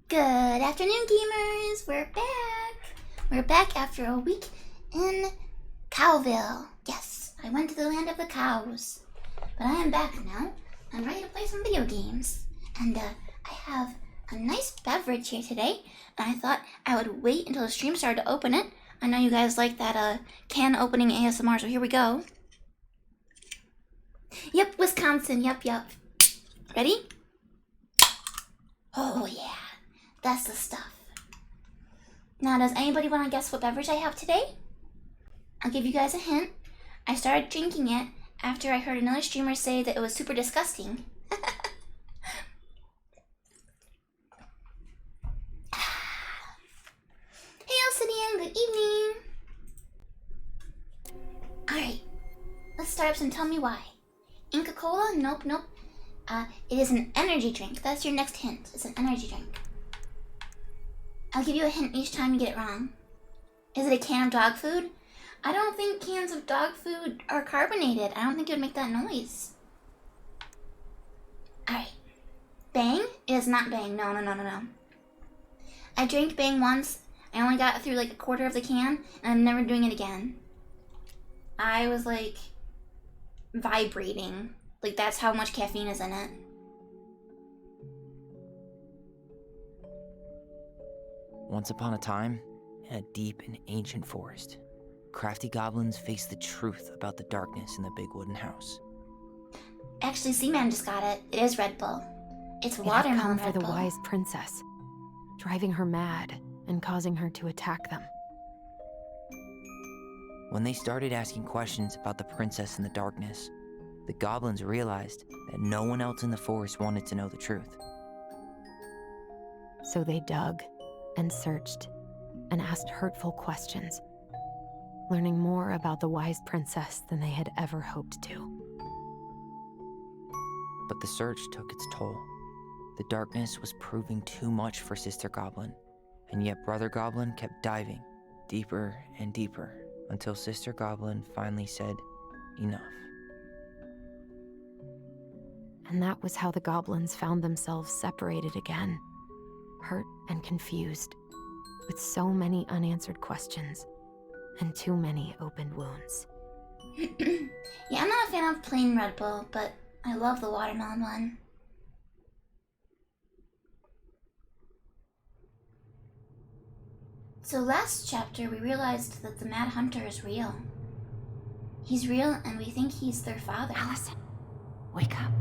Good afternoon, gamers! We're back! We're back after a week in Cowville. Yes, I went to the land of the cows. But I am back now. I'm ready to play some video games. And I have a nice beverage here today. And I thought I would wait until the stream started to open it. I know you guys like that can opening ASMR, so here we go. Yep, Wisconsin, yep. Ready? Oh yeah. That's the stuff. Now, does anybody want to guess what beverage I have today? I'll give you guys a hint. I started drinking it after I heard another streamer say that it was super disgusting. Hey, Alcidian, good evening. Alright, let's start up some Tell Me Why. Inca Cola? Nope. It is an energy drink. That's your next hint. It's an energy drink. I'll give you a hint each time you get it wrong. Is it a can of dog food? I don't think cans of dog food are carbonated. I don't think it would make that noise. Alright. Bang? It is not Bang. No. I drank Bang once. I only got through like a quarter of the can, and I'm never doing it again. I was like vibrating. Like that's how much caffeine is in it. Once upon a time, in a deep and ancient forest, crafty goblins faced the truth about the darkness in the big wooden house. Actually, Seaman just got it. It is Red Bull. It's It had watermelon come for Red the Bull. wise princess, driving her mad and causing her to attack them. When they started asking questions about the princess in the darkness, the goblins realized that no one else in the forest wanted to know the truth. So they dug and searched and asked hurtful questions, learning more about the wise princess than they had ever hoped to. But the search took its toll. The darkness was proving too much for Sister Goblin, and yet Brother Goblin kept diving deeper and deeper until Sister Goblin finally said, enough. And that was how the goblins found themselves separated again, hurt and confused, with so many unanswered questions and too many open wounds. Yeah, I'm not a fan of plain Red Bull, but I love the watermelon one. So last chapter, we realized that the Mad Hunter is real. He's real, and we think he's their father. Allison, wake up.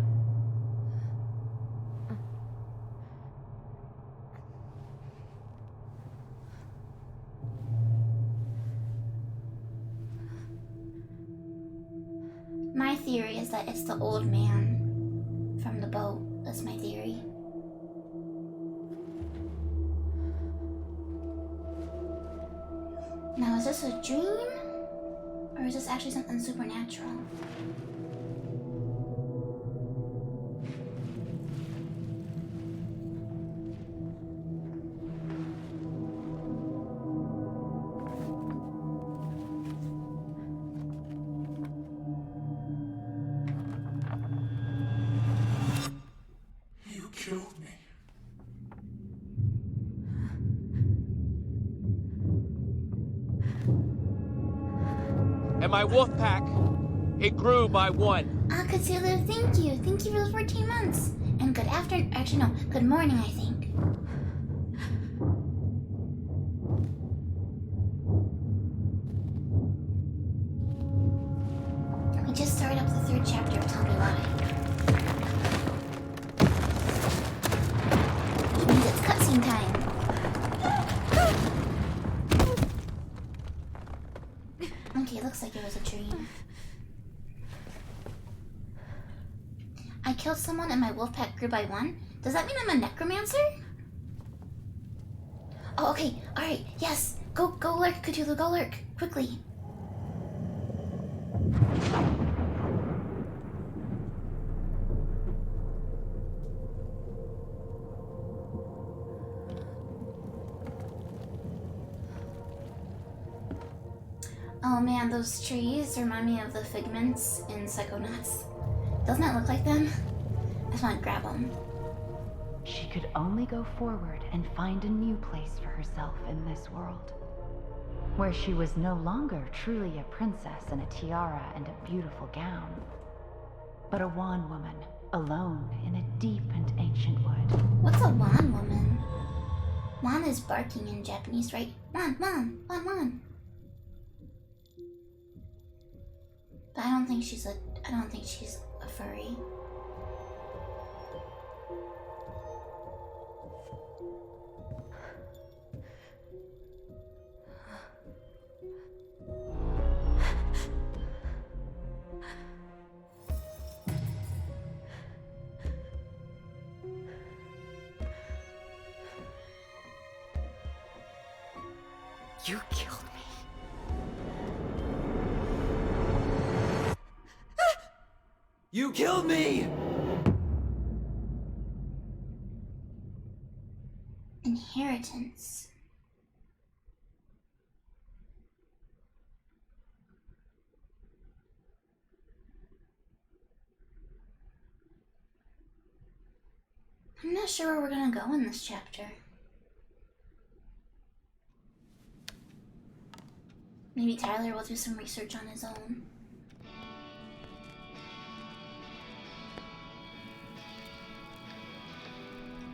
My theory is that it's the old man from the boat. That's my theory. Now, is this a dream? Or is this actually something supernatural? You killed me. And my wolf pack, it grew by 1. Cthulhu, thank you. Thank you for the 14 months. And good afternoon. Actually, no. Good morning, I think. We just started up the 3rd chapter of Tell Me Why. Which means it's cutscene time. Okay, looks like it was a dream. I killed someone and my wolf pack grew by 1? Does that mean I'm a necromancer? Oh, okay. Alright, yes. Go lurk, Cthulhu, go lurk. Quickly. Oh man, those trees remind me of the figments in Psychonauts. Doesn't that look like them? I just want to grab them. she could only go forward and find a new place for herself in this world, where she was no longer truly a princess in a tiara and a beautiful gown, but a wan woman, alone in a deep and ancient wood. What's a wan woman? Wan is barking in Japanese, right? Wan, wan, wan, wan. But I don't think she's a furry. You killed me. You killed me! Inheritance. I'm not sure where we're gonna go in this chapter. Maybe Tyler will do some research on his own.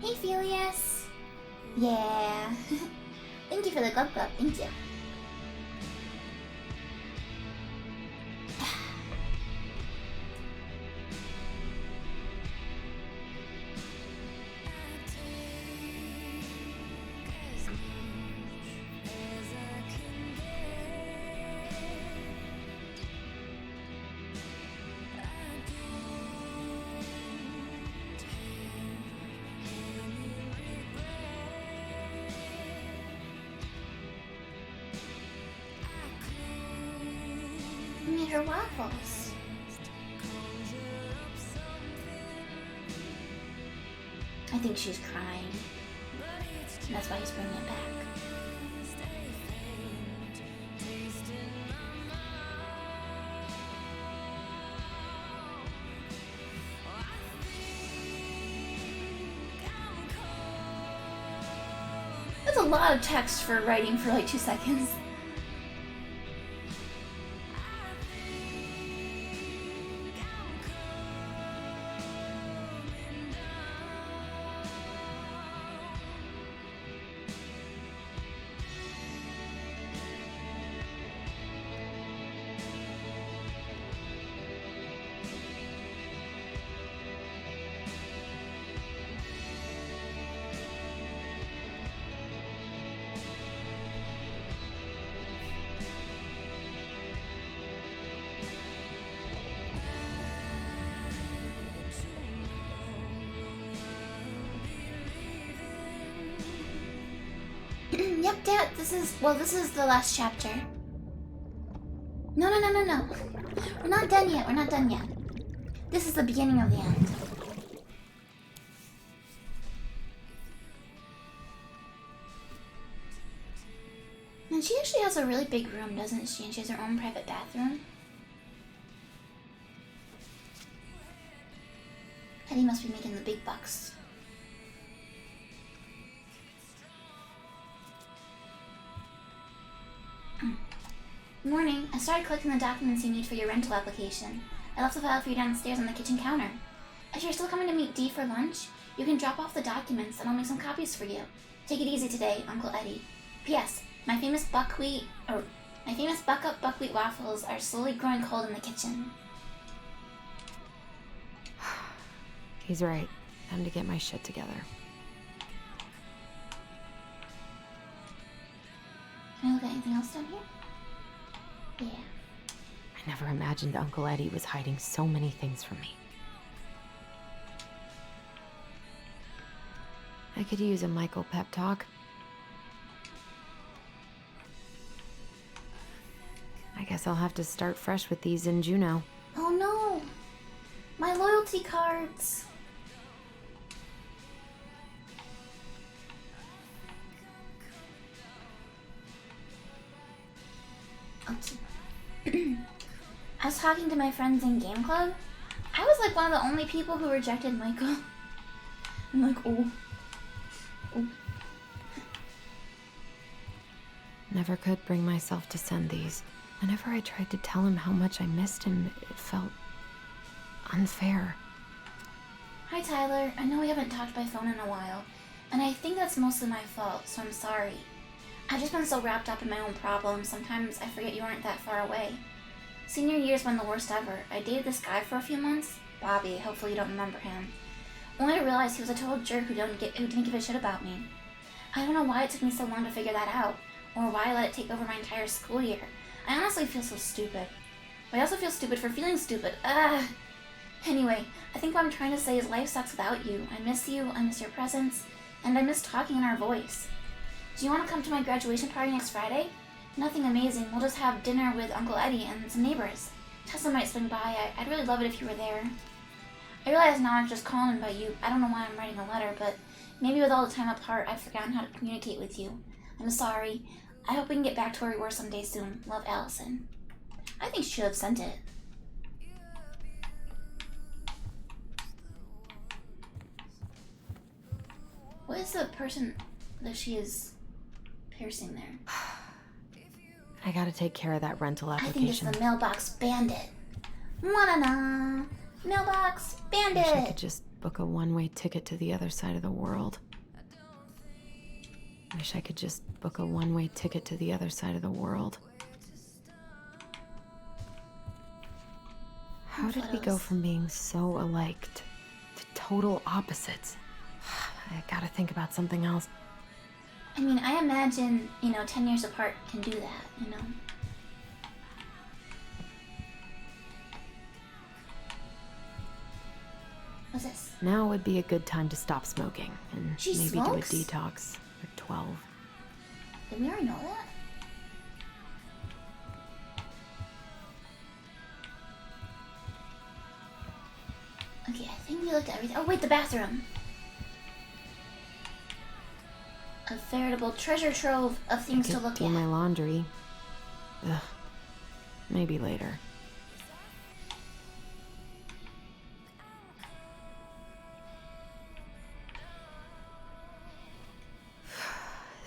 Hey, Phileas. Yeah. Thank you for the glove glove. Thank you. You made her waffles. I think she's crying. That's why he's bringing it back. That's a lot of text for writing for like 2 seconds. Yep, Dad, this is the last chapter. No. We're not done yet. This is the beginning of the end. And she actually has a really big room, doesn't she? And she has her own private bathroom. Hetty must be making the big bucks. Morning. I started collecting the documents you need for your rental application. I left the file for you downstairs on the kitchen counter. If you're still coming to meet Dee for lunch, you can drop off the documents and I'll make some copies for you. Take it easy today, Uncle Eddie. P.S. My famous buckwheat waffles are slowly growing cold in the kitchen. He's right. Time to get my shit together. Can I look at anything else down here? Yeah. I never imagined Uncle Eddie was hiding so many things from me. I could use a Michael pep talk. I guess I'll have to start fresh with these in Juneau. Oh no! My loyalty cards! Oops. I was talking to my friends in Game Club. I was like one of the only people who rejected Michael. I'm like, oh. Never could bring myself to send these. Whenever I tried to tell him how much I missed him, it felt unfair. Hi Tyler, I know we haven't talked by phone in a while, and I think that's mostly my fault, so I'm sorry. I've just been so wrapped up in my own problems, sometimes I forget you aren't that far away. Senior year's been the worst ever. I dated this guy for a few months, Bobby, hopefully you don't remember him. Only to realize he was a total jerk who didn't give a shit about me. I don't know why it took me so long to figure that out, or why I let it take over my entire school year. I honestly feel so stupid. But I also feel stupid for feeling stupid. Anyway, I think what I'm trying to say is life sucks without you. I miss your presence, and I miss talking in our voice. Do you want to come to my graduation party next Friday? Nothing amazing, we'll just have dinner with Uncle Eddie and some neighbors. Tessa might swing by, I'd really love it if you were there. I realize now I'm just calling about you. I don't know why I'm writing a letter, but maybe with all the time apart, I've forgotten how to communicate with you. I'm sorry. I hope we can get back to where we were someday soon. Love, Allison. I think she should have sent it. What is the person that she is piercing there? I gotta take care of that rental I think it's application. the mailbox bandit. Wa-na-na! Mailbox bandit! Wish I could just book a one-way ticket to the other side of the world. Wish I could just book a one-way ticket to the other side of the world. How did we go from being so alike to total opposites? I gotta think about something else. I mean, I imagine, 10 years apart can do that, What's this? Now would be a good time to stop smoking and She maybe smokes? do a detox for 12. Did we already know that? Okay, I think we looked at everything. Oh, wait, the bathroom. A veritable treasure trove of things to look do at. my laundry. Ugh. Maybe later.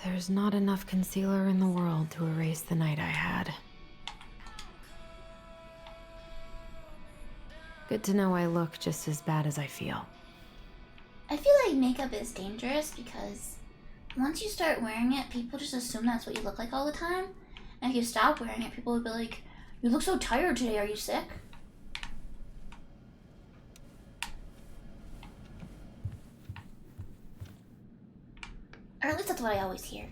There's not enough concealer in the world to erase the night I had. Good to know I look just as bad as I feel. I feel like makeup is dangerous because once you start wearing it, people just assume that's what you look like all the time. And if you stop wearing it, people will be like, you look so tired today, are you sick? Or at least that's what I always hear.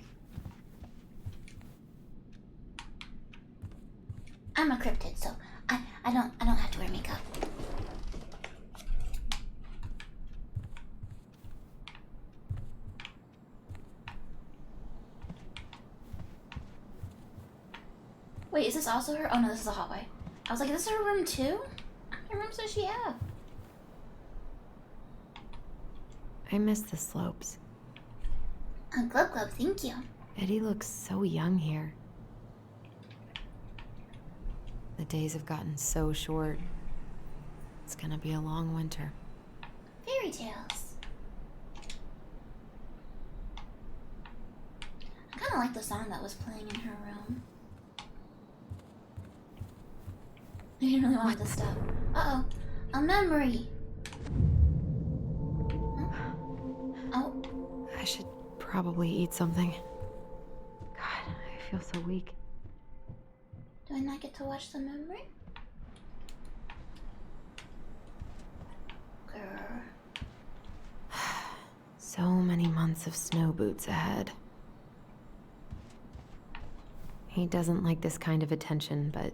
I'm a cryptid, so I don't have to wear makeup. Wait, is this also her? Oh no, this is a hallway. I was like, is this her room too? How many rooms does she have? I miss the slopes. Glub Glub, thank you. Eddie looks so young here. The days have gotten so short. It's gonna be a long winter. Fairy tales. I kind of like the song that was playing in her room. I didn't really want this stuff. Uh-oh. A memory. Oh. I should probably eat something. God, I feel so weak. Do I not get to watch the memory? Grr. So many months of snow boots ahead. He doesn't like this kind of attention, but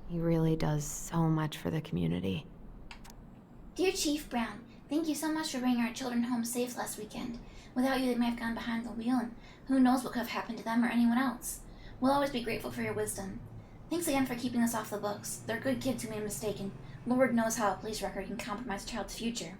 he really does so much for the community. Dear Chief Brown, thank you so much for bringing our children home safe last weekend. Without you, they may have gone behind the wheel, and who knows what could have happened to them or anyone else. We'll always be grateful for your wisdom. Thanks again for keeping us off the books. They're good kids who made a mistake, and Lord knows how a police record can compromise a child's future.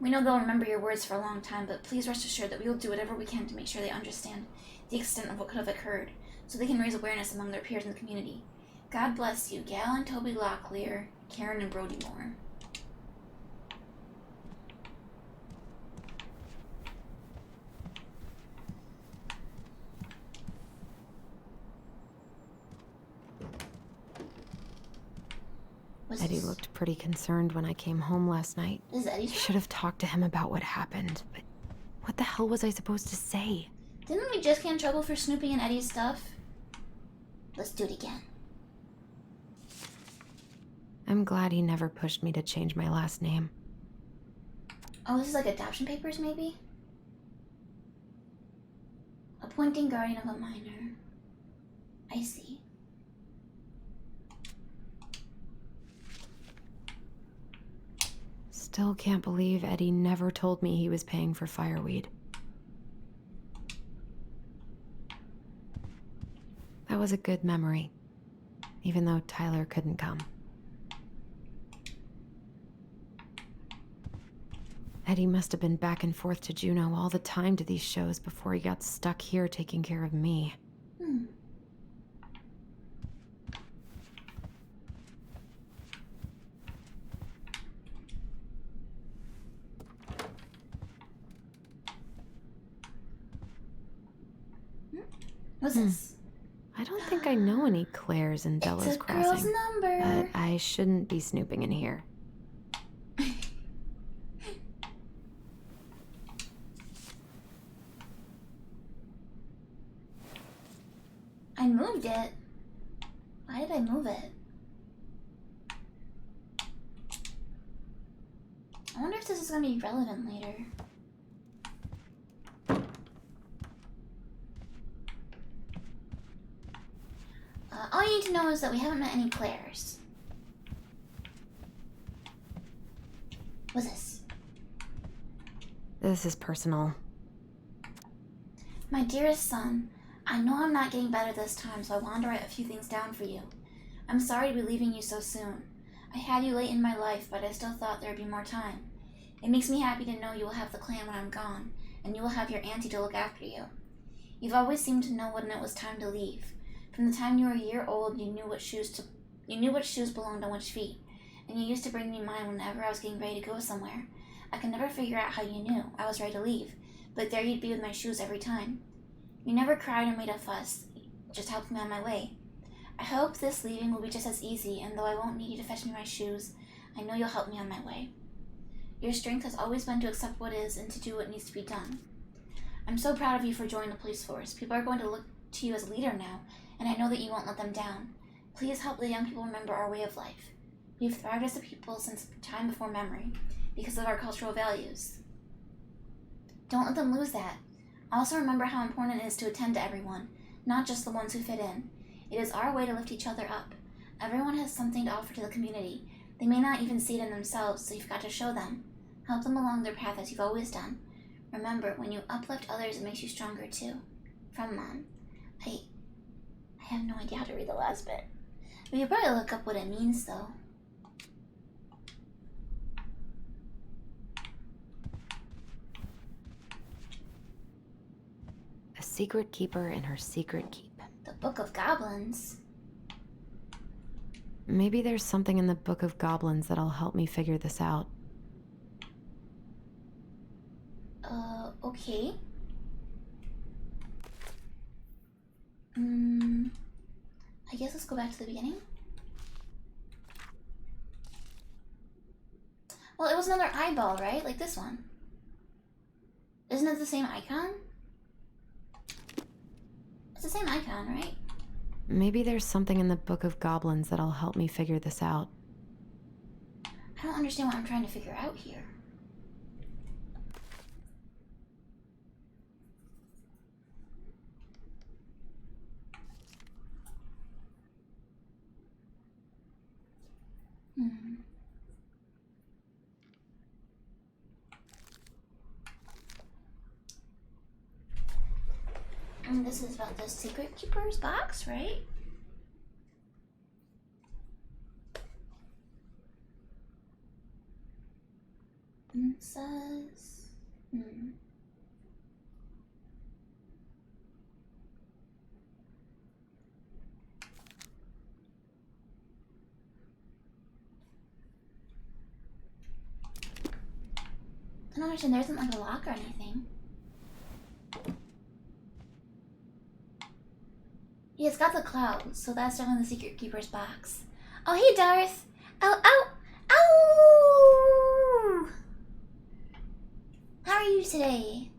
We know they'll remember your words for a long time, but please rest assured that we will do whatever we can to make sure they understand the extent of what could have occurred, so they can raise awareness among their peers in the community. God bless you, Gal and Toby Locklear, Karen and Brody Moore. What's Eddie this? looked pretty concerned when I came home last night. This is I Eddie's should have talked to him about what happened, but what the hell was I supposed to say? Didn't we just get in trouble for snooping in Eddie's stuff? Let's do it again. I'm glad he never pushed me to change my last name. Oh, this is like adoption papers, maybe? Appointing guardian of a minor. I see. Still can't believe Eddie never told me he was paying for fireweed. That was a good memory, even though Tyler couldn't come. Eddie must have been back and forth to Juneau all the time to these shows before he got stuck here taking care of me. What's this? I don't think I know any Claires in Della's It's a girl's Crossing, number. but I shouldn't be snooping in here. I moved it. Why did I move it? I wonder if this is going to be relevant later. All you need to know is that we haven't met any Claires. What's this? This is personal. My dearest son, I know I'm not getting better this time, so I wanted to write a few things down for you. I'm sorry to be leaving you so soon. I had you late in my life, but I still thought there would be more time. It makes me happy to know you will have the clan when I'm gone, and you will have your auntie to look after you. You've always seemed to know when it was time to leave. From the time you were a year old, you knew what shoes belonged on which feet, and you used to bring me mine whenever I was getting ready to go somewhere. I could never figure out how you knew I was ready to leave, but there you'd be with my shoes every time. You never cried or made a fuss, just helped me on my way. I hope this leaving will be just as easy, and though I won't need you to fetch me my shoes, I know you'll help me on my way. Your strength has always been to accept what is and to do what needs to be done. I'm so proud of you for joining the police force. People are going to look to you as a leader now, and I know that you won't let them down. Please help the young people remember our way of life. We've thrived as a people since time before memory, because of our cultural values. Don't let them lose that. Also remember how important it is to attend to everyone, not just the ones who fit in. It is our way to lift each other up. Everyone has something to offer to the community. They may not even see it in themselves, so you've got to show them. Help them along their path as you've always done. Remember, when you uplift others, it makes you stronger too. From Mom. I have no idea how to read the last bit. We could probably look up what it means, though. A secret keeper in her secret keep. The Book of Goblins. Maybe there's something in the Book of Goblins that'll help me figure this out. Okay. I guess let's go back to the beginning. Well, it was another eyeball, right? Like this one. Isn't it the same icon? It's the same icon, right? Maybe there's something in the Book of Goblins that'll help me figure this out. I don't understand what I'm trying to figure out here. And this is about the secret keeper's box, right? And it says... I don't understand, there isn't like a lock or anything. Yeah, it's got the clouds, so that's definitely the secret keeper's box. Oh, hey, Darth! Ow, ow, ow! How are you today?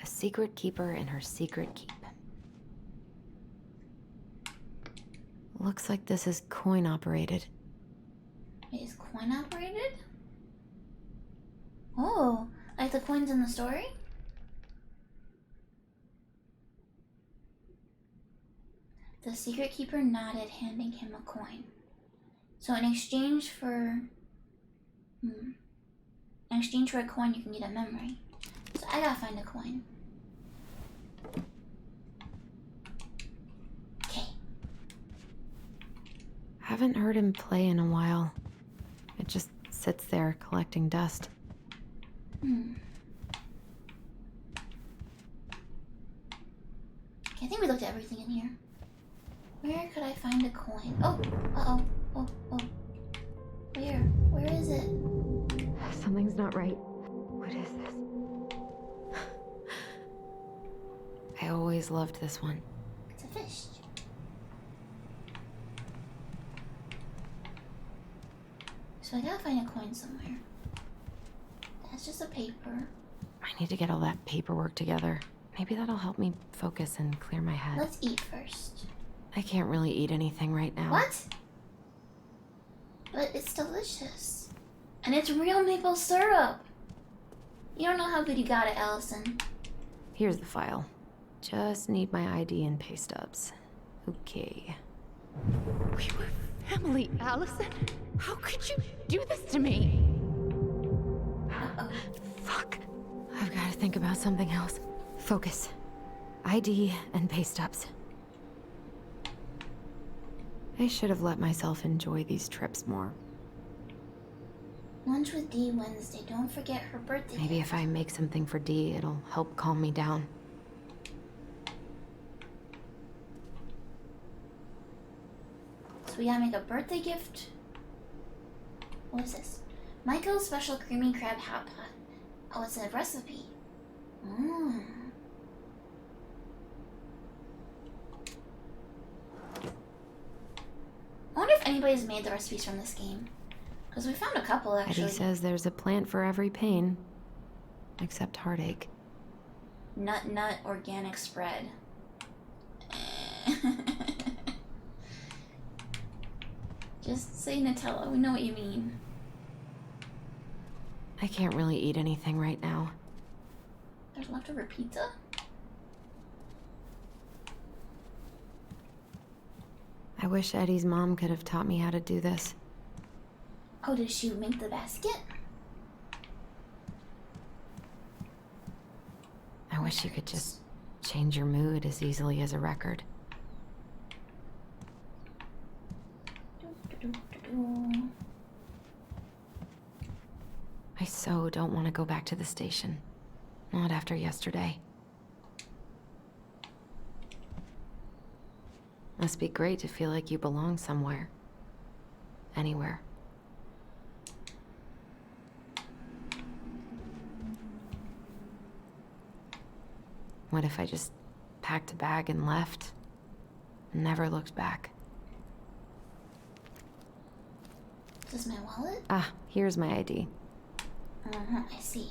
A secret keeper in her secret keep. Looks like this is coin operated. Wait, is coin operated? Oh, like the coins in the story? The secret keeper nodded, handing him a coin. So in exchange for... in exchange for a coin, you can get a memory. So I gotta find a coin. Okay. Haven't heard him play in a while. It just sits there collecting dust. Okay, I think we looked at everything in here. Where could I find a coin? Oh, uh-oh. Oh. Where? Where is it? Something's not right. What is this? I always loved this one. It's a fish. So I gotta find a coin somewhere. That's just a paper. I need to get all that paperwork together. Maybe that'll help me focus and clear my head. Let's eat first. I can't really eat anything right now. What? But it's delicious. And it's real maple syrup. You don't know how good you got it, Allison. Here's the file. Just need my ID and pay stubs. Okay. We were family, Allison. How could you do this to me? Uh-oh. Fuck. I've got to think about something else. Focus. ID and pay stubs. I should have let myself enjoy these trips more. Lunch with Dee Wednesday. Don't forget her birthday. Maybe if I make something for Dee, it'll help calm me down. So we gotta make a birthday gift. What is this? Michael's special creamy crab hot pot. Oh, it's a recipe. I wonder if anybody's made the recipes from this game. Because we found a couple, actually. Eddie says there's a plant for every pain. Except heartache. Nut nut organic spread. Just say Nutella. We know what you mean. I can't really eat anything right now. There's leftover pizza? I wish Eddie's mom could have taught me how to do this. Oh, did she make the basket? I wish you could just change your mood as easily as a record. I so don't want to go back to the station. Not after yesterday. Must be great to feel like you belong somewhere. Anywhere. What if I just packed a bag and left? Never looked back. Is this my wallet? Ah, here's my ID. I see.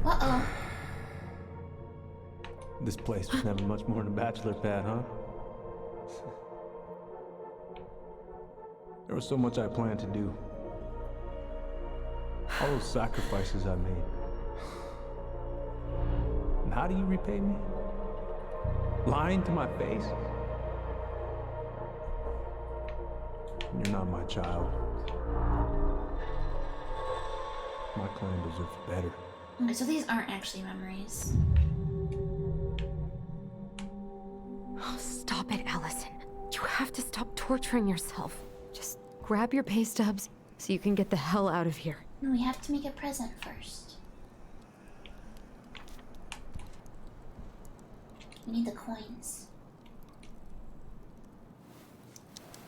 Uh-oh. This place was never much more than a bachelor pad, huh? There was so much I planned to do. All those sacrifices I made. And how do you repay me? Lying to my face? You're not my child. My clan deserves better. Okay, so these aren't actually memories. Oh, stop it, Allison. You have to stop torturing yourself. Just grab your pay stubs so you can get the hell out of here. No, we have to make a present first. We need the coins.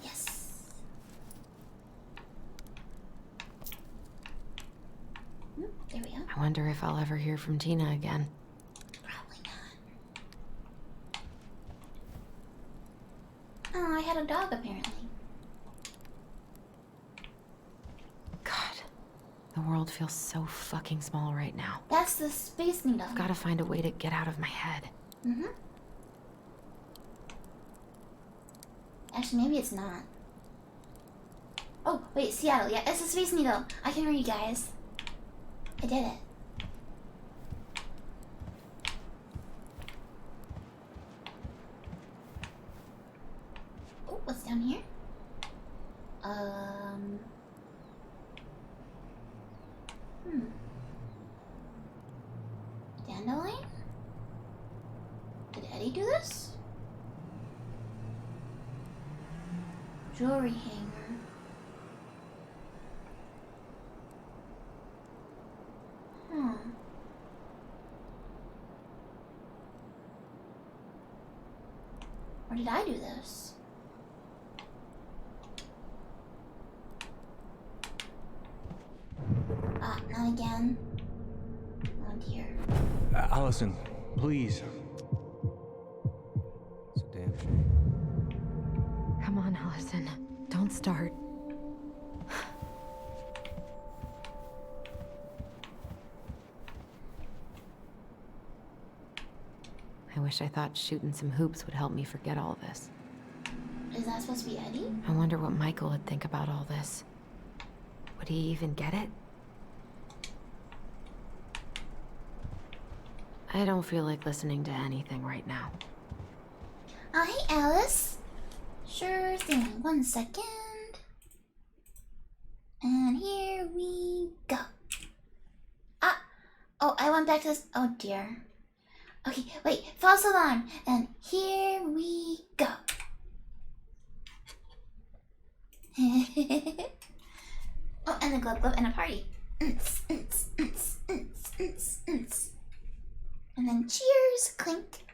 Yes. There we go. I wonder if I'll ever hear from Tina again. Probably not. dog, apparently. God, the world feels so fucking small right now. That's the Space Needle. I've gotta find a way to get out of my head. Mm-hmm. Actually, maybe it's not. Oh, wait, Seattle. Yeah, it's a Space Needle. I can read, guys. I did it. Oh, what's down here? Dandelion? Did Eddie do this? Jewelry hanger. Or did I do this? Ah, not again. Oh dear. Allison, please. It's a damn shame. Come on, Allison. Don't start. I wish I thought shooting some hoops would help me forget all this. Is that supposed to be Eddie? I wonder what Michael would think about all this. Would he even get it? I don't feel like listening to anything right now. Oh, hey, Alice. Sure thing. 1 second. And here we go. Ah! Oh, I went back to this. Oh, dear. Okay, wait. False alarm. And here we go. Oh, and a glove and a party. And then cheers, clink.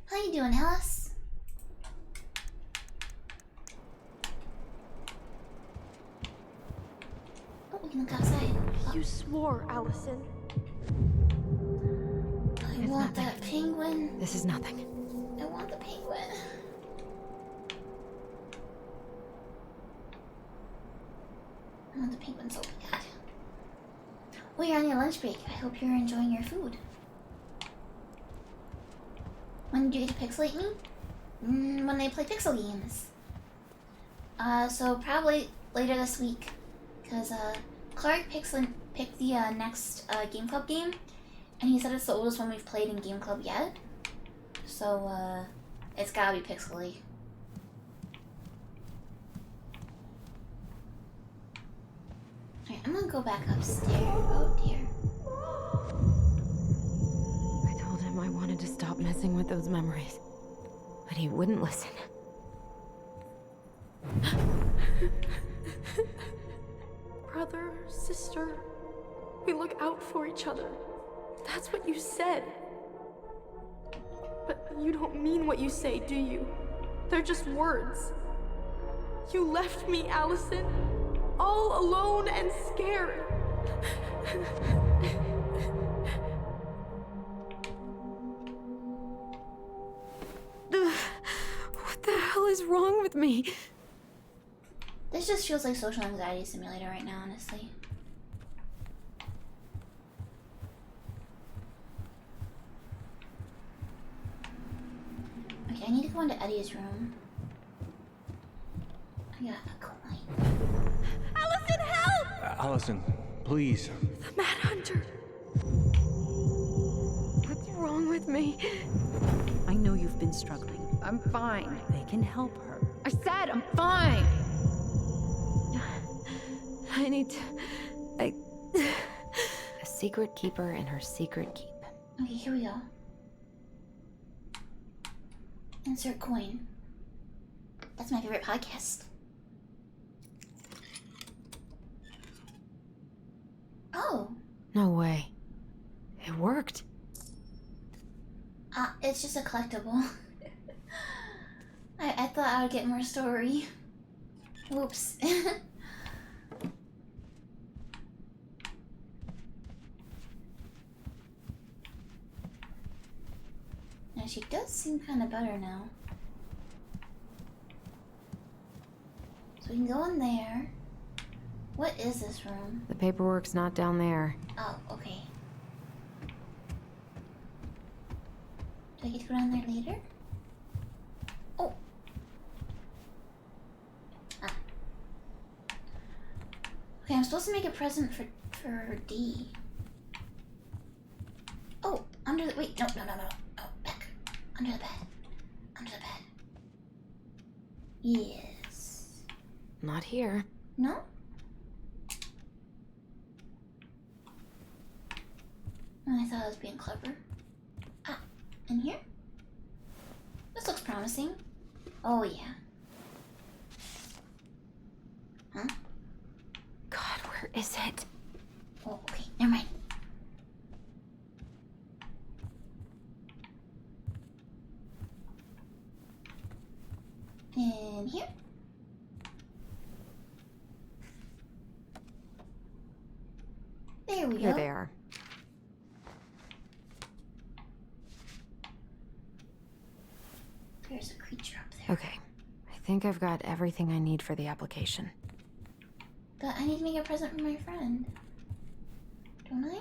How you doing, Alice? Oh, we can look outside. Oh, You swore, Allison. I want that penguin. This is nothing. I want the penguin. I want the penguin so bad. Well, you're on your lunch break. I hope you're enjoying your food. When do you get to pixelate me? When they play pixel games. So probably later this week. Because, Clark picked the, next, Game Club game. And he said it's the oldest one we've played in Game Club yet. So, it's gotta be pixely. Alright, I'm gonna go back upstairs. Oh dear. I told him I wanted to stop messing with those memories, but he wouldn't listen. Brother, sister, we look out for each other. That's what you said. But you don't mean what you say, do you? They're just words. You left me, Allison, all alone and scared. What the hell is wrong with me? This just feels like social anxiety simulator right now, honestly. Okay, I need to go into Eddie's room. I got a coin. Allison, help! Allison, please. The Mad Hunter. What's wrong with me? I know you've been struggling. I'm fine. They can help her. I said I'm fine. I need to... A secret keeper and her secret keep. Okay, here we go. Insert coin. That's my favorite podcast. Oh. No way. It worked. It's just a collectible. I thought I would get more story. Whoops. She does seem kind of better now. So we can go in there. What is this room? The paperwork's not down there. Oh, okay. Do I get to go down there later? Oh. Ah. Okay, I'm supposed to make a present for D. Oh, under the wait, no. Oh, back. Under the bed. Under the bed. Yes. Not here. No? Oh, I thought I was being clever. Ah, in here? This looks promising. Oh, yeah. Huh? God, where is it? Oh, okay, never mind. In here? There we go. Here they are. There's a creature up there. Okay. I think I've got everything I need for the application. But I need to make a present for my friend. Don't I?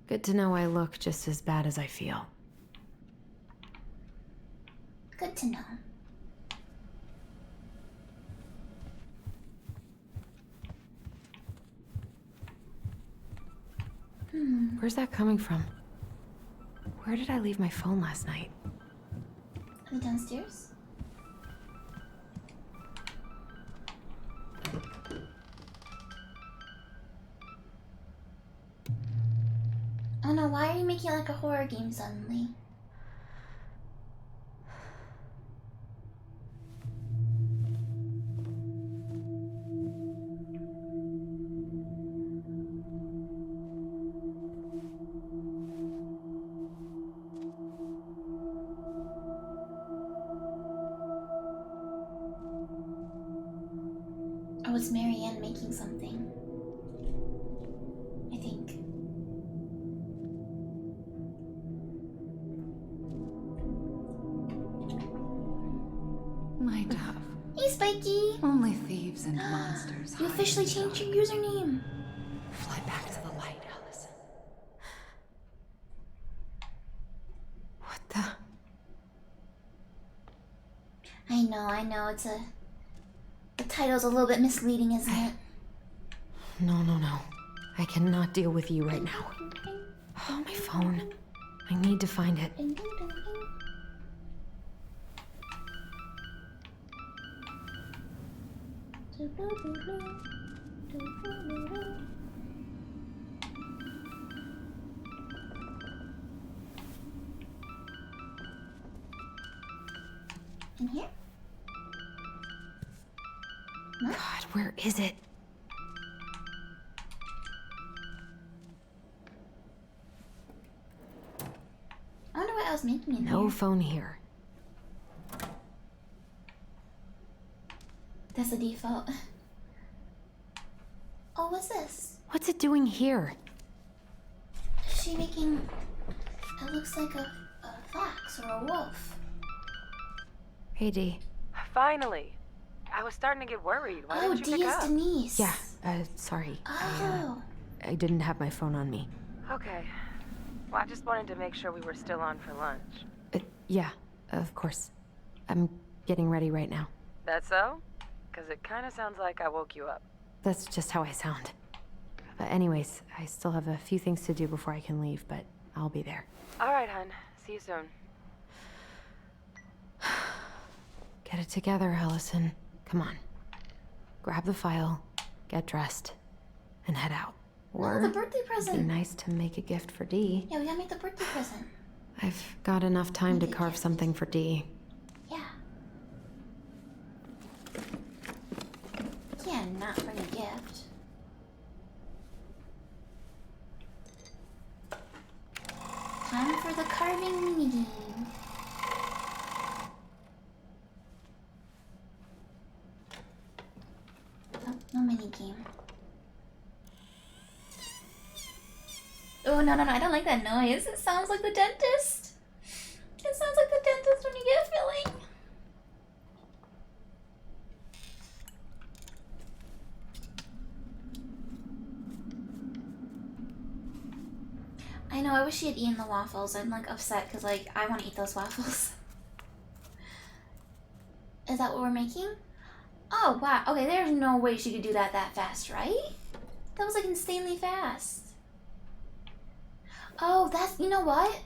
Good to know I look just as bad as I feel. Good to know. Where's that coming from? Where did I leave my phone last night? Are they downstairs? Oh no, why are you making it like a horror game suddenly? Oh, it's Marianne making something. I think. My dove. Hey, Spiky! Only thieves and monsters. You officially changed your username. Fly back to the light, Allison. What the? I know, it's a... The title's a little bit misleading, isn't it? No. I cannot deal with you right now. Oh, my phone. I need to find it. Ding, ding, ding, ding. In here? No? God, where is it? I wonder what I was making in No here. phone here. That's the default. Oh, what's this? What's it doing here? Is she making... It looks like a fox or a wolf. Hey, Dee. Finally. I was starting to get worried. Why Oh, didn't you D pick is up? Denise. Yeah, sorry. Oh. I didn't have my phone on me. Okay. Well, I just wanted to make sure we were still on for lunch. Yeah, of course. I'm getting ready right now. That so? Because it kind of sounds like I woke you up. That's just how I sound. But anyways, I still have a few things to do before I can leave, but I'll be there. All right, hun. See you soon. Get it together, Allison. Come on. Grab the file, get dressed, and head out. Or No, the birthday it'd be present. nice to make a gift for Dee. Yeah, we gotta make the birthday present. I've got enough time to Make a carve gift. something for Dee. Yeah. Can't not bring a gift. Time for the carving minigame. Oh, no minigame. Oh, no, I don't like that noise. It sounds like the dentist. It sounds like the dentist when you get filling. I know, I wish she had eaten the waffles. I'm like upset because like I want to eat those waffles. Is that what we're making? Oh wow, okay, there's no way she could do that fast, right? That was like insanely fast. Oh, that's, you know what?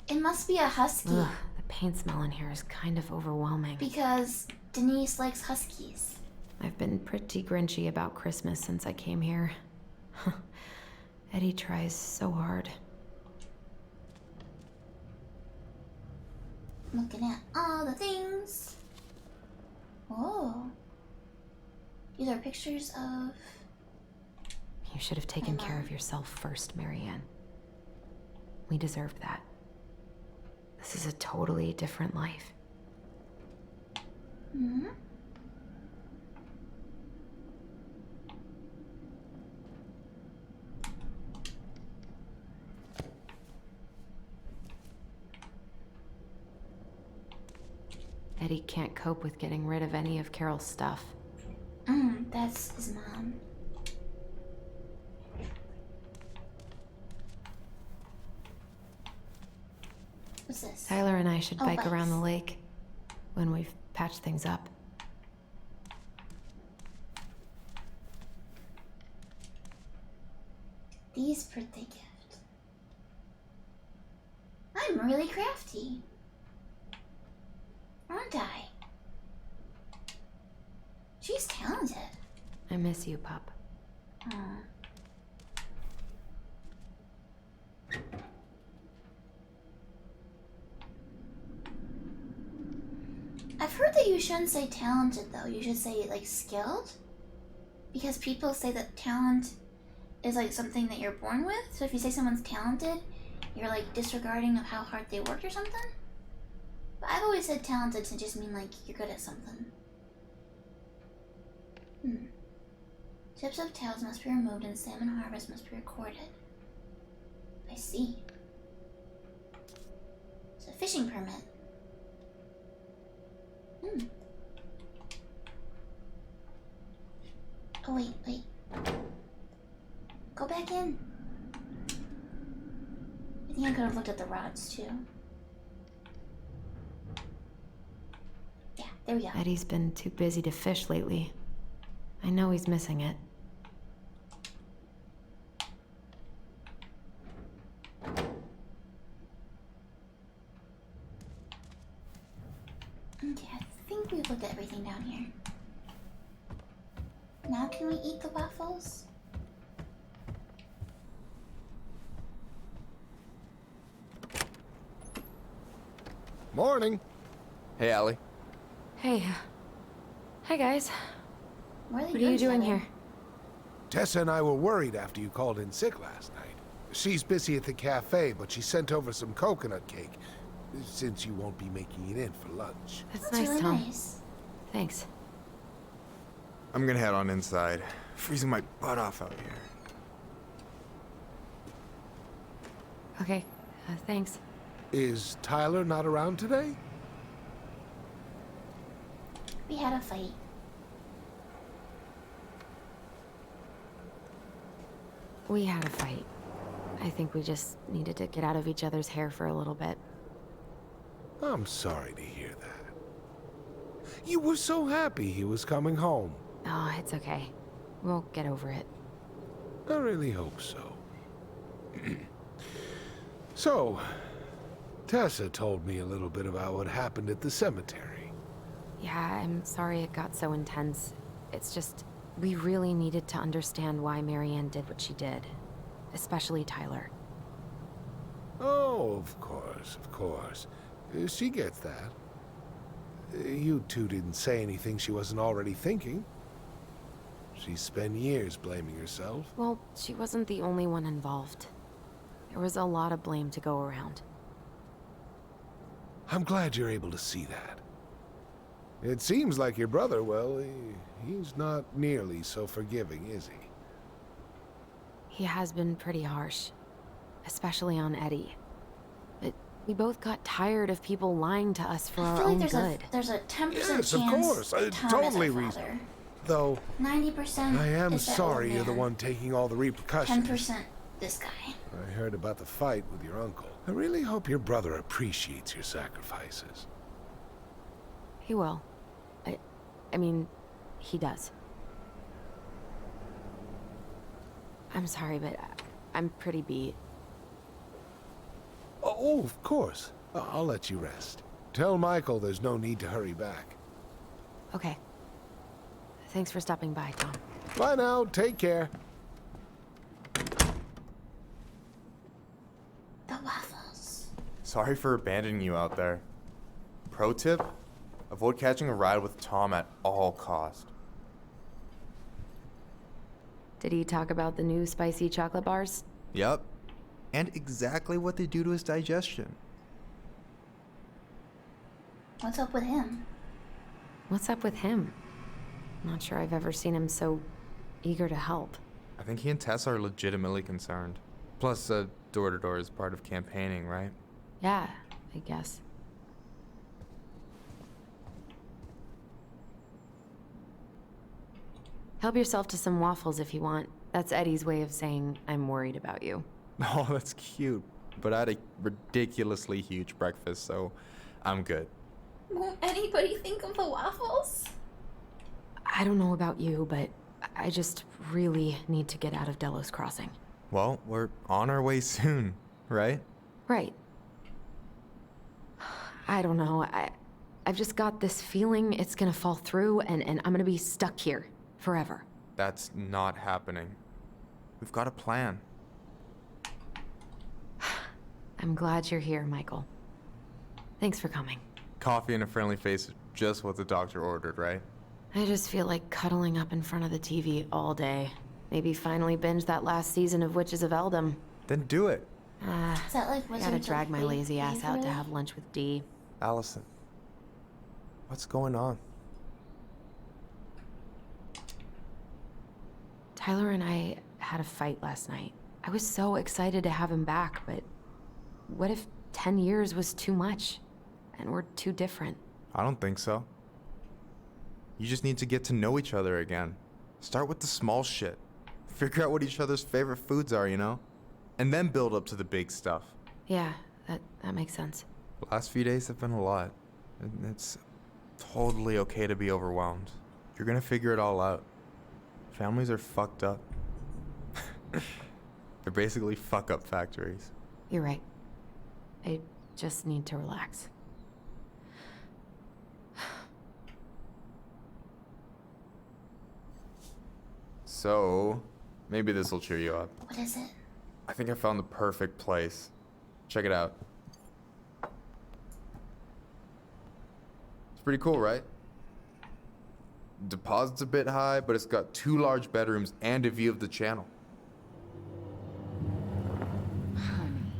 It must be a husky. Ugh, the paint smell in here is kind of overwhelming. Because Denise likes huskies. I've been pretty grinchy about Christmas since I came here. Eddie tries so hard. Looking at all the things. Oh. These are pictures of... You should have taken care of yourself first, Marianne. We deserved that. This is a totally different life. Hmm? Eddie can't cope with getting rid of any of Carol's stuff. That's his mom. What's this? Tyler and I should bike bikes. around the lake when we've patched things up. These birthday gift. I'm really crafty. Aren't I? She's talented. I miss you, pup. Aw. I've heard that you shouldn't say talented though. You should say like skilled. Because people say that talent is like something that you're born with. So if you say someone's talented, you're like disregarding of how hard they worked or something. But I've always said talented to just mean like you're good at something. Tips of tails must be removed and salmon harvest must be recorded. I see. It's a fishing permit. Oh wait. Go back in. I think I could have looked at the rods too. Yeah, there we go. Eddie's been too busy to fish lately. I know he's missing it. Okay, I think we've looked at everything down here. Now can we eat the waffles? Morning. Hey, Allie. Hey. Hi, guys. Where What are you doing here? Tessa and I were worried after you called in sick last night. She's busy at the cafe, but she sent over some coconut cake, since you won't be making it in for lunch. That's That's nice, really Tom. nice. Thanks. I'm gonna head on inside. Freezing my butt off out here. Okay, thanks. Is Tyler not around today? We had a fight. We had a fight. I think we just needed to get out of each other's hair for a little bit. I'm sorry to hear that. You were so happy he was coming home. Oh, it's okay. We'll get over it. I really hope so. So, Tessa told me a little bit about what happened at the cemetery. Yeah, I'm sorry it got so intense. It's just, we really needed to understand why Marianne did what she did. Especially Tyler. Oh, of course. She gets that. You two didn't say anything she wasn't already thinking. She spent years blaming herself. Well, she wasn't the only one involved. There was a lot of blame to go around. I'm glad you're able to see that. It seems like your brother, well, he's not nearly so forgiving, is he? He has been pretty harsh. especially on Eddie. But we both got tired of people lying to us for I our feel own like good. there's a 10% Yes, chance of course. Tom Totally is our reasonable. father. Though, 90% I am is that sorry old you're the man. one taking all the repercussions. 10% this guy. I heard about the fight with your uncle. I really hope your brother appreciates your sacrifices. He will. I mean, he does. I'm sorry, but I'm pretty beat. Oh, of course. I'll let you rest. Tell Michael there's no need to hurry back. Okay. Thanks for stopping by, Tom. Bye now. Take care. The waffles. Sorry for abandoning you out there. Pro tip? Avoid catching a ride with Tom at all cost. Did he talk about the new spicy chocolate bars? Yep. And exactly what they do to his digestion. What's up with him? What's up with him? Not sure I've ever seen him so eager to help. I think he and Tess are legitimately concerned. Plus, door-to-door is part of campaigning, right? Yeah, I guess. Help yourself to some waffles if you want. That's Eddie's way of saying, I'm worried about you. Oh, that's cute. But I had a ridiculously huge breakfast, so I'm good. Won't anybody think of the waffles? I don't know about you, but I just really need to get out of Delos Crossing. Well, we're on our way soon, right? Right. I don't know. I've just got this feeling it's gonna fall through and I'm gonna be stuck here forever. That's not happening. We've got a plan. I'm glad you're here, Michael. Thanks for coming. Coffee and a friendly face is just what the doctor ordered, right? I just feel like cuddling up in front of the TV all day. Maybe finally binge that last season of Witches of Eldom. Then do it. Is that like Wizards Gotta of drag my lazy ass out to Waverly? have lunch with Dee. Allison, what's going on? Tyler and I had a fight last night. I was so excited to have him back, but what if 10 years was too much? And we're too different? I don't think so. You just need to get to know each other again. Start with the small shit. Figure out what each other's favorite foods are, you know? And then build up to the big stuff. Yeah, that makes sense. The last few days have been a lot. And it's totally okay to be overwhelmed. You're gonna figure it all out. Families are fucked up. They're basically fuck-up factories. You're right. I just need to relax. So, maybe this will cheer you up. What is it? I think I found the perfect place. Check it out. It's pretty cool, right? Deposit's a bit high, but it's got 2 large bedrooms and a view of the channel. Honey,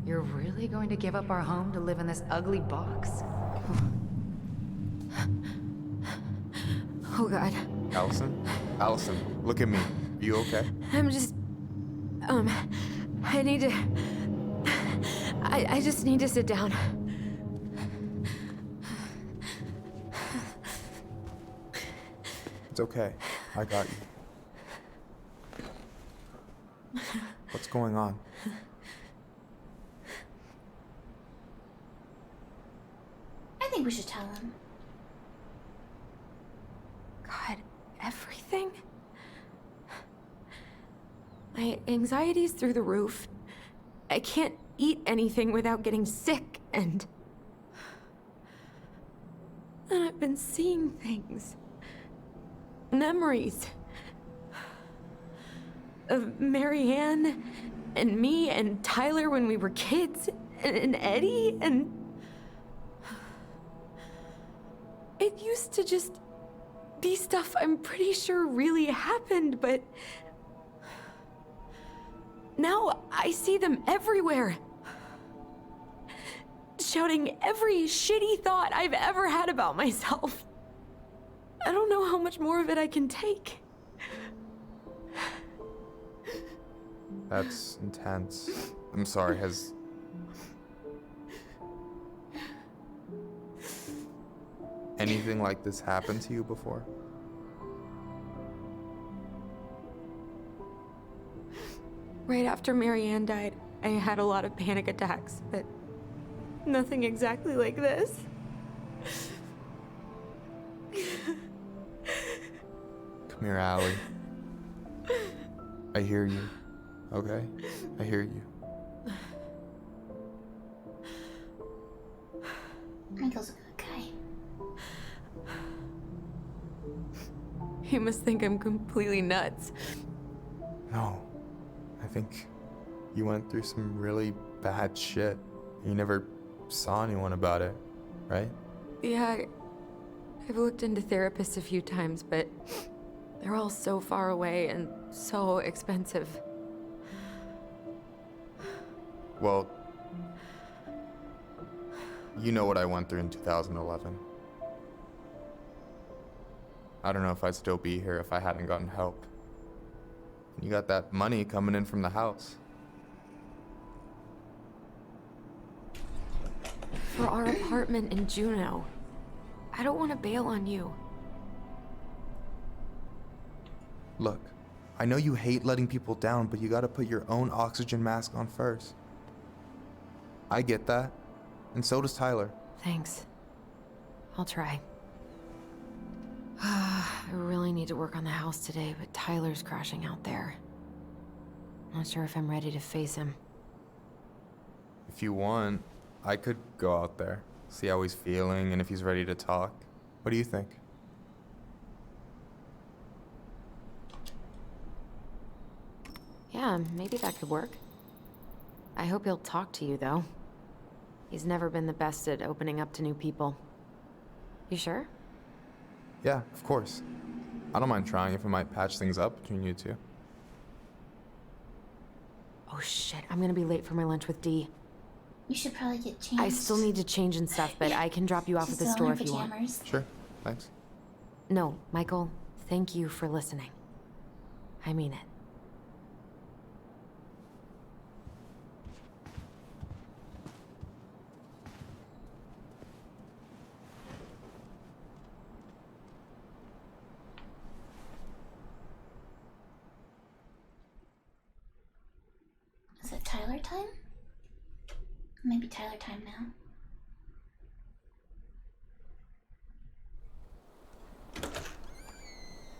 you're really going to give up our home to live in this ugly box? Oh God. Allison? Allison, look at me. You okay? I'm just... I need to... I just need to sit down. It's okay. I got you. What's going on? I think we should tell him. God, everything? My anxiety's through the roof. I can't eat anything without getting sick, and I've been seeing things. Memories. Of Marianne, and me, and Tyler when we were kids, and Eddie, and... It used to just be stuff I'm pretty sure really happened, but... Now I see them everywhere. Shouting every shitty thought I've ever had about myself. I don't know how much more of it I can take. That's intense. I'm sorry, has... anything like this happened to you before? Right after Marianne died, I had a lot of panic attacks, but nothing exactly like this. Come here, Allie. I hear you, okay? I hear you. Michael's a good guy. He must think I'm completely nuts. No. I think you went through some really bad shit. You never saw anyone about it, right? Yeah, I've looked into therapists a few times, but they're all so far away and so expensive. Well, you know what I went through in 2011. I don't know if I'd still be here if I hadn't gotten help. You got that money coming in from the house. For our apartment in Juneau. I don't want to bail on you. Look, I know you hate letting people down, but you gotta put your own oxygen mask on first. I get that, and so does Tyler. Thanks. I'll try. I really need to work on the house today, but Tyler's crashing out there. Not sure if I'm ready to face him. If you want, I could go out there, see how he's feeling, and if he's ready to talk. What do you think? Yeah, maybe that could work. I hope he'll talk to you, though. He's never been the best at opening up to new people. You sure? Yeah, of course. I don't mind trying if it might patch things up between you two. Oh shit, I'm gonna be late for my lunch with Dee. You should probably get changed. I still need to change and stuff, but I can drop you off She's at the still in store her if you want. pajamas. Sure, thanks. No, Michael, thank you for listening. I mean it. Is it Tyler time? Maybe Tyler time now.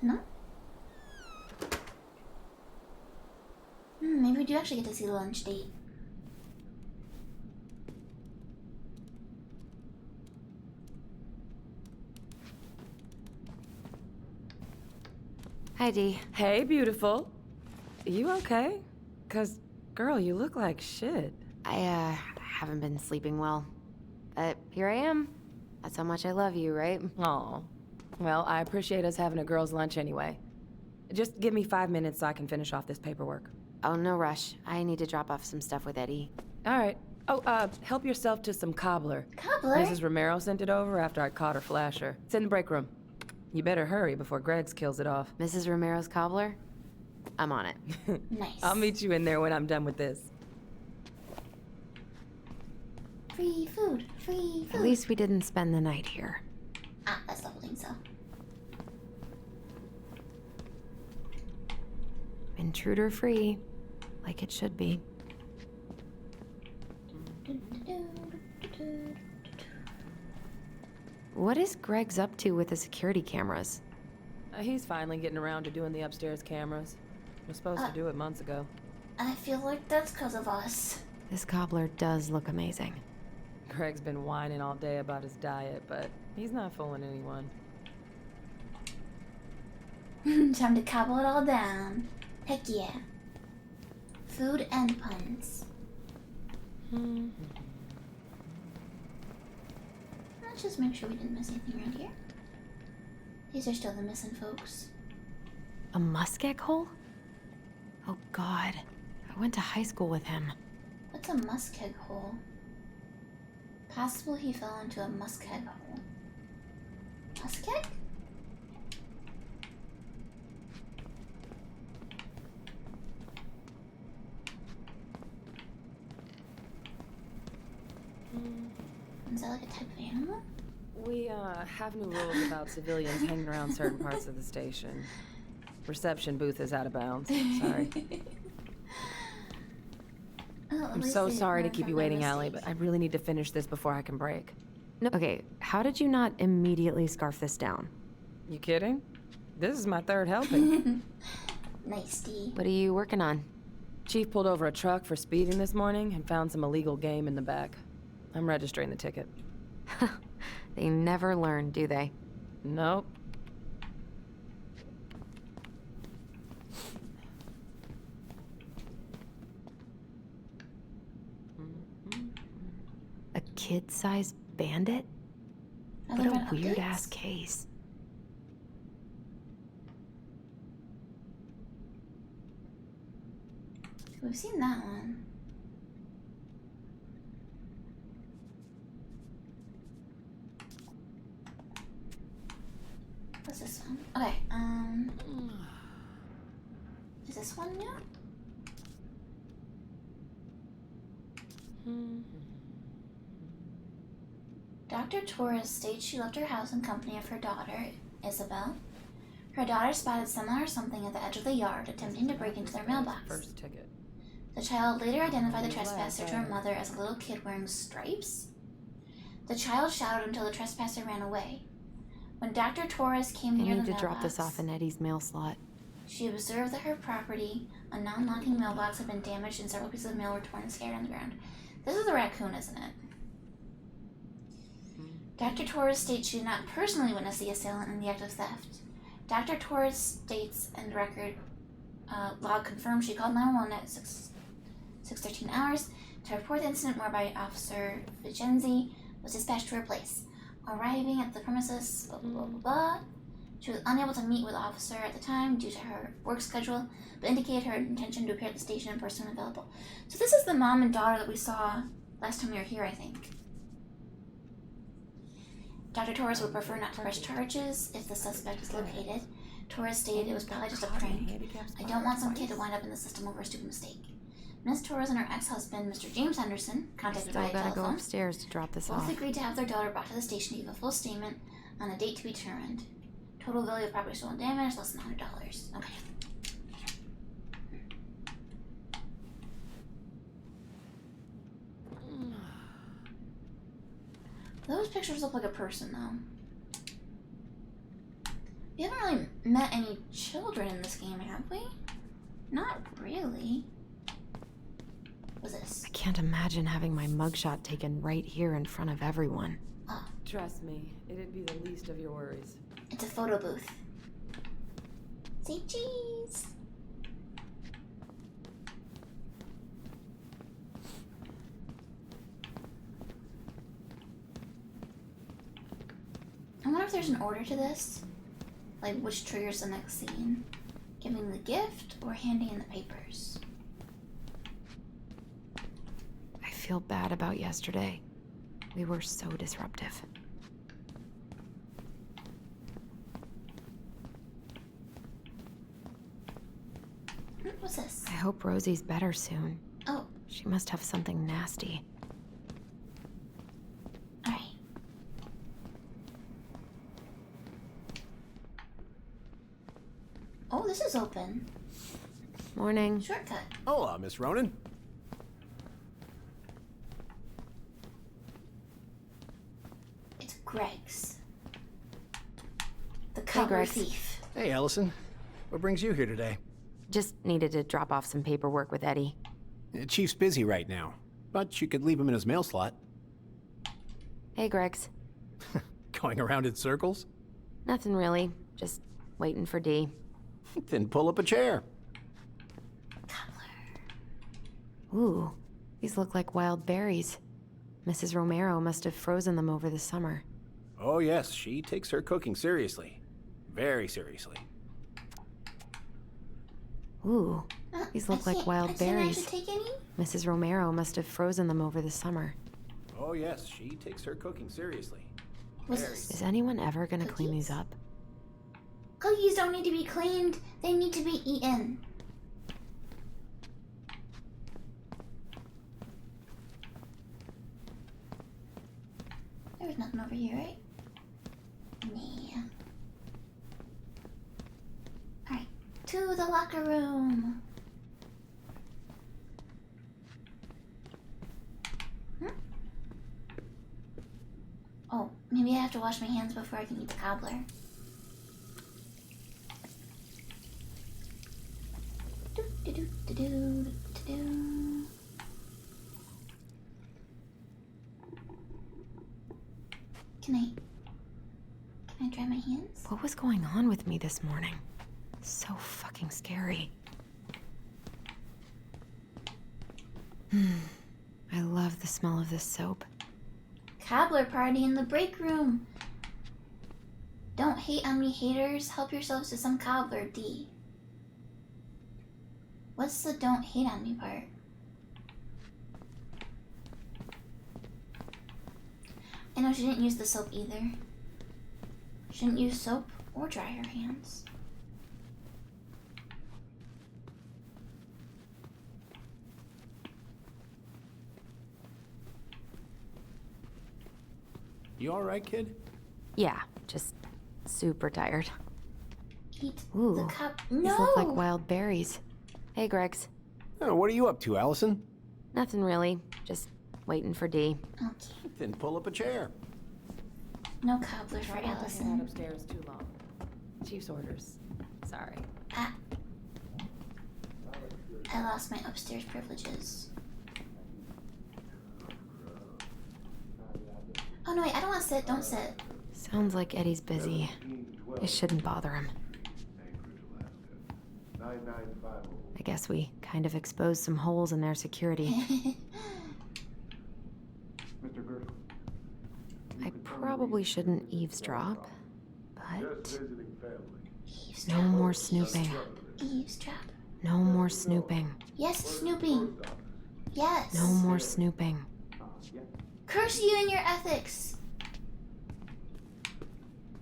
No? Maybe we do actually get to see the lunch date. Hi, Dee. Hey, beautiful. You okay? 'Cause, girl, you look like shit. I haven't been sleeping well. But here I am. That's how much I love you, right? Aw. Well, I appreciate us having a girls' lunch anyway. Just give me 5 minutes so I can finish off this paperwork. Oh, no rush. I need to drop off some stuff with Eddie. All right. Oh, help yourself to some cobbler. Cobbler? Mrs. Romero sent it over after I caught her flasher. It's in the break room. You better hurry before Greggs kills it off. Mrs. Romero's cobbler? I'm on it. Nice. I'll meet you in there when I'm done with this. Free food, free food. At least we didn't spend the night here. Ah, that's the holding cell. Intruder free, like it should be. What is Greggs up to with the security cameras? He's finally getting around to doing the upstairs cameras. Was supposed to do it months ago. I feel like that's because of us. This cobbler does look amazing. Greg's been whining all day about his diet, but he's not fooling anyone. Time to cobble it all down. Heck yeah. Food and puns. Let's just make sure we didn't miss anything around here. These are still the missing folks. A muskeg hole? Oh god, I went to high school with him. What's a muskeg hole? Possible he fell into a muskeg hole. Muskeg? Is that like a type of animal? We, have new rules about civilians hanging around certain parts of the station. Reception booth is out of bounds. Sorry. Oh, I'm so sorry to keep you waiting, Allie, but I really need to finish this before I can break. No, okay, how did you not immediately scarf this down? You kidding? This is my third helping. Nice, D. What are you working on? Chief pulled over a truck for speeding this morning and found some illegal game in the back. I'm registering the ticket. They never learn, do they? Nope. A kid-sized bandit? What a weird-ass case. We've seen that one. What's this one? Okay, is this one new? Dr. Torres states she left her house in company of her daughter, Isabel. Her daughter spotted someone or something at the edge of the yard attempting to break into their mailbox. First ticket. The child later identified the trespasser to her mother as a little kid wearing stripes. The child shouted until the trespasser ran away. When Dr. Torres came near the I need to mailbox, drop this off in Eddie's mail slot. she observed that her property, a non-locking mailbox, had been damaged and several pieces of mail were torn and scattered on the ground. This is the raccoon, isn't it? Dr. Torres states she did not personally witness the assailant in the act of theft. Dr. Torres states in the record log confirmed she called 911 at 6:13 hours to report the incident, whereby Officer Vigenzi was dispatched to her place. Arriving at the premises, blah, blah, blah, blah, blah. She was unable to meet with the officer at the time due to her work schedule, but indicated her intention to appear at the station in person when available. So this is the mom and daughter that we saw last time we were here, I think. Dr. Torres would prefer not to press charges if the suspect is located. Torres stated it was probably just a prank. I don't want some kid to wind up in the system over a stupid mistake. Ms. Torres and her ex-husband, Mr. James Henderson, contacted by Still gotta telephone, go upstairs to drop this both off. agreed to have their daughter brought to the station to give a full statement on a date to be determined. Total value of property stolen damage, less than $100. Okay. Those pictures look like a person, though. We haven't really met any children in this game, have we? Not really. What's this? I can't imagine having my mugshot taken right here in front of everyone. Oh, Trust me, it'd be the least of your worries. it's a photo booth. Say cheese. I wonder if there's an order to this? Like, which triggers the next scene? Giving the gift or handing in the papers? I feel bad about yesterday. We were so disruptive. What's this? I hope Rosie's better soon. Oh, She must have something nasty. alright. Oh, this is open. Morning. Shortcut. Hola, Miss Ronan. It's Greg's. The cutler Greg. thief. Hey, Allison. What brings you here today? Just needed to drop off some paperwork with Eddie. Chief's busy right now, but you could leave him in his mail slot. Hey, Gregs. Going around in circles? Nothing really. Just waiting for D. Then pull up a chair. Ooh, these look like wild berries. Mrs. Romero must have frozen them over the summer. Oh, yes, she takes her cooking seriously. Very seriously. Ooh, these look like wild I berries. can't take any? Mrs. Romero must have frozen them over the summer. Oh, yes, she takes her cooking seriously. What's Very. this? Is anyone ever gonna clean these up? Cookies don't need to be cleaned. They need to be eaten. There's nothing over here, right? Nah. Alright, to the locker room. Oh, maybe I have to wash my hands before I can eat the cobbler. Can I dry my hands? What was going on with me this morning? So fucking scary. I love the smell of this soap. Cobbler party in the break room. Don't hate on me, haters. Help yourselves to some cobbler, D. What's the don't hate on me part? I know she didn't use the soap either. She didn't use soap or dry her hands. You alright, kid? Yeah, just super tired. Eat Ooh, the cup. these No! look like wild berries. Hey, Gregs. Oh, what are you up to, Allison? Nothing really. Just waiting for D. Okay. Then pull up a chair. No cobbler for Try not to hang out Allison. upstairs too long. Chief's orders. Sorry. Ah. I lost my upstairs privileges. Oh no, wait, I don't want to sit. Don't sit. Sounds like Eddie's busy. I shouldn't bother him. I guess we kind of exposed some holes in their security. I probably shouldn't eavesdrop, but no more snooping. Eavesdrop. No more snooping. Yes, snooping. Yes. No more snooping. Curse you and your ethics.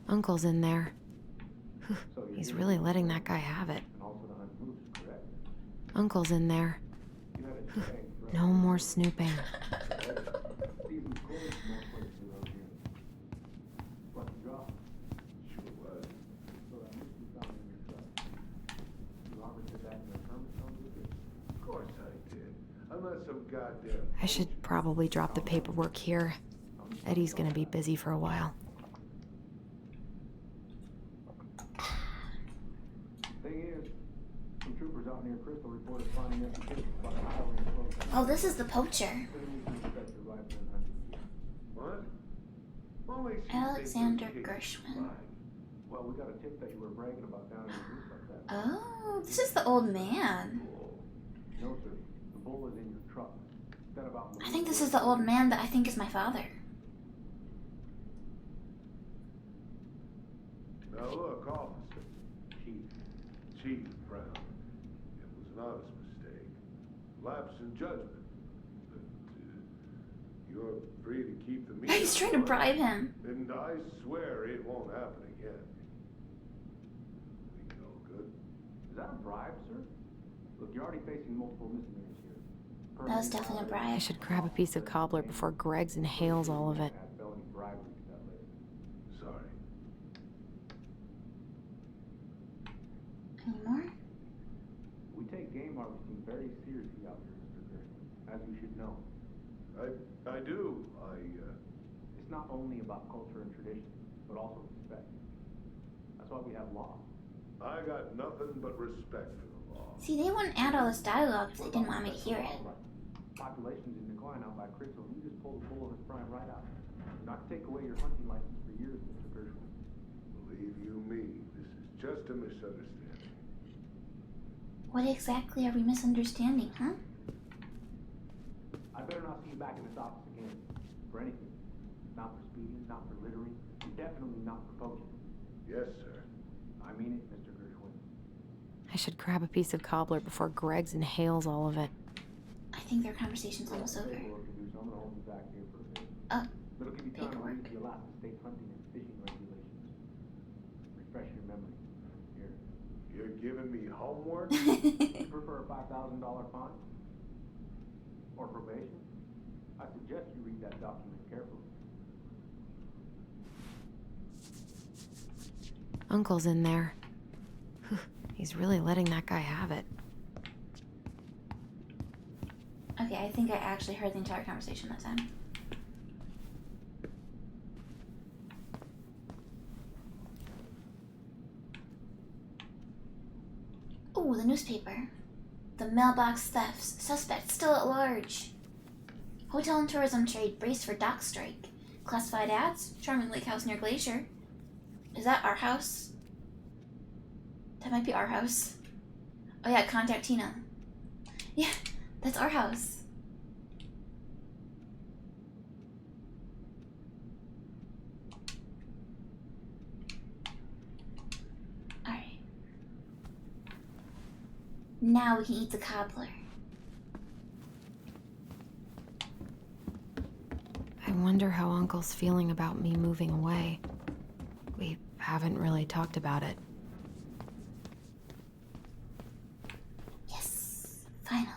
Uncle's in there. Whew, he's really letting that guy have it. Uncle's in there. Whew, no more snooping. I should probably drop the paperwork here. Eddie's gonna be busy for a while. Oh, this is the poacher. What? Alexander Gershwin. Well, we got a tip that you were bragging about down in the roof like that. Oh, this is the old man. No, sir. The bull is in your truck. I think this is the old man that I think is my father. Now look, officer. Chief Brown. It was an honest mistake. Lapse in judgment. But you're free to keep the meat. He's trying to bribe him. And I swear it won't happen again. Think all good? Is that a bribe, sir? Look, you're already facing multiple misdemeanors here. That was definitely a bribe. I should grab a piece of cobbler before Greggs inhales all of it. Sorry. Any more? We take game harvesting very seriously out here, Mr. Gershwin, as you should know. I do. It's not only about culture and tradition, but also respect. That's why we have law. I got nothing but respect for the law. See, they wouldn't add all this dialogue if they didn't want me to hear it. Population's in decline out by Crystal. You just pulled the bull of his prime right out. Not to take away your hunting license for years, Mr. Gershwin. Believe you me, this is just a misunderstanding. What exactly are we misunderstanding, huh? I better not see you back in this office again. For anything. Not for speeding, not for littering, and definitely not for poaching. Yes, sir. I mean it, Mr. Gershwin. I should grab a piece of cobbler before Greggs inhales all of it. I think their conversation's almost over. But it'll give you time to Paperwork. read the Alaska State hunting and fishing regulations. Refresh your memory. Here. You're giving me homework? You prefer a $5,000 fine? Or probation? I suggest you read that document carefully. Uncle's in there. He's really letting that guy have it. Okay, I think I actually heard the entire conversation that time. Ooh, the newspaper. The mailbox thefts. Suspect still at large. Hotel and tourism trade brace for dock strike. Classified ads. Charming lake house near Glacier. Is that our house? That might be our house. Oh yeah, contact Tina. Yeah, that's our house. Alright. Now we can eat the cobbler. I wonder how Uncle's feeling about me moving away. We haven't really talked about it. Yes, finally.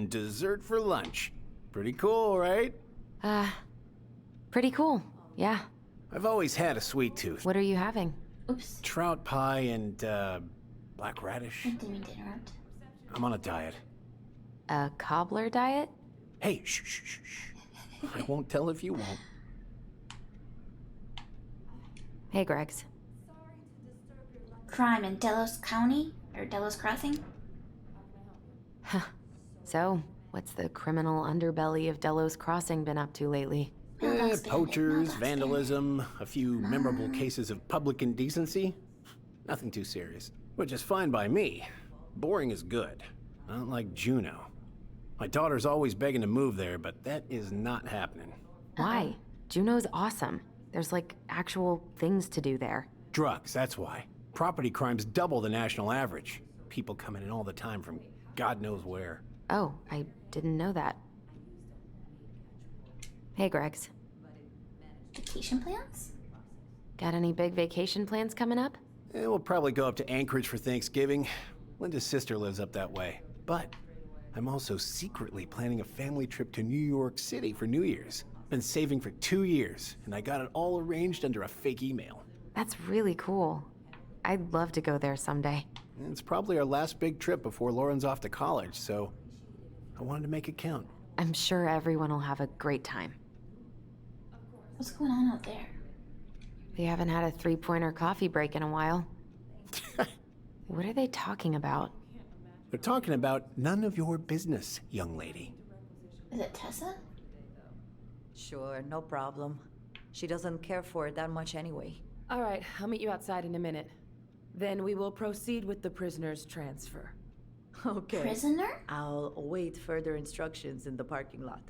Dessert for lunch. Pretty cool, right? Pretty cool, yeah. I've always had a sweet tooth. What are you having? Oops. Trout pie and, black radish. I didn't mean to interrupt. I'm on a diet. A cobbler diet? Hey, shh, shh, shh, shh. I won't tell if you won't. Hey, Gregs. Crime in Delos County? Or Delos Crossing? So, what's the criminal underbelly of Delos Crossing been up to lately? Poachers, vandalism, a few memorable cases of public indecency. Nothing too serious. Which is fine by me. Boring is good. Not like Juneau. My daughter's always begging to move there, but that is not happening. Why? Juneau's awesome. There's like actual things to do there. Drugs, that's why. Property crime's double the national average. People coming in all the time from God knows where. Oh, I didn't know that. Hey, Gregs. Vacation plans? Got any big vacation plans coming up? We'll probably go up to Anchorage for Thanksgiving. Linda's sister lives up that way. But I'm also secretly planning a family trip to New York City for New Year's. Been saving for 2 years, and I got it all arranged under a fake email. That's really cool. I'd love to go there someday. It's probably our last big trip before Lauren's off to college, so I wanted to make it count. I'm sure everyone will have a great time. What's going on out there? We haven't had a three-pointer coffee break in a while. What are they talking about? They're talking about none of your business, young lady. Is it Tessa? Sure, no problem. She doesn't care for it that much anyway. All right, I'll meet you outside in a minute. Then we will proceed with the prisoner's transfer. Okay. Prisoner? I'll await further instructions in the parking lot.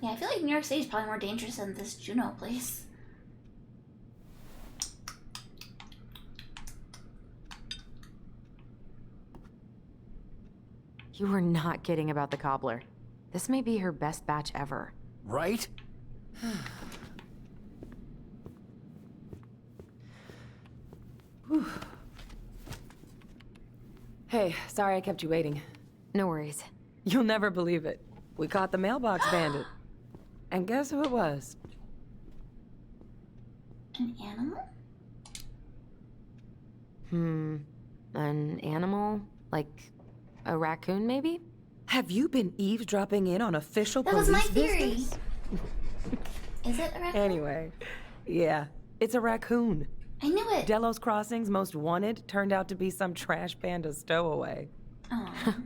Yeah, I feel like New York City is probably more dangerous than this Juneau place. You were not kidding about the cobbler. This may be her best batch ever. Right? Hey, sorry I kept you waiting. No worries. You'll never believe it. We caught the mailbox bandit. And guess who it was? An animal? An animal? Like a raccoon, maybe? Have you been eavesdropping in on official That police was my theory. business? Is it a raccoon? Anyway, yeah, it's a raccoon. I knew it. Delos Crossing's most wanted turned out to be some trash panda stowaway. Aw.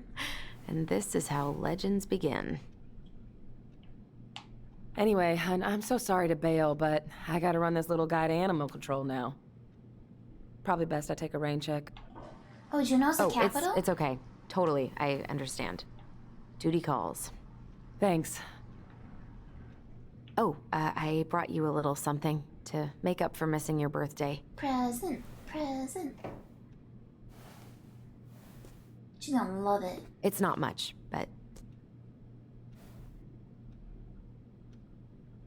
And this is how legends begin. Anyway, hun, I'm so sorry to bail, but I gotta run this little guy to animal control now. Probably best I take a rain check. Oh, Juneau's the Oh, capital? it's okay. Totally, I understand. Duty calls. Thanks. Oh, I brought you a little something to make up for missing your birthday. Present, present. She's gonna love it. It's not much, but...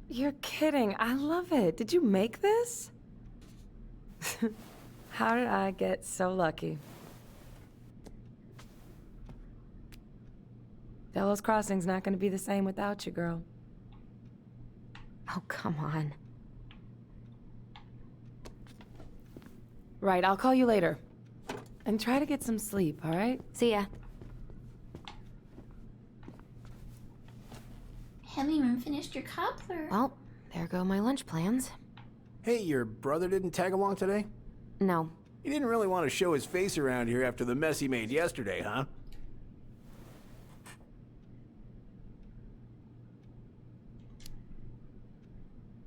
You're kidding. I love it. Did you make this? How did I get so lucky? Delos Crossing's not gonna be the same without you, girl. Oh, come on. Right, I'll call you later. And try to get some sleep, all right? See ya. Haven't even finished your cobbler. Well, there go my lunch plans. Hey, your brother didn't tag along today? No. He didn't really want to show his face around here after the mess he made yesterday, huh?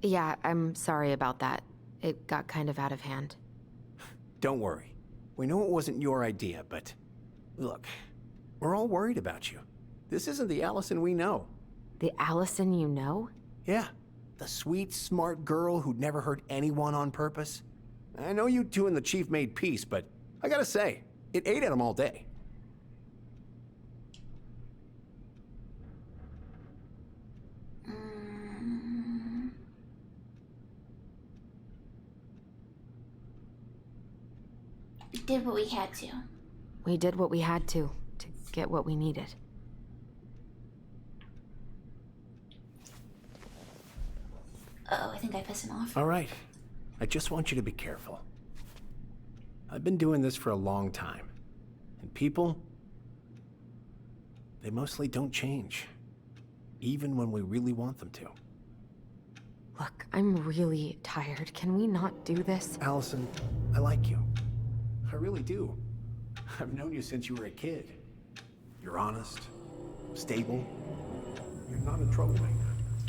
Yeah, I'm sorry about that. It got kind of out of hand. Don't worry. We know it wasn't your idea, but look, we're all worried about you. This isn't the Allison we know. The Allison you know? Yeah, the sweet, smart girl who'd never hurt anyone on purpose. I know you two and the chief made peace, but I gotta say, it ate at him all day. We did what we had to. We did what we had to get what we needed. Uh-oh, I think I pissed him off. All right, I just want you to be careful. I've been doing this for a long time, and people, they mostly don't change, even when we really want them to. Look, I'm really tired. Can we not do this? Allison, I like you. I really do. I've known you since you were a kid. You're honest, stable. You're not a troublemaker.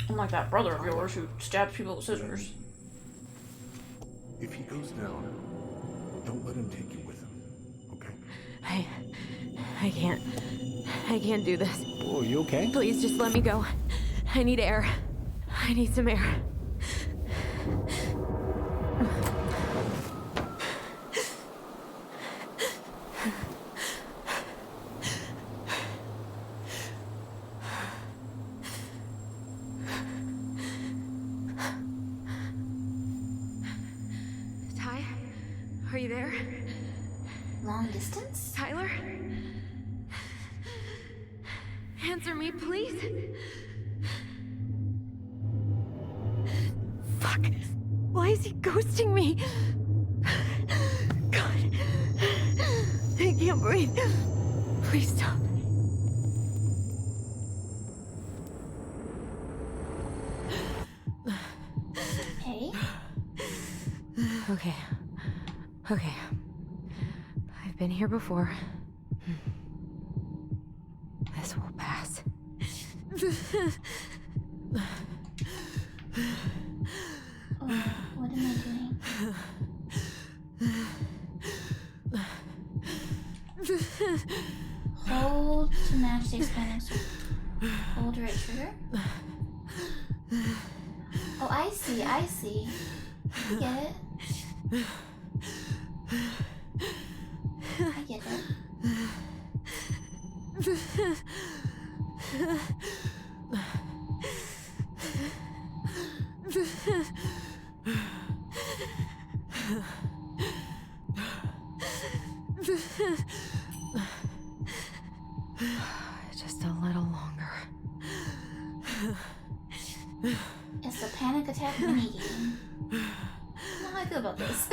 Unlike that brother of yours who stabs people with scissors. If he goes down, don't let him take you with him, okay? I can't do this. Oh, you okay? Please just let me go. I need air. I need some air. Ty, are you there? Long distance? Tyler? Answer me, please. Fuck. Why is he ghosting me? God. I can't breathe. Please stop. Hey? Okay. Okay. I've been here before. This will pass. Oh, what am I doing? Hold to match the Spanish. Hold right trigger. Oh, I see, I see. I get it. I get it. Just a little longer. It's a panic attack minigame. I don't know how I feel about this.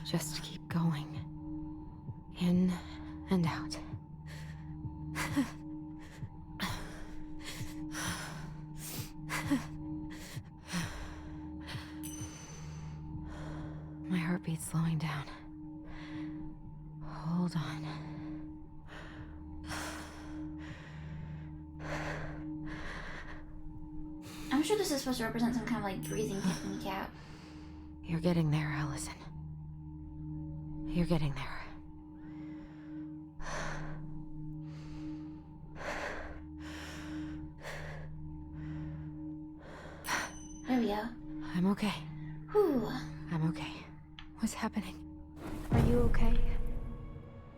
Just keep going. In and out. My heartbeat's slowing down. Hold on. I'm sure this is supposed to represent some kind of like breathing handicap. You're getting there, Allison. You're getting there. There we go. I'm okay. Whew. I'm okay. What's happening? Are you okay?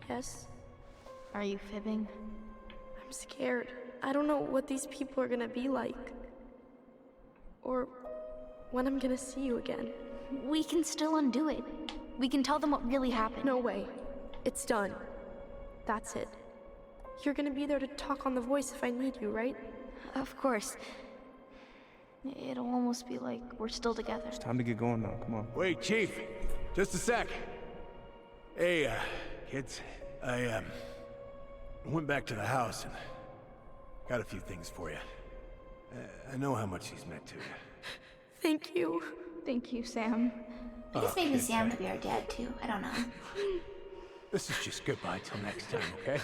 Yes? Are you fibbing? I'm scared. I don't know what these people are gonna be like. Or when I'm gonna see you again. We can still undo it. We can tell them what really happened. No way. It's done. That's it. You're gonna be there to talk on the voice if I need you, right? Of course. It'll almost be like we're still together. It's time to get going now. Come on. Wait, Chief. Just a sec. Hey, kids. I went back to the house and got a few things for you. I know how much he's meant to you. Thank you. Thank you, Sam. I guess maybe Sam could be our dad too. I don't know. This is just goodbye till next time, okay?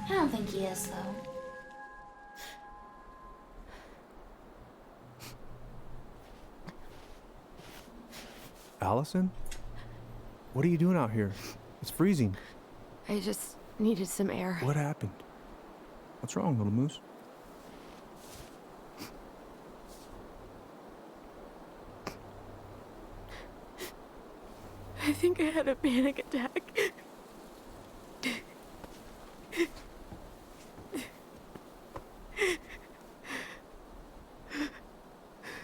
I don't think he is, though. Allison? What are you doing out here? It's freezing. I just needed some air. What happened? What's wrong, little moose? I think I had a panic attack.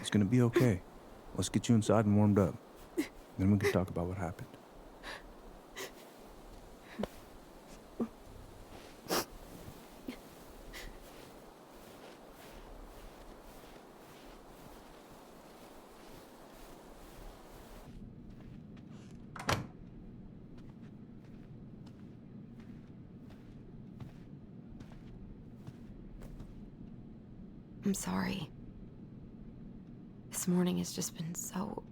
It's gonna be okay. Let's get you inside and warmed up. Then we can talk about what happened. I'm sorry. This morning has just been so...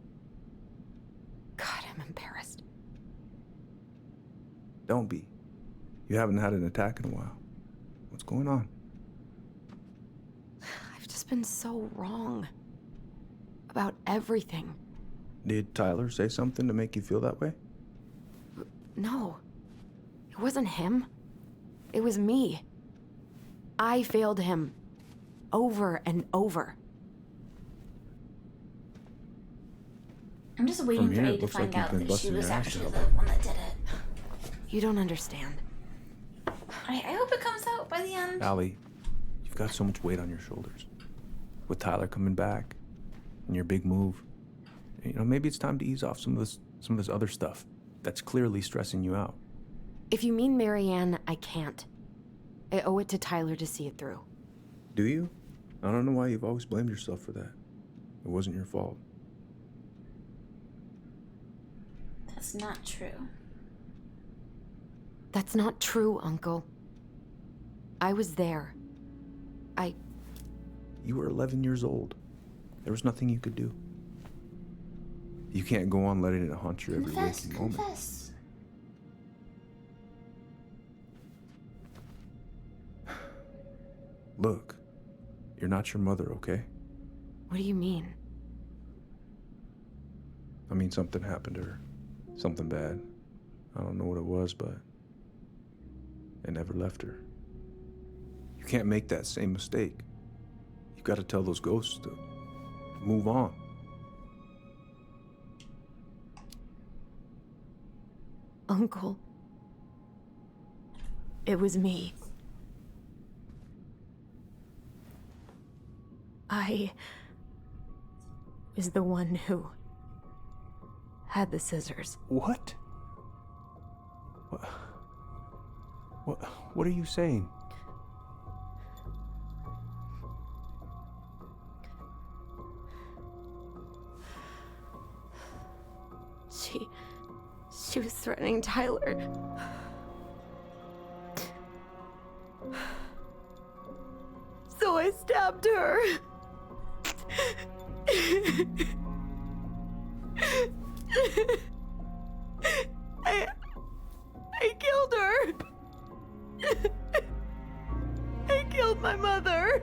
God, I'm embarrassed. Don't be. You haven't had an attack in a while. What's going on? I've just been so wrong. About everything. Did Tyler say something to make you feel that way? No. It wasn't him. It was me. I failed him. Over and over. I'm just waiting From for here, A it to looks find like you've out been that she busting was your ass actually out. the one that did it. You don't understand. I hope it comes out by the end. Allie, you've got so much weight on your shoulders. With Tyler coming back, and your big move, you know, maybe it's time to ease off some of this other stuff that's clearly stressing you out. If you mean Marianne, I can't. I owe it to Tyler to see it through. Do you? I don't know why you've always blamed yourself for that. It wasn't your fault. That's not true. That's not true, Uncle. I was there. You were 11 years old. There was nothing you could do. You can't go on letting it haunt you every waking moment. Confess. Look, you're not your mother, okay? What do you mean? I mean, something happened to her. Something bad. I don't know what it was, but it never left her. You can't make that same mistake. You gotta tell those ghosts to move on. Uncle. It was me. I was the one who had the scissors. What? What are you saying? She was threatening Tyler. So I stabbed her. I killed her. I killed my mother.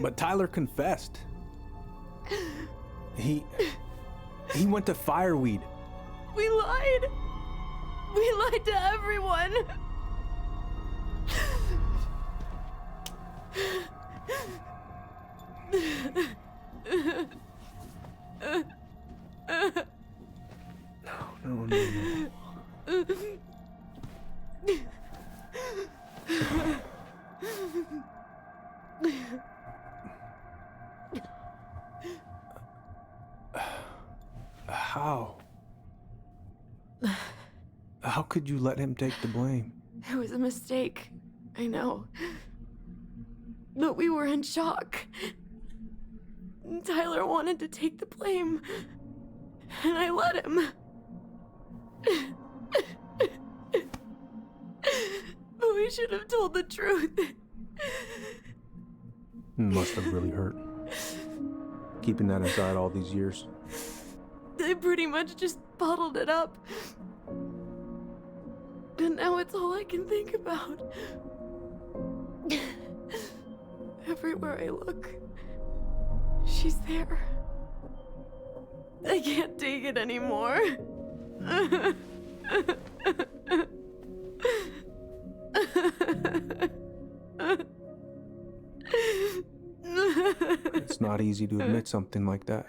But Tyler confessed. He went to Fireweed. We lied. We lied to everyone. How? How could you let him take the blame? It was a mistake. I know. But we were in shock. Tyler wanted to take the blame. And I let him. But we should have told the truth. Must have really hurt. Keeping that inside all these years. They pretty much just bottled it up. And now it's all I can think about. Everywhere I look, she's there. I can't take it anymore. It's not easy to admit something like that.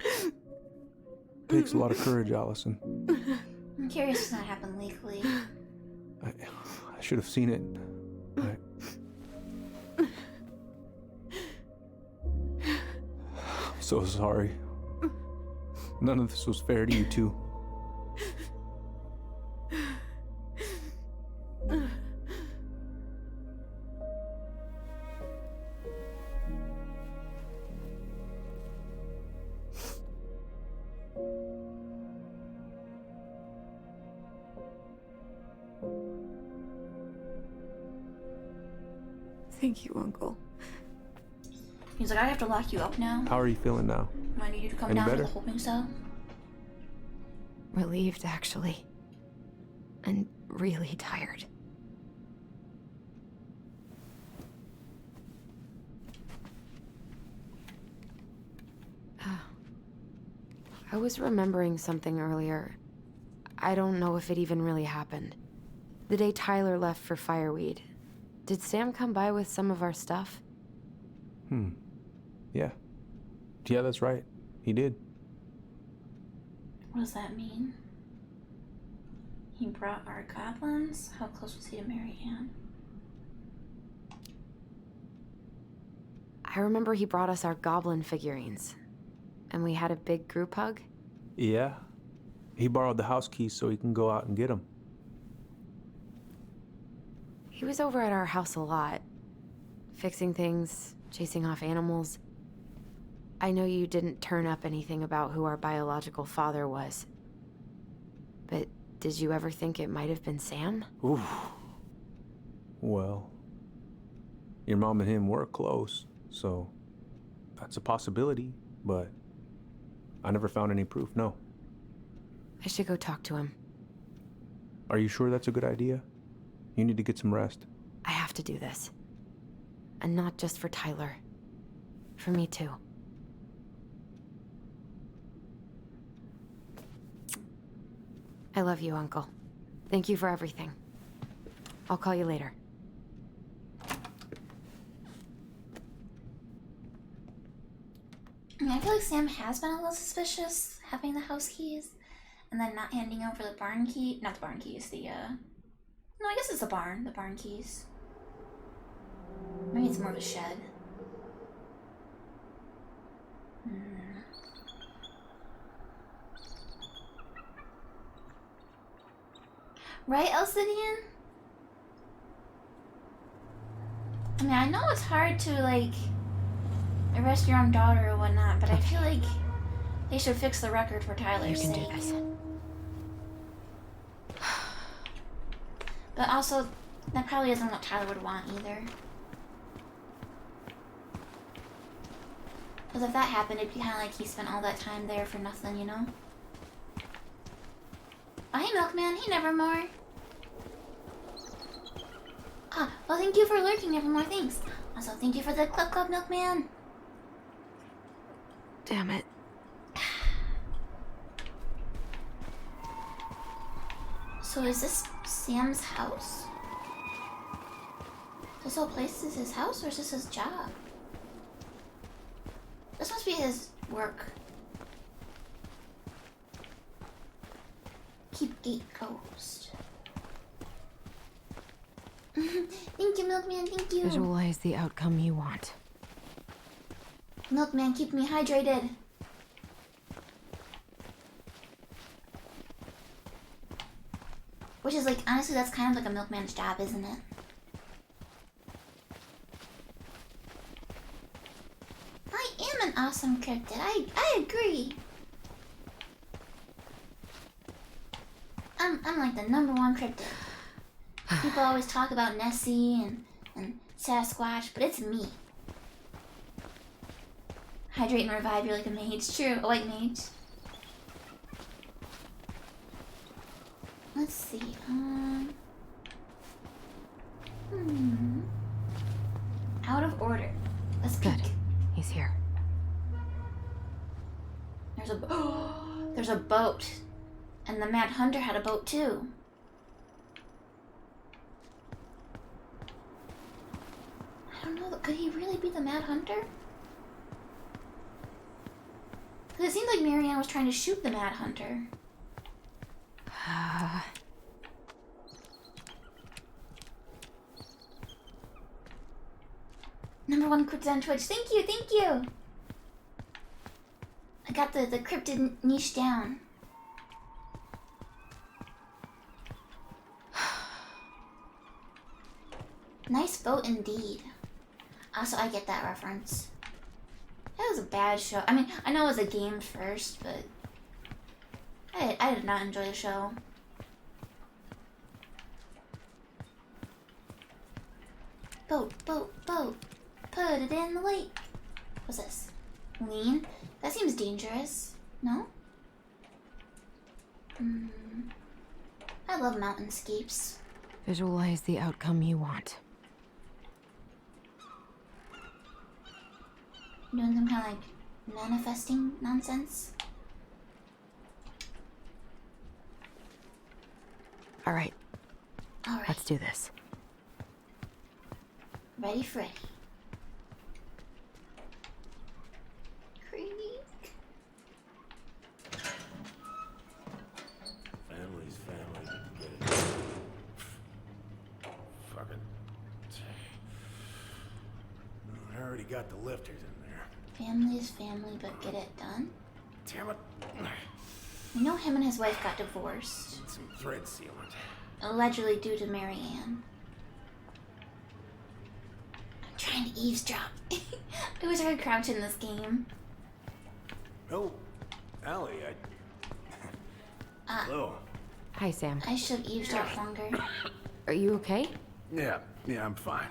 Takes a lot of courage, Allison. I'm curious what's not happened lately. I should have seen it. I'm so sorry. None of this was fair to you two. Thank you, Uncle. He's like, I have to lock you up now. How are you feeling now? I need you to come Any down better? to the holding cell. Relieved, actually. And really tired. I was remembering something earlier. I don't know if it even really happened. The day Tyler left for Fireweed, did Sam come by with some of our stuff? Yeah. Yeah, that's right. He did. What does that mean? He brought our goblins? How close was he to Mary Ann? I remember he brought us our goblin figurines. And we had a big group hug? Yeah. He borrowed the house keys so he can go out and get them. He was over at our house a lot. Fixing things, chasing off animals. I know you didn't turn up anything about who our biological father was. But did you ever think it might have been Sam? Ooh. Well, your mom and him were close, so that's a possibility, but I never found any proof, no. I should go talk to him. Are you sure that's a good idea? You need to get some rest. I have to do this. And not just for Tyler. For me too. I love you, Uncle. Thank you for everything. I'll call you later. I feel like Sam has been a little suspicious having the house keys and then not handing over the barn key. Not the barn keys, no, I guess it's the barn keys. Maybe it's more of a shed. Right, Alcidian? I mean, I know it's hard to, like, arrest your own daughter or whatnot, but I feel like they should fix the record for Tyler's sake. You can do this. But also, that probably isn't what Tyler would want either. Because if that happened, it'd be kind of like he spent all that time there for nothing, you know? Oh, hey, Milkman. Hey, Nevermore. Ah, well, thank you for lurking, Nevermore. Thanks. Also, thank you for the Club, Milkman. Damn it. So is this Sam's house? This whole place is his house, or is this his job? This must be his work. Keep gate closed. Thank you, Milkman, thank you. Visualize the outcome you want. Milkman, keep me hydrated. Which is like, honestly, that's kind of like a milkman's job, isn't it? I am an awesome cryptid. I agree. I'm like the #1 cryptid. People always talk about Nessie and Sasquatch, but it's me. Hydrate and revive, you're like a mage. True, a white mage. Let's see, out of order. Let's peek. Good. He's here. There's a boat. And the Mad Hunter had a boat too. I don't know, could he really be the Mad Hunter? Because it seemed like Marianne was trying to shoot the Mad Hunter. #1 cryptid on Twitch. Thank you, thank you. I got the cryptid niche down. Nice boat indeed. Also, I get that reference. That was a bad show. I mean, I know it was a game first, but I did not enjoy the show. Boat, boat, boat. Put it in the lake. What's this? Lean? That seems dangerous. No? I love mountainscapes. Visualize the outcome you want. Doing some kind of like manifesting nonsense. All right. All right. Let's do this. Ready, Freddy. Creek. Family's family. Get it. Fucking. I already got the lifters in there. Family is family, but get it done. Damn it. You know him and his wife got divorced. Need some thread sealant. Allegedly due to Marianne. I'm trying to eavesdrop. I wish I could crouch in this game. Oh, Allie, hello. Hi, Sam. I should have eavesdropped longer. Are you okay? Yeah, I'm fine.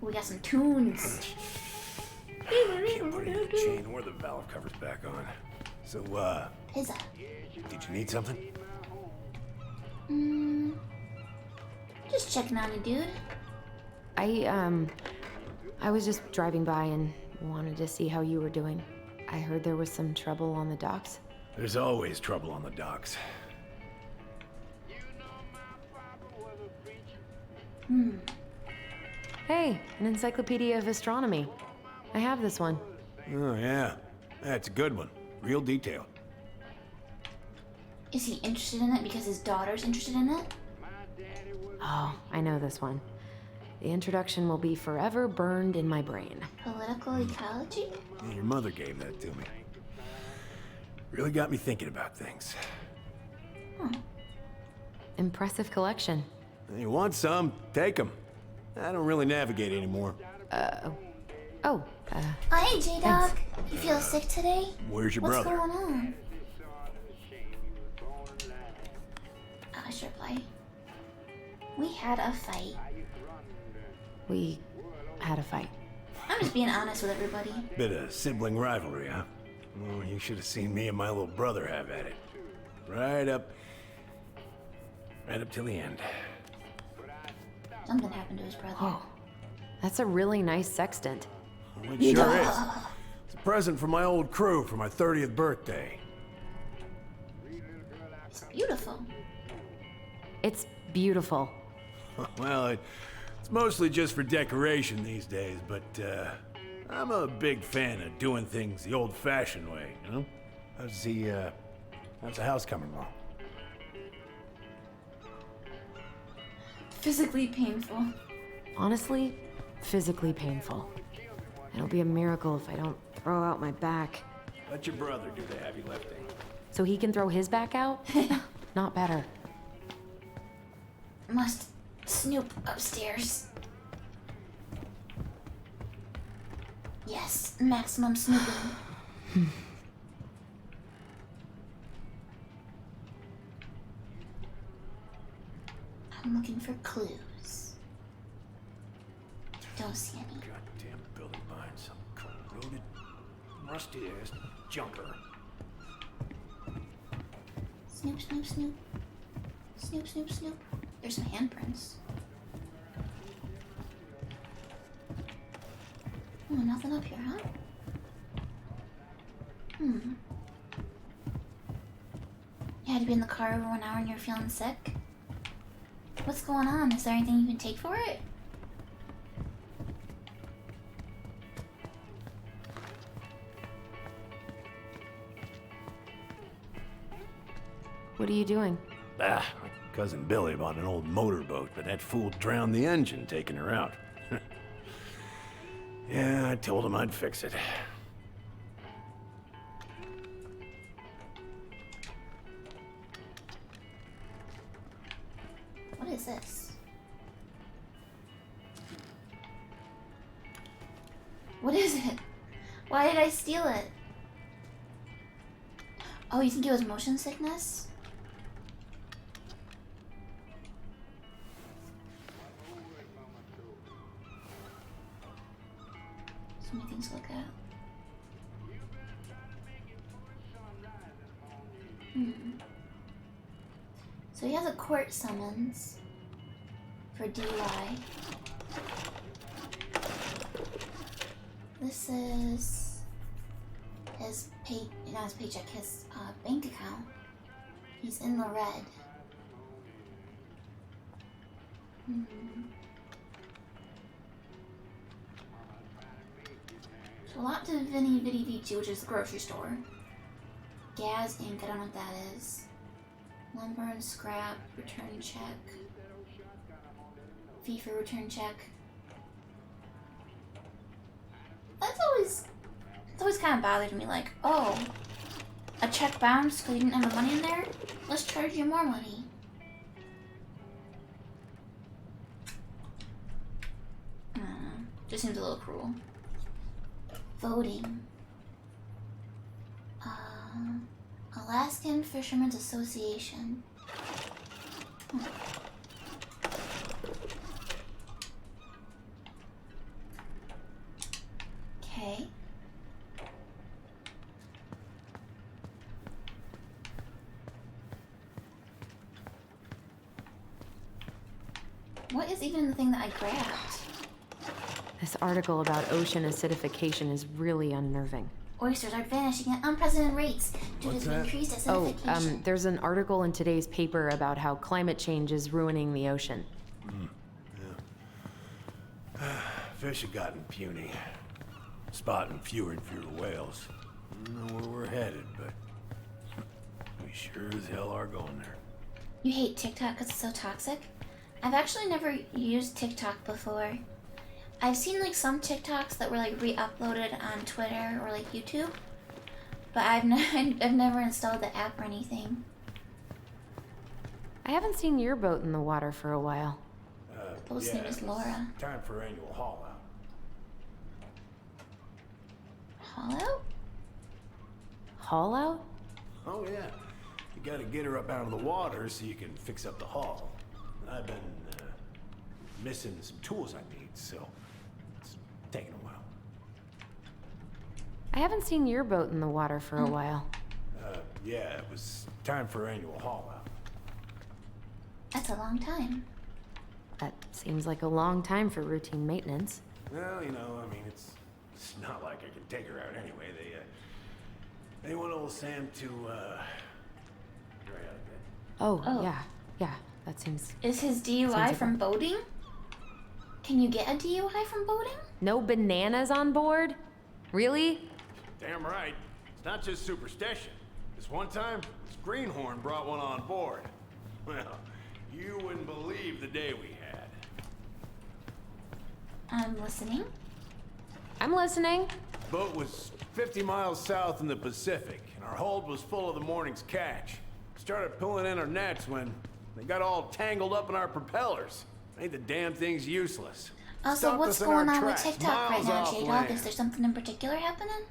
We got some tunes. Can't put either the chain or the valve covers back on. So, Pizza. did you need something? Just checking on you, dude. I was just driving by and wanted to see how you were doing. I heard there was some trouble on the docks. There's always trouble on the docks. Hey, an encyclopedia of astronomy. I have this one. Oh, yeah. That's a good one. Real detailed. Is he interested in it because his daughter's interested in it? Oh, I know this one. The introduction will be forever burned in my brain. Political ecology? Yeah, your mother gave that to me. Really got me thinking about things. Impressive collection. You want some? Take them. I don't really navigate anymore. Oh, hey, J-Dog. You feel sick today? Where's your What's brother? going on? I should reply. We had a fight. We had a fight. I'm just being honest with everybody. Bit of sibling rivalry, huh? Well, you should have seen me and my little brother have at it. Right up till the end. Something happened to his brother. Oh, that's a really nice sextant. Well, it sure is. It's a present from my old crew for my 30th birthday. It's beautiful. It's beautiful. Well, it's mostly just for decoration these days, but I'm a big fan of doing things the old-fashioned way, you know? How's the house coming along? Physically painful. Honestly, physically painful. It'll be a miracle if I don't throw out my back. Let your brother do the heavy lifting. So he can throw his back out? Not better. Must snoop upstairs. Yes, maximum snooping. I'm looking for clues. Don't see any. Goddamn building behind some corroded, rusty-ass junker. Snoop, snoop, snoop. Snoop, snoop, snoop. There's some handprints. Oh, nothing up here, huh? You had to be in the car over 1 hour and you're feeling sick? What's going on? Is there anything you can take for it? What are you doing? My cousin Billy bought an old motorboat, but that fool drowned the engine taking her out. Yeah, I told him I'd fix it. What is this? What is it? Why did I steal it? Oh, you think it was motion sickness? So many things to look at. So he has a court summons for DUI. This is his not his paycheck, his bank account. He's in the red. So a lot to Vinny Vitty Vici, which is the grocery store. Gaz Inc., I don't know what that is. Lumber and scrap, return check. Fee for return check. It's always kind of bothered me, like, oh, a check bounced because you didn't have the money in there? Let's charge you more money. I don't know. Just seems a little cruel. Voting. Alaskan Fishermen's Association. Okay. What is even the thing that I grabbed? This article about ocean acidification is really unnerving. Oysters are vanishing at unprecedented rates due to the increased acidification. There's an article in today's paper about how climate change is ruining the ocean. Yeah. Fish have gotten puny. Spotting fewer and fewer whales. I don't know where we're headed, but we sure as hell are going there. You hate TikTok because it's so toxic? I've actually never used TikTok before. I've seen like some TikToks that were like re-uploaded on Twitter or like YouTube, but I've never installed the app or anything. I haven't seen your boat in the water for a while. Boat's name is Laura. Time for annual haul out. Haul out? Haul out? Oh yeah. You gotta get her up out of the water so you can fix up the hull. I've been missing some tools I need, so it's taking a while. I haven't seen your boat in the water for a while. Yeah, it was time for annual haul out. That's a long time. That seems like a long time for routine maintenance. Well, you know, I mean, it's not like I can take her out anyway. They want old Sam to dry out a bit. Oh. Yeah, that seems... Is his DUI from boating? Can you get a DUI from boating? No bananas on board? Really? Damn right. It's not just superstition. This one time, this greenhorn brought one on board. Well, you wouldn't believe the day we had. I'm listening. I'm listening. Boat was 50 miles south in the Pacific, and our hold was full of the morning's catch. Started pulling in our nets when they got all tangled up in our propellers. Made the damn things useless. Also, Stopped what's us in our going on with tracks, TikTok right miles now, off J-Dog? land. Is there something in particular happening?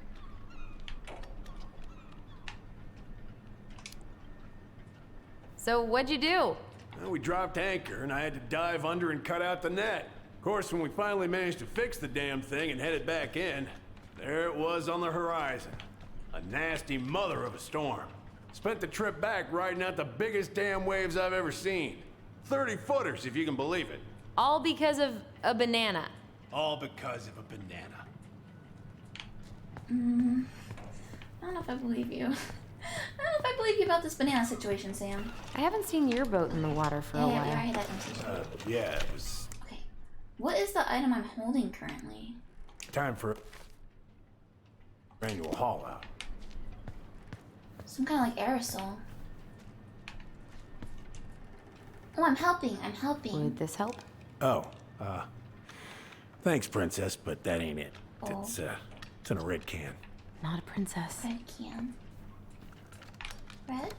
So what'd you do? Well, we dropped anchor, and I had to dive under and cut out the net. Of course, when we finally managed to fix the damn thing and headed back in, there it was on the horizon. A nasty mother of a storm. Spent the trip back riding out the biggest damn waves I've ever seen. 30-footers, if you can believe it. All because of a banana. All because of a banana. I don't know if I believe you. I don't know if I believe you about this banana situation, Sam. I haven't seen your boat in the water for a Yeah, while. we already had that conversation. Yeah, it was Okay. What is the item I'm holding currently? time for annual haul out. Some kind of like aerosol. Oh, I'm helping. I'm helping. Would this help? Oh, thanks, Princess, but that ain't it. Oh. It's in a red can. Not a princess. Red can. Red?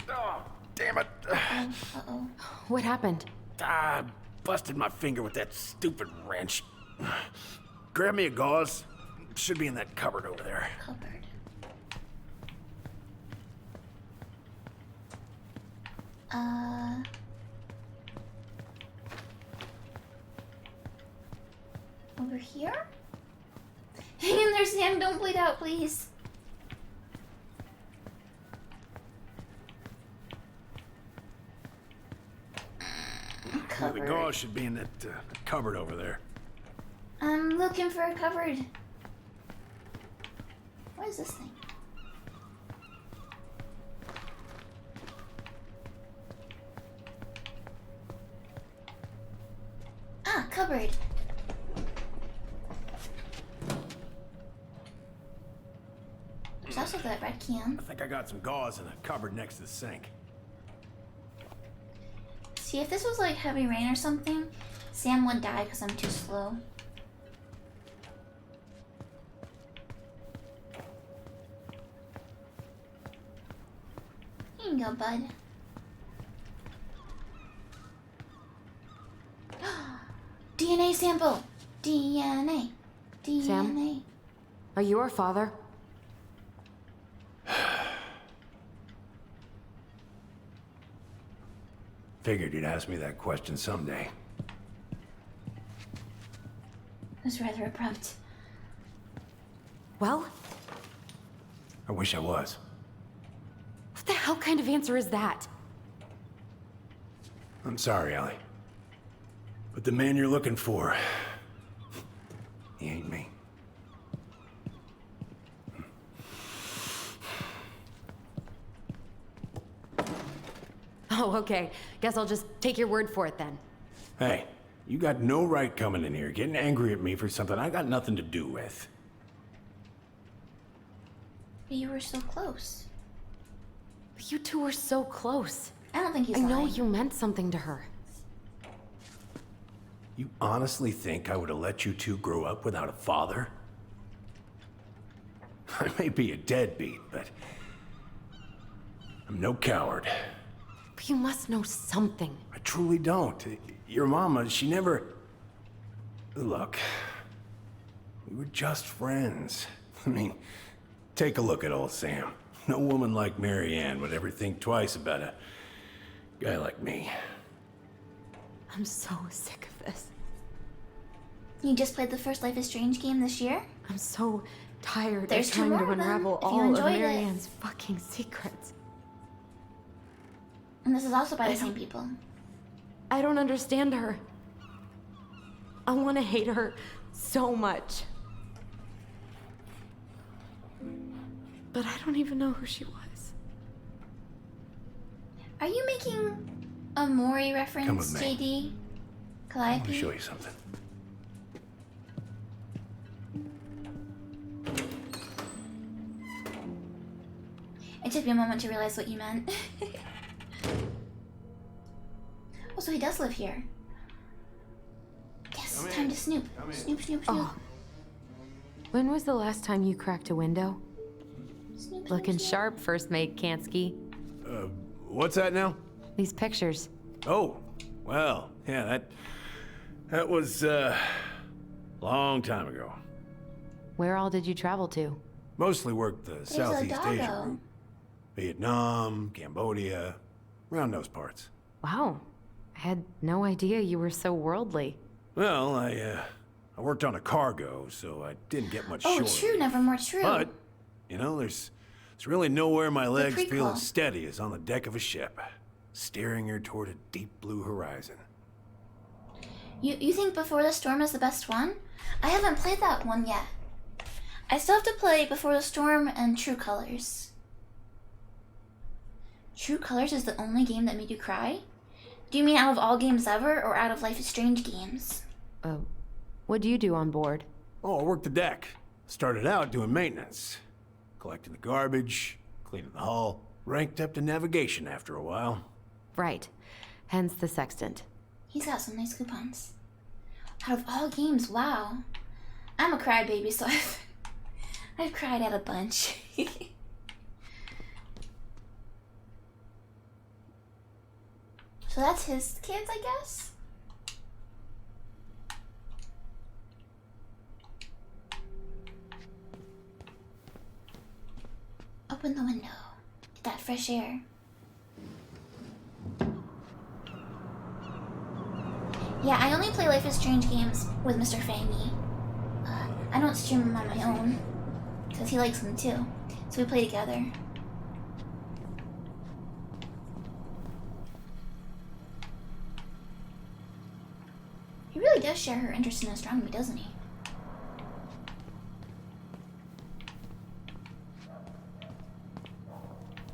Oh, damn it. Uh-oh. What happened? I busted my finger with that stupid wrench. Grab me a gauze. Should be in that cupboard over there. Cupboard. Over here? Hang in there, Sam. Don't bleed out, please. The gauze should be in that cupboard over there. I'm looking for a cupboard. What is this thing? Ah, cupboard. There's also that red can. I think I got some gauze in a cupboard next to the sink. See, if this was like heavy rain or something, Sam would die because I'm too slow. Here you go, bud. DNA sample! DNA! DNA! Sam? Are you our father? Figured you'd ask me that question someday. It was rather abrupt. Well? I wish I was. What the hell kind of answer is that? I'm sorry, Ellie. But the man you're looking for, he ain't me. Oh, okay. Guess I'll just take your word for it then. Hey, you got no right coming in here getting angry at me for something I got nothing to do with. But you were so close. You two were so close. I don't think he's I know lying. you meant something to her. You honestly think I would have let you two grow up without a father? I may be a deadbeat, but I'm no coward. But you must know something. I truly don't. Your mama, she never... Look, we were just friends. I mean, take a look at old Sam. No woman like Mary Ann would ever think twice about a guy like me. I'm so sick of this. You just played the first Life is Strange game this year? I'm so tired There's of two trying more to of them, unravel if you all of enjoyed it. Marianne's fucking secrets. And this is also by the same people. I don't understand her. I want to hate her so much. But I don't even know who she was. Are you making a Maury reference, Come with me. JD? I want to show you something. It took me a moment to realize what you meant. Oh, so he does live here. Yes, time to snoop. Snoop, snoop, snoop. Oh. When was the last time you cracked a window? Snoop, Looking snoop. sharp, First Mate Kansky. What's that now? These pictures. Oh, well, yeah, that was, long time ago. Where all did you travel to? Mostly worked the Southeast Asia doggo. route. Vietnam, Cambodia, around those parts. Wow. I had no idea you were so worldly. Well, I worked on a cargo, so I didn't get much Oh, shore. true, never more true. But, you know, there's really nowhere my legs feel prequel. as steady as on the deck of a ship, steering her toward a deep blue horizon. You think Before the Storm is the best one? I haven't played that one yet. I still have to play Before the Storm and True Colors. True Colors is the only game that made you cry? Do you mean out of all games ever, or out of Life is Strange games? What do you do on board? Oh, I worked the deck. Started out doing maintenance. Collecting the garbage, cleaning the hull. Ranked up to navigation after a while. Right. Hence the sextant. He's got some nice coupons. Out of all games, wow. I'm a crybaby, so I've cried at a bunch. So that's his kids, I guess? Open the window. Get that fresh air. Yeah, I only play Life is Strange games with Mr. Fangy. I don't stream them on my own, because he likes them too. So we play together. He really does share her interest in astronomy, doesn't he?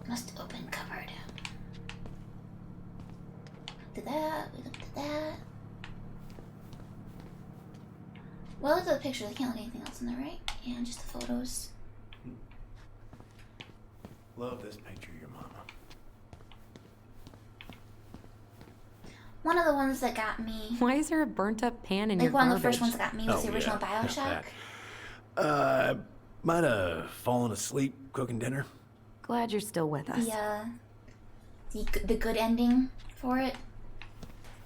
Must open cupboard. Looked at that, we looked at that. Well, look at the pictures, I can't look at anything else in there, right? Yeah, just the photos. Love this picture of your mama. One of the ones that got me, Why is there a burnt up pan in your like one garbage? of the first ones that got me was Oh, the original yeah, Bioshock. that. Might have fallen asleep cooking dinner. Glad you're still with us. The good ending for it.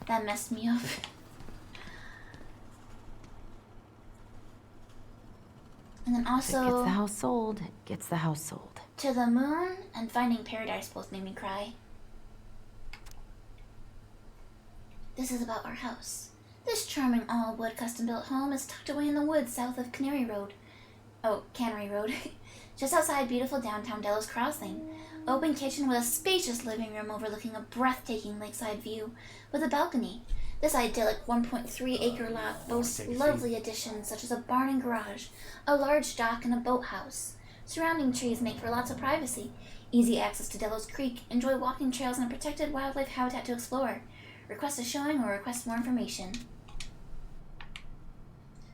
That messed me up. And then If it gets also, the house sold, it gets the house sold. To the Moon and Finding Paradise both made me cry. This is about our house. This charming all-wood custom-built home is tucked away in the woods south of Cannery Road. Just outside beautiful downtown Delos Crossing. Open kitchen with a spacious living room overlooking a breathtaking lakeside view with a balcony. This idyllic 1.3-acre lot boasts lovely additions such as a barn and garage, a large dock, and a boathouse. Surrounding trees make for lots of privacy, easy access to Delos Creek, enjoy walking trails, and a protected wildlife habitat to explore. Request a showing or request more information.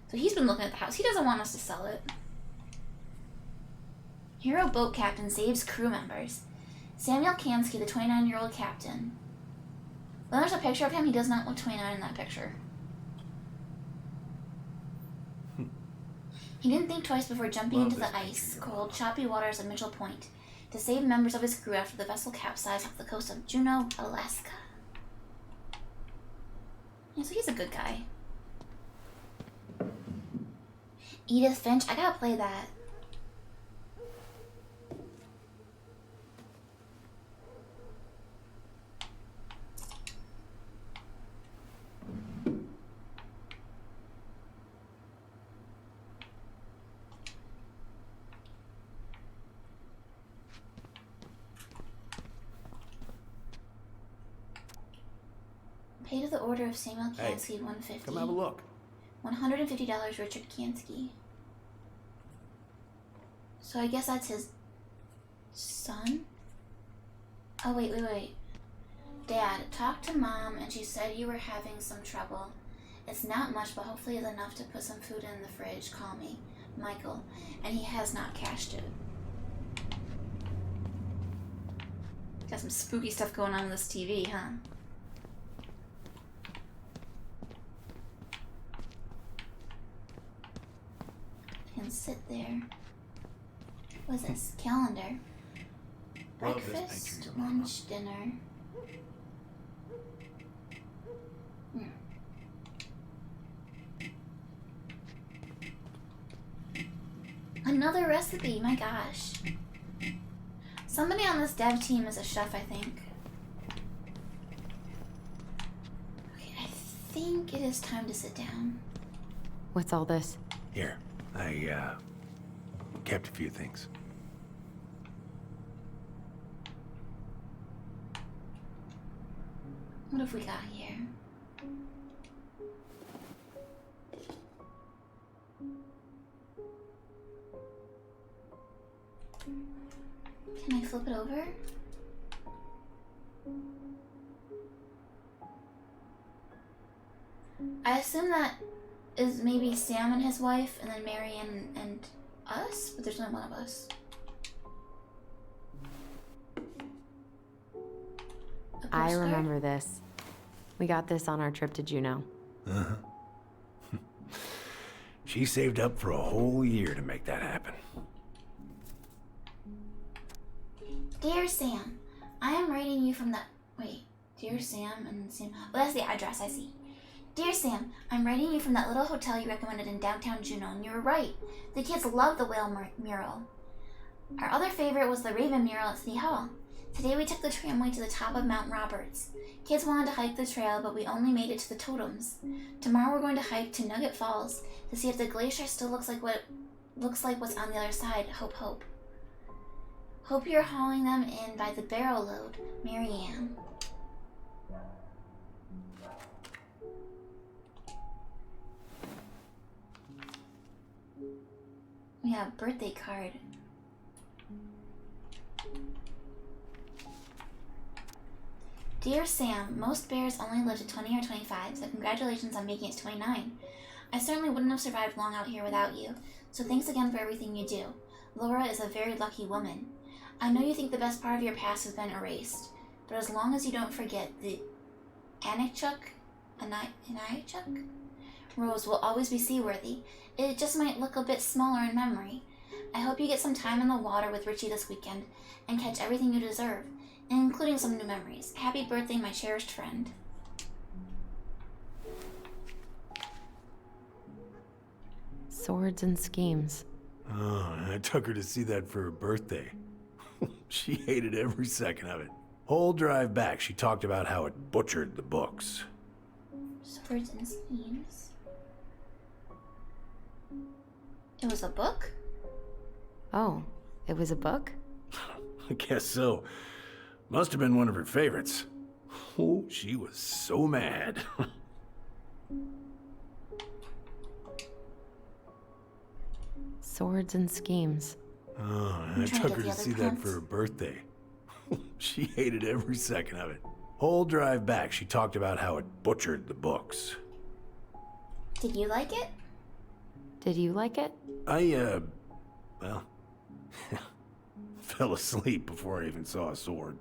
So he's been looking at the house. He doesn't want us to sell it. Hero boat captain saves crew members. Samuel Kansky, the 29-year-old captain. When there's a picture of him, he does not look 29 in that picture. He didn't think twice before jumping into the ice-cold, choppy waters of Mitchell Point to save members of his crew after the vessel capsized off the coast of Juneau, Alaska. Yeah, so he's a good guy. Edith Finch, I gotta play that. Pay to the order of Samuel Kansky, $150. Come have a look. $150, Richard Kansky. So I guess that's his son? Oh, wait. Dad, talked to Mom and she said you were having some trouble. It's not much, but hopefully it's enough to put some food in the fridge. Call me, Michael. And he has not cashed it. Got some spooky stuff going on with this TV, huh? Can sit there. What's this? Calendar. Breakfast, lunch, dinner. Another recipe, my gosh. Somebody on this dev team is a chef, I think. Okay, I think it is time to sit down. What's all this? Here, I kept a few things. What have we got here? Can I flip it over? I assume that is maybe Sam and his wife, and then Mary and us, but there's only one of us. I remember this. We got this on our trip to Juneau. Uh-huh. She saved up for a whole year to make that happen. Dear Sam, I am writing you from the... Wait, Dear Sam and Sam... Well, that's the address, I see. Dear Sam, I'm writing you from that little hotel you recommended in downtown Juneau, and you were right. The kids love the whale mural. Our other favorite was the Raven mural at City Hall. Today we took the tramway to the top of Mount Roberts. Kids wanted to hike the trail, but we only made it to the totems. Tomorrow we're going to hike to Nugget Falls to see if the glacier still looks like what's on the other side. Hope, hope. Hope you're hauling them in by the barrel load, Mary Ann. We have a birthday card. Dear Sam, most bears only live to 20 or 25, so congratulations on making it to 29. I certainly wouldn't have survived long out here without you, so thanks again for everything you do. Laura is a very lucky woman. I know you think the best part of your past has been erased, but as long as you don't forget the Anichuk Rose will always be seaworthy. It just might look a bit smaller in memory. I hope you get some time in the water with Richie this weekend and catch everything you deserve, including some new memories. Happy birthday, my cherished friend. Swords and schemes. Oh, I took her to see that for her birthday. She hated every second of it. Whole drive back, she talked about how it butchered the books. Swords and schemes. It was a book? Oh, it was a book? I guess so. Must have been one of her favorites. Oh, she was so mad. Swords and schemes. Oh, I took her to see that for her birthday. She hated every second of it. Whole drive back, she talked about how it butchered the books. Did you like it? Did you like it? Well, fell asleep before I even saw a sword.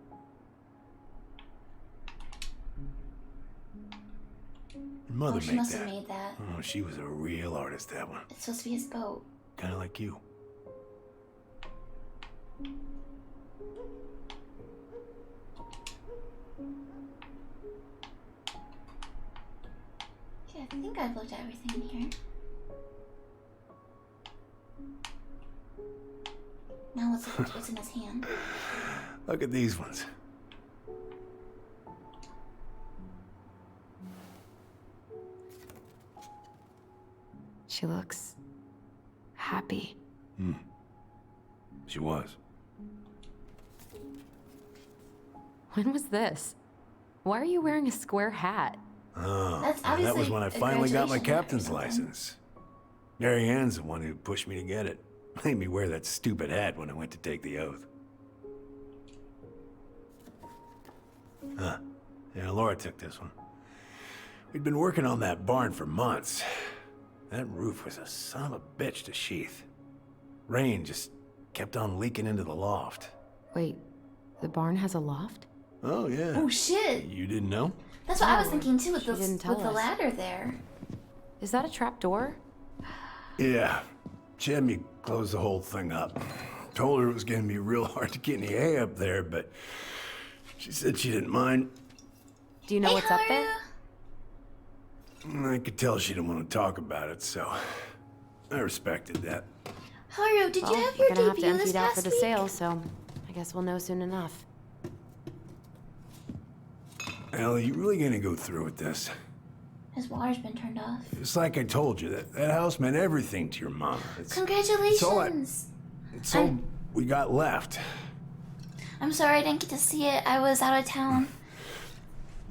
Her mother she made must that. have made that. Oh, she was a real artist, that one. It's supposed to be his boat. Kind of like you. Okay, I think I've looked at everything in here. Now let's look at what's in his hand. Look at these ones. She looks happy. She was. When was this? Why are you wearing a square hat? Oh, That's that was obviously when I a finally got my graduation hat or captain's something. license. Mary Ann's the one who pushed me to get it. Made me wear that stupid hat when I went to take the oath. Huh. Yeah, Laura took this one. We'd been working on that barn for months. That roof was a son of a bitch to sheath. Rain just kept on leaking into the loft. Wait, the barn has a loft? Oh, yeah. Oh, shit. You didn't know? That's what I was thinking too with She didn't tell the us. ladder there. Is that a trap door? Yeah. She had me close the whole thing up. Told her it was gonna be real hard to get any hay up there, but she said she didn't mind. Do you know what's up there? I could tell she didn't want to talk about it, so I respected that. Haru, did you have your We're gonna have to debut empty this it out past for the week? sale, so I guess we'll know soon enough. Ellie, you really gonna go through with this? His water's been turned off. It's like I told you, that house meant everything to your mama. Congratulations! It's all we got left. I'm sorry I didn't get to see it. I was out of town.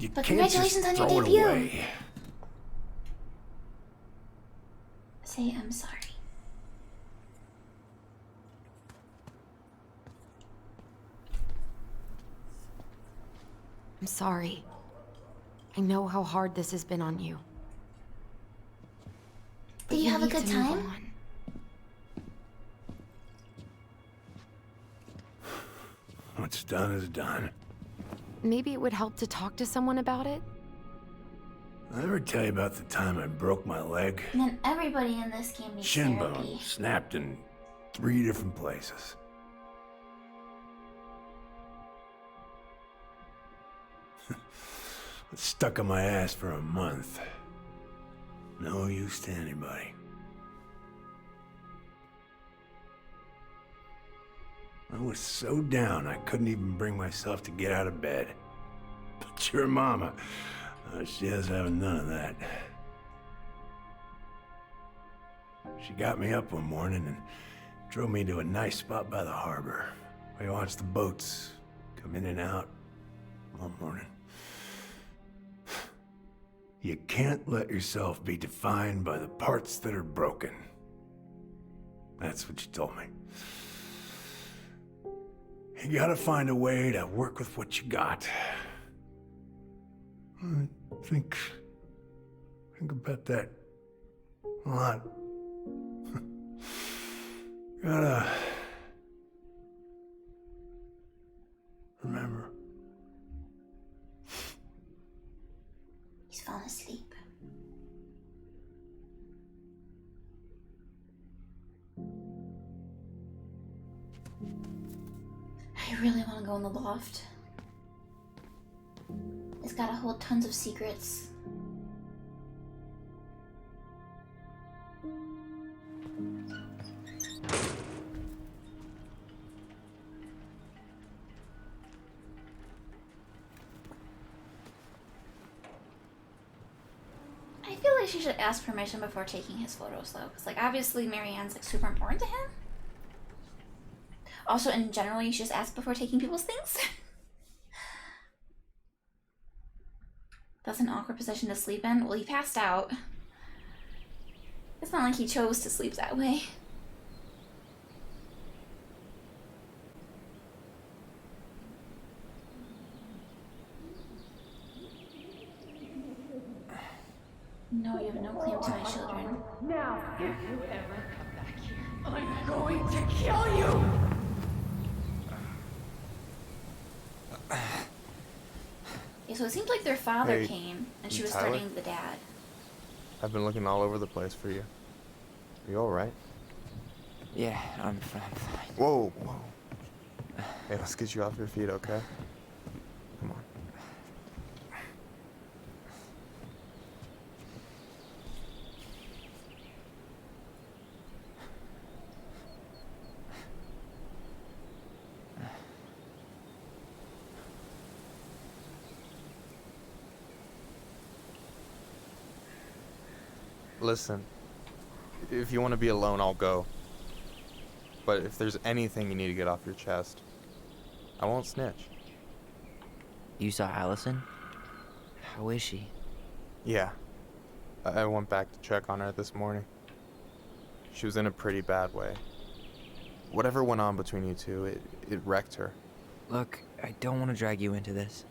You But can't congratulations just on your throw it debut. away. Say I'm sorry. I'm sorry. I know how hard this has been on you. But Did you have a need good to move time? on. What's done is done. Maybe it would help to talk to someone about it? I ever tell you about the time I broke my leg? And then everybody in this game needs Shin therapy. bone snapped in 3 different places. It's stuck on my ass for a month. No use to anybody. I was so down I couldn't even bring myself to get out of bed. But your mama, she has having none of that. She got me up one morning and drove me to a nice spot by the harbor. We watched the boats come in and out all morning. You can't let yourself be defined by the parts that are broken. That's what she told me. You gotta find a way to work with what you got. I think about that a lot. Gotta remember. He's fallen asleep. I really want to go in the loft. It's gotta hold tons of secrets. I feel like she should ask permission before taking his photos though, because like obviously Marianne's like super important to him. Also, in general, you should just ask before taking people's things. That's an awkward position to sleep in. Well, he passed out. It's not like he chose to sleep that way. No, you have no claim to my children. Now, if you ever come back here, I'm going to kill you! Yeah, so it seemed like their father Hey, came, and she you was Tyler? studying the dad. I've been looking all over the place for you. Are you alright? Yeah, I'm fine. Whoa, whoa. Hey, let's get you off your feet, okay? Come on. Listen, if you want to be alone, I'll go. But if there's anything you need to get off your chest, I won't snitch. You saw Allison? How is she? Yeah. I went back to check on her this morning. She was in a pretty bad way. Whatever went on between you two, it wrecked her. Look, I don't want to drag you into this.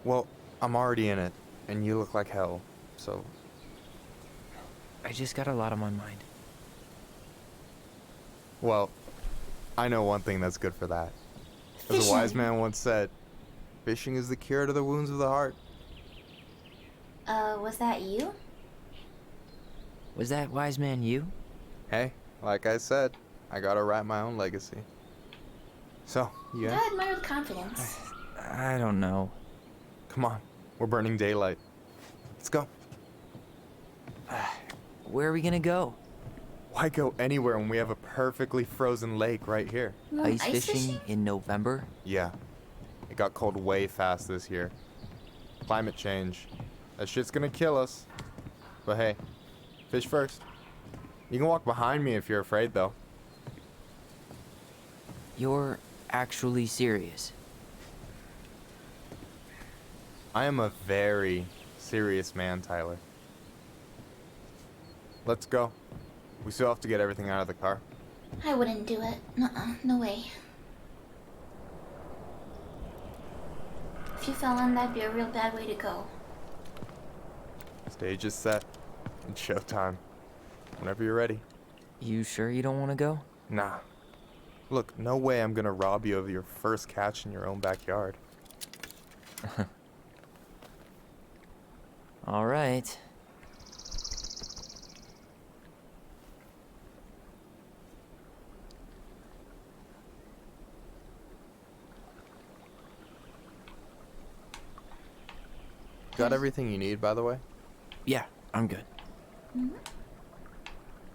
Well, I'm already in it, and you look like hell. so... I just got a lot on my mind. Well, I know one thing that's good for that. As a wise man once said, fishing is the cure to the wounds of the heart. Was that you? Was that wise man you? Hey, like I said, I gotta write my own legacy. So, you in? I admire the confidence. I don't know. Come on, we're burning daylight. Let's go. Where are we gonna go? Why go anywhere when we have a perfectly frozen lake right here? Ice fishing in November? Yeah. It got cold way fast this year. Climate change. That shit's gonna kill us. But hey, fish first. You can walk behind me if you're afraid, though. You're actually serious? I am a very serious man, Tyler. Let's go. We still have to get everything out of the car. I wouldn't do it. Nuh-uh, no way. If you fell in, that'd be a real bad way to go. Stage is set. It's showtime. Whenever you're ready. You sure you don't want to go? Nah. Look, no way I'm gonna rob you of your first catch in your own backyard. All right. Got everything you need, by the way? Yeah, I'm good.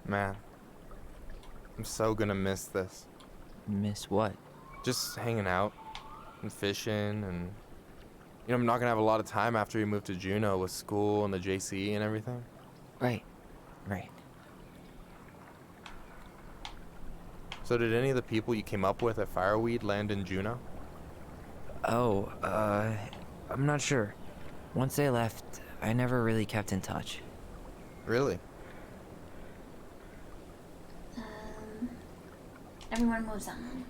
Man, I'm so gonna miss this. Miss what? Just hanging out and fishing and... You know, I'm not gonna have a lot of time after we move to Juneau with school and the JC and everything. Right. So did any of the people you came up with at Fireweed land in Juneau? Oh, I'm not sure. Once they left, I never really kept in touch. Really? Everyone moves on.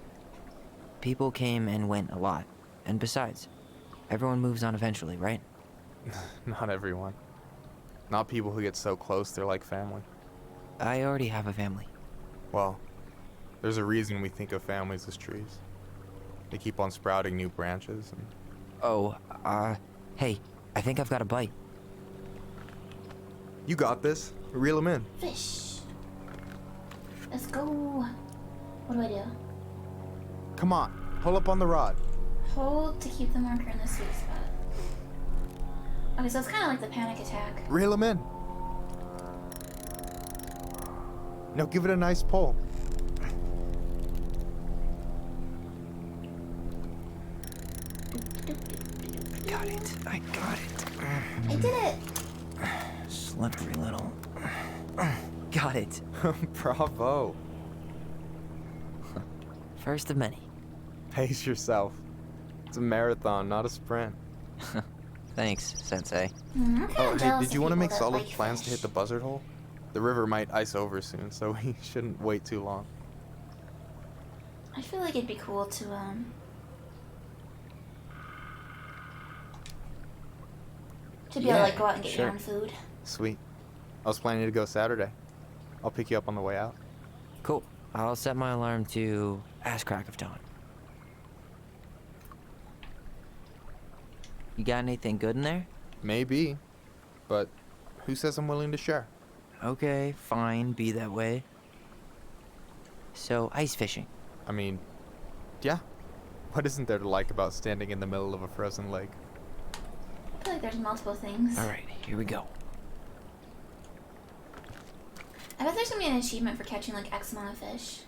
People came and went a lot. And besides, everyone moves on eventually, right? Not everyone. Not people who get so close they're like family. I already have a family. Well, there's a reason we think of families as trees. They keep on sprouting new branches and... Oh, hey, I think I've got a bite. You got this. Reel them in. Fish. Let's go. What do I do? Come on, pull up on the rod. Hold to keep the marker in the sweet spot. Okay, so it's kind of like the panic attack. Reel them in. Now give it a nice pull. Got it. I got it. I did it. Slippery little. Got it. Bravo. First of many. Pace yourself. It's a marathon, not a sprint. Thanks, Sensei. Oh, hey, did you want to make solid plans to hit the buzzard hole? The river might ice over soon, so we shouldn't wait too long. I feel like it'd be cool to be able to like go out and get your own food. Sweet. I was planning to go Saturday. I'll pick you up on the way out. Cool. I'll set my alarm to ass crack of dawn. You got anything good in there? Maybe, but who says I'm willing to share? Okay, fine, be that way. So, ice fishing. I mean, yeah. What isn't there to like about standing in the middle of a frozen lake? I feel like there's multiple things. Alright, here we go. I bet there's gonna be an achievement for catching like X amount of fish.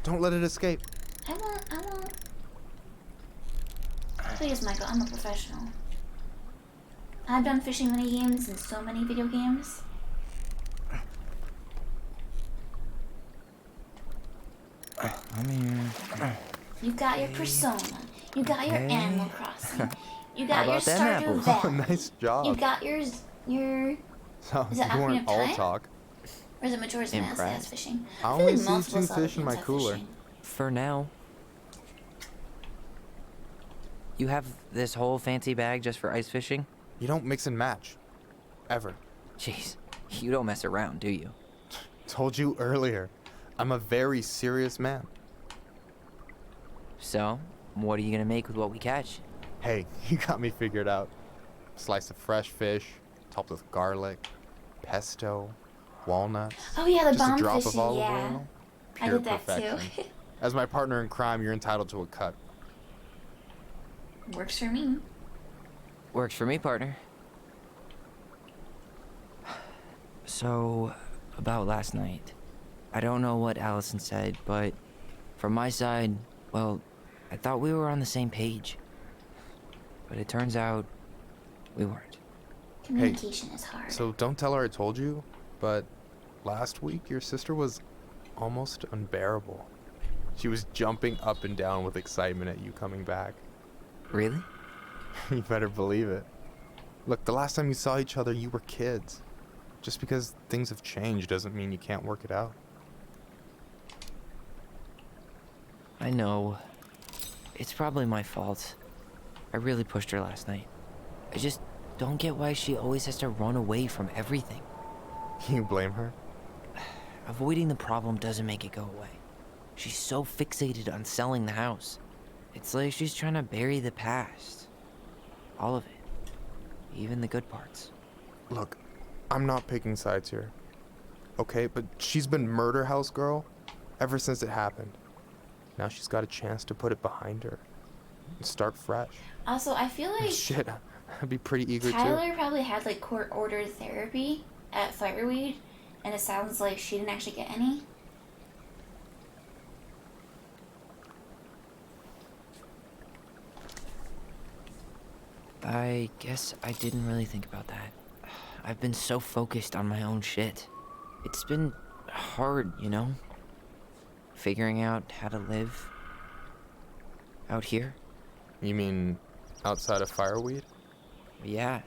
Don't let it escape. I won't. Please, Michael, I'm a professional. I've done fishing mini games and so many video games. I'm here. You got your Persona. You got your Animal Crossing. You got How your about them Stardew apples? Valley. Nice job. You got your So is it you weren't Ocarina of all Time? talk. Or is it Majora's Mask Impressed. that's fishing? I feel only like see multiple 2 Zelda fish in games my have cooler. fishing. For now. You have this whole fancy bag just for ice fishing? You don't mix and match. Ever. Jeez, you don't mess around, do you? Told you earlier. I'm a very serious man. So, what are you gonna make with what we catch? Hey, you got me figured out. Slice of fresh fish, topped with garlic, pesto, walnuts. Oh yeah, the just bomb a drop fishing, of olive yeah. oil. I Pure did that perfection. too. As my partner in crime, you're entitled to a cut. Works for me. Works for me, partner. So, about last night. I don't know what Allison said, but from my side, well, I thought we were on the same page. But it turns out we weren't. Communication is hard. So don't tell her I told you, but last week your sister was almost unbearable. She was jumping up and down with excitement at you coming back. Really? You better believe it. Look, the last time you saw each other, you were kids. Just because things have changed doesn't mean you can't work it out. I know. It's probably my fault. I really pushed her last night. I just don't get why she always has to run away from everything. You blame her? Avoiding the problem doesn't make it go away. She's so fixated on selling the house. It's like she's trying to bury the past. All of it. Even the good parts. Look, I'm not picking sides here. Okay, but she's been murder house girl ever since it happened. Now she's got a chance to put it behind her and start fresh. Also, I feel like Shit, I'd be pretty eager Tyler too. probably had like court-ordered therapy at Fireweed, and it sounds like she didn't actually get any. I guess I didn't really think about that. I've been so focused on my own shit. It's been hard, you know? Figuring out how to live out here. You mean outside of Fireweed? Yeah.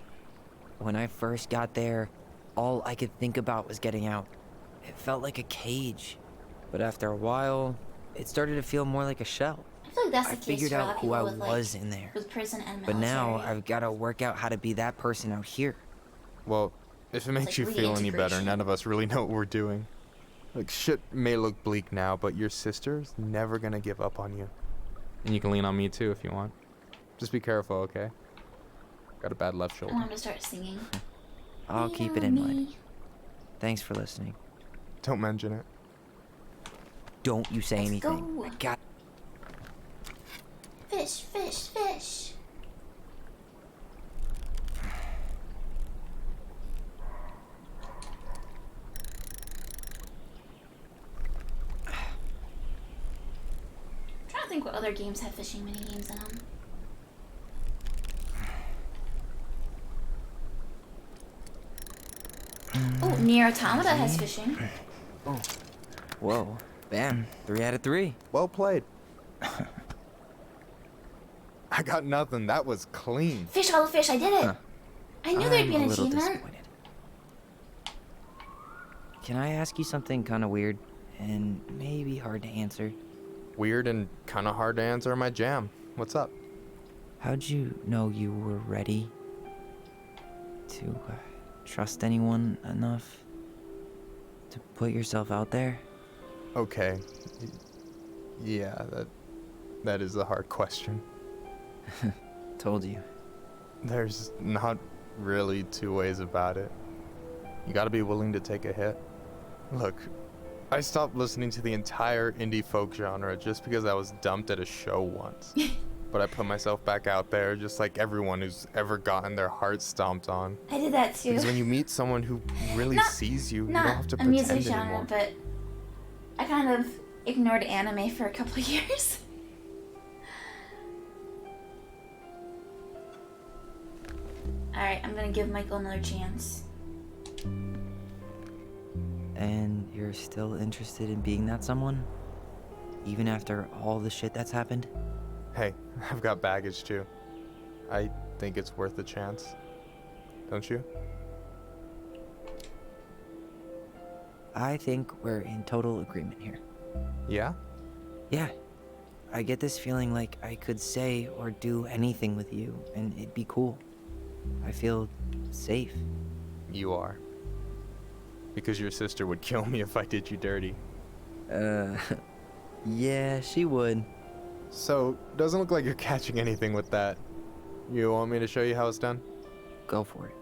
When I first got there, all I could think about was getting out. It felt like a cage. But after a while, it started to feel more like a shell. I feel like that's the I case figured for a lot out of who people I with, was like, in there. with prison and But military. now I've got to work out how to be that person out here. Well, if it makes like you feel any better, reintegration. none of us really know what we're doing. Like, shit may look bleak now, but your sister's never gonna give up on you. And you can lean on me too if you want. Just be careful, okay? Got a bad left I shoulder. want him to start singing. I'll Lean keep it on in me. mind. Thanks for listening. Don't mention it. Don't you say anything. go. I got. Fish, fish, fish. I'm trying to think what other games have fishing mini games in them. Oh, Nier Automata has fishing. Oh. Whoa. Bam. 3 out of 3. Well played. I got nothing. That was clean. Fish all the fish, I did it. Huh. I knew there'd be I'm an a little achievement. disappointed. Can I ask you something kind of weird and maybe hard to answer? Weird and kind of hard to answer my jam. What's up? How'd you know you were ready to trust anyone enough to put yourself out there? Okay. Yeah, that is a hard question. Told you. There's not really two ways about it. You gotta be willing to take a hit. Look, I stopped listening to the entire indie folk genre just because I was dumped at a show once. But I put myself back out there just like everyone who's ever gotten their heart stomped on. I did that too. Because when you meet someone who really sees you, you don't have to a music pretend genre, anymore. but I kind of ignored anime for a couple of years. Alright, I'm gonna give Michael another chance. And you're still interested in being that someone? Even after all the shit that's happened? Hey, I've got baggage too. I think it's worth a chance. Don't you? I think we're in total agreement here. Yeah? Yeah. I get this feeling like I could say or do anything with you, and it'd be cool. I feel safe. You are. Because your sister would kill me if I did you dirty. Yeah, she would. So, doesn't look like you're catching anything with that. You want me to show you how it's done? Go for it.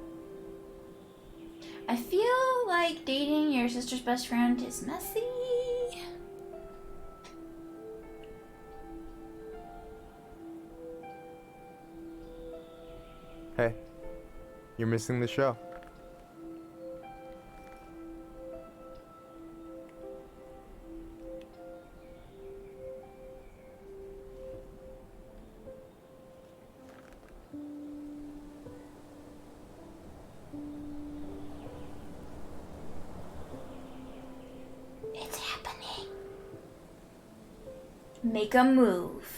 I feel like dating your sister's best friend is messy. Hey, you're missing the show. It's happening. Make a move.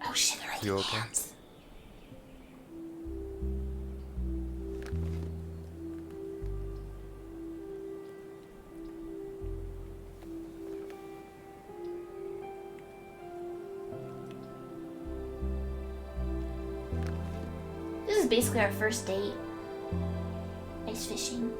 Oh shit, they're holding You okay? hands. This is basically our first date. Ice fishing.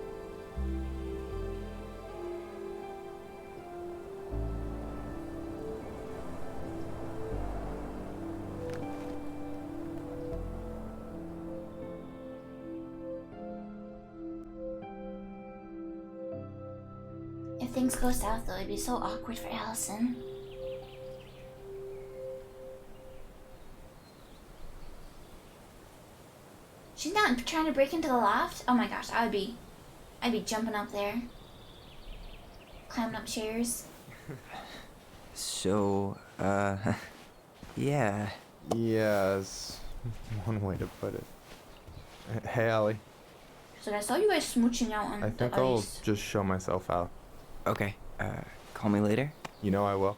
If things go south though, it'd be so awkward for Allison. She's not trying to break into the loft? Oh my gosh, I'd be jumping up there. Climbing up chairs. So, yeah. Yes, one way to put it. Hey, Allie. So I saw you guys smooching out on I the think ice. I'll just show myself out. Okay, call me later? You know I will.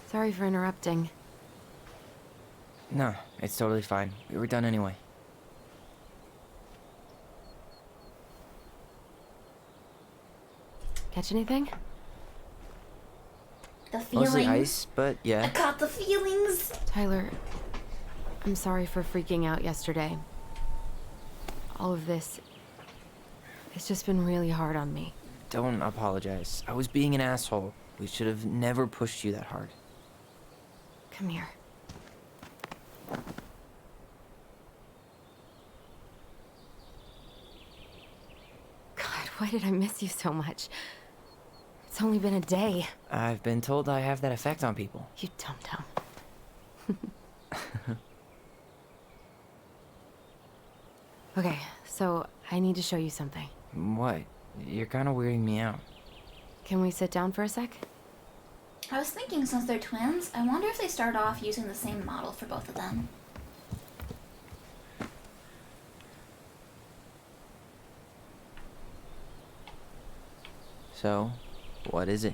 Sorry for interrupting. No, it's totally fine. We were done anyway. Catch anything? The feelings. Mostly ice, but I yeah. caught the feelings. Tyler, I'm sorry for freaking out yesterday. All of this, it's just been really hard on me. Don't apologize. I was being an asshole. We should have never pushed you that hard. Come here. God, why did I miss you so much? It's only been a day. I've been told I have that effect on people. You dum-dum. Okay, so I need to show you something. What? You're kind of weirding me out. Can we sit down for a sec? I was thinking since they're twins, I wonder if they start off using the same model for both of them. So, what is it?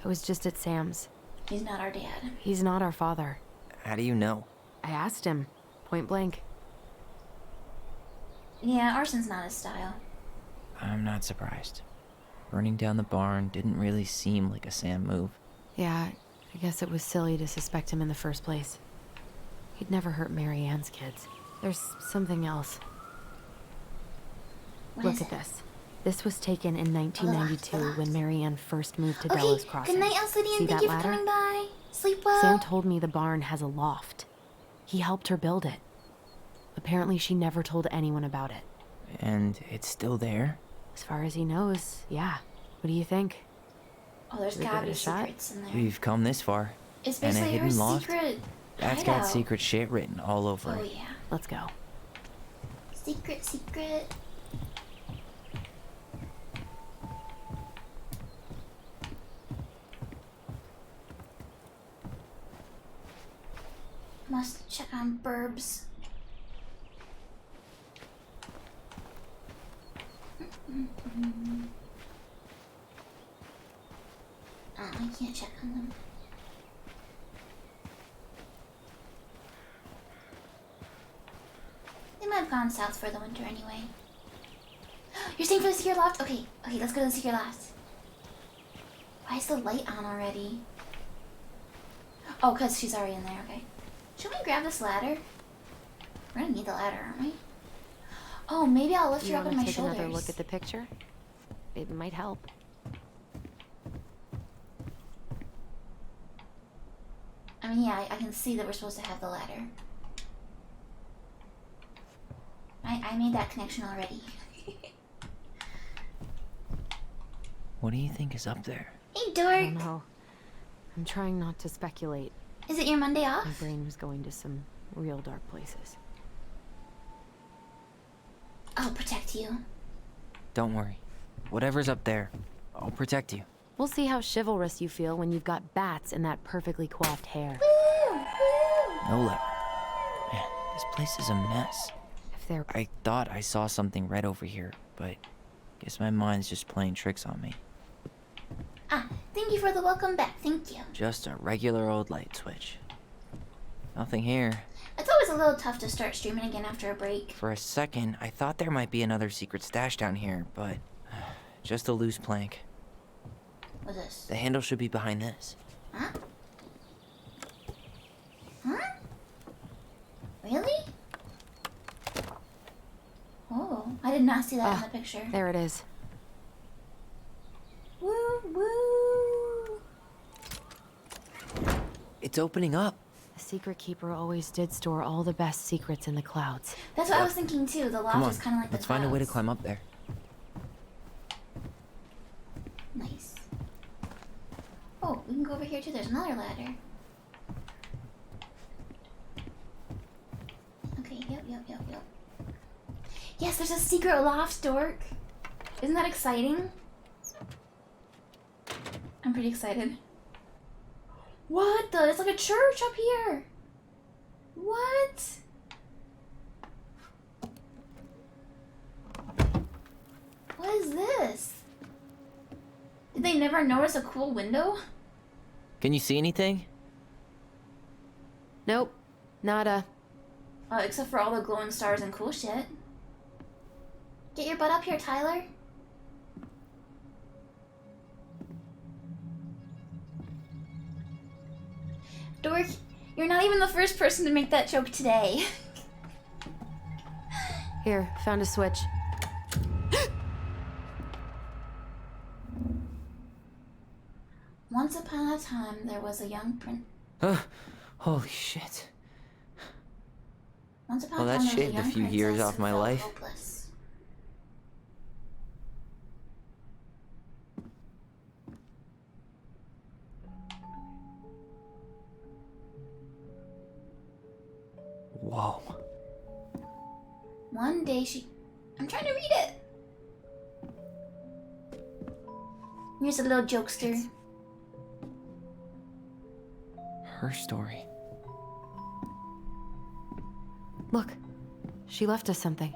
I was just at Sam's. He's not our dad. He's not our father. How do you know? I asked him, point blank. Yeah, arson's not his style. I'm not surprised. Burning down the barn didn't really seem like a Sam move. Yeah, I guess it was silly to suspect him in the first place. He'd never hurt Mary Ann's kids. There's something else. Look at this. This was taken in 1992 when Mary Ann first moved to Delos Crossing. Good night, Elsie. See Thank that you for ladder? coming by. Sleep well. Sam told me the barn has a loft. He helped her build it. Apparently she never told anyone about it. And it's still there? As far as he knows, yeah. What do you think? Oh, there's Should we gotta give it be a shot? secrets in there. We've come this far. It's And a basically hidden her loft? secret That's got hideout. secret shit written all over Oh it. yeah. Let's go. Secret, secret. Must check on burbs. Oh, I can't check on them. have gone south for the winter anyway. You're staying for the secret loft? Okay, let's go to the secret loft. Why is the light on already? Oh, because she's already in there, okay. Should we grab this ladder? We're gonna need the ladder, aren't we? Oh, maybe I'll lift her up on my shoulders. Take another look at the picture? It might help. I mean, yeah, I can see that we're supposed to have the ladder. I made that connection already. What do you think is up there? Hey, dork! I don't know. I'm trying not to speculate. Is it your Monday off? My brain was going to some real dark places. I'll protect you. Don't worry. Whatever's up there, I'll protect you. We'll see how chivalrous you feel when you've got bats in that perfectly coiffed hair. No lever. Man, this place is a mess. If there... I thought I saw something red over here, but guess my mind's just playing tricks on me. Ah, thank you for the welcome back, thank you. Just a regular old light switch. Nothing here. It's always a little tough to start streaming again after a break. For a second, I thought there might be another secret stash down here, but just a loose plank. What's this? The handle should be behind this. Huh? Huh? Really? Oh, I did not see that in the picture. There it is. Woo, woo. It's opening up. The secret keeper always did store all the best secrets in the clouds. That's what I was thinking too. The Come loft on, is kind of like the let's find a way to clouds. climb up there. Nice. Oh, we can go over here too. There's another ladder. Okay, yep. Yes, there's a secret loft, dork. Isn't that exciting? I'm pretty excited. What the? It's like a church up here. What? What is this? Did they never notice a cool window? Can you see anything? Nope. Nada. Except for all the glowing stars and cool shit. Get your butt up here, Tyler. Dork, you're not even the first person to make that joke today. Here, found a switch. Once upon a time, there was a young prince. Holy shit. Once upon Well, a that time, there was a shaved a young few years princess off who my felt life. hopeless. Whoa. One day I'm trying to read it. Here's a little jokester. Her story. Look, she left us something.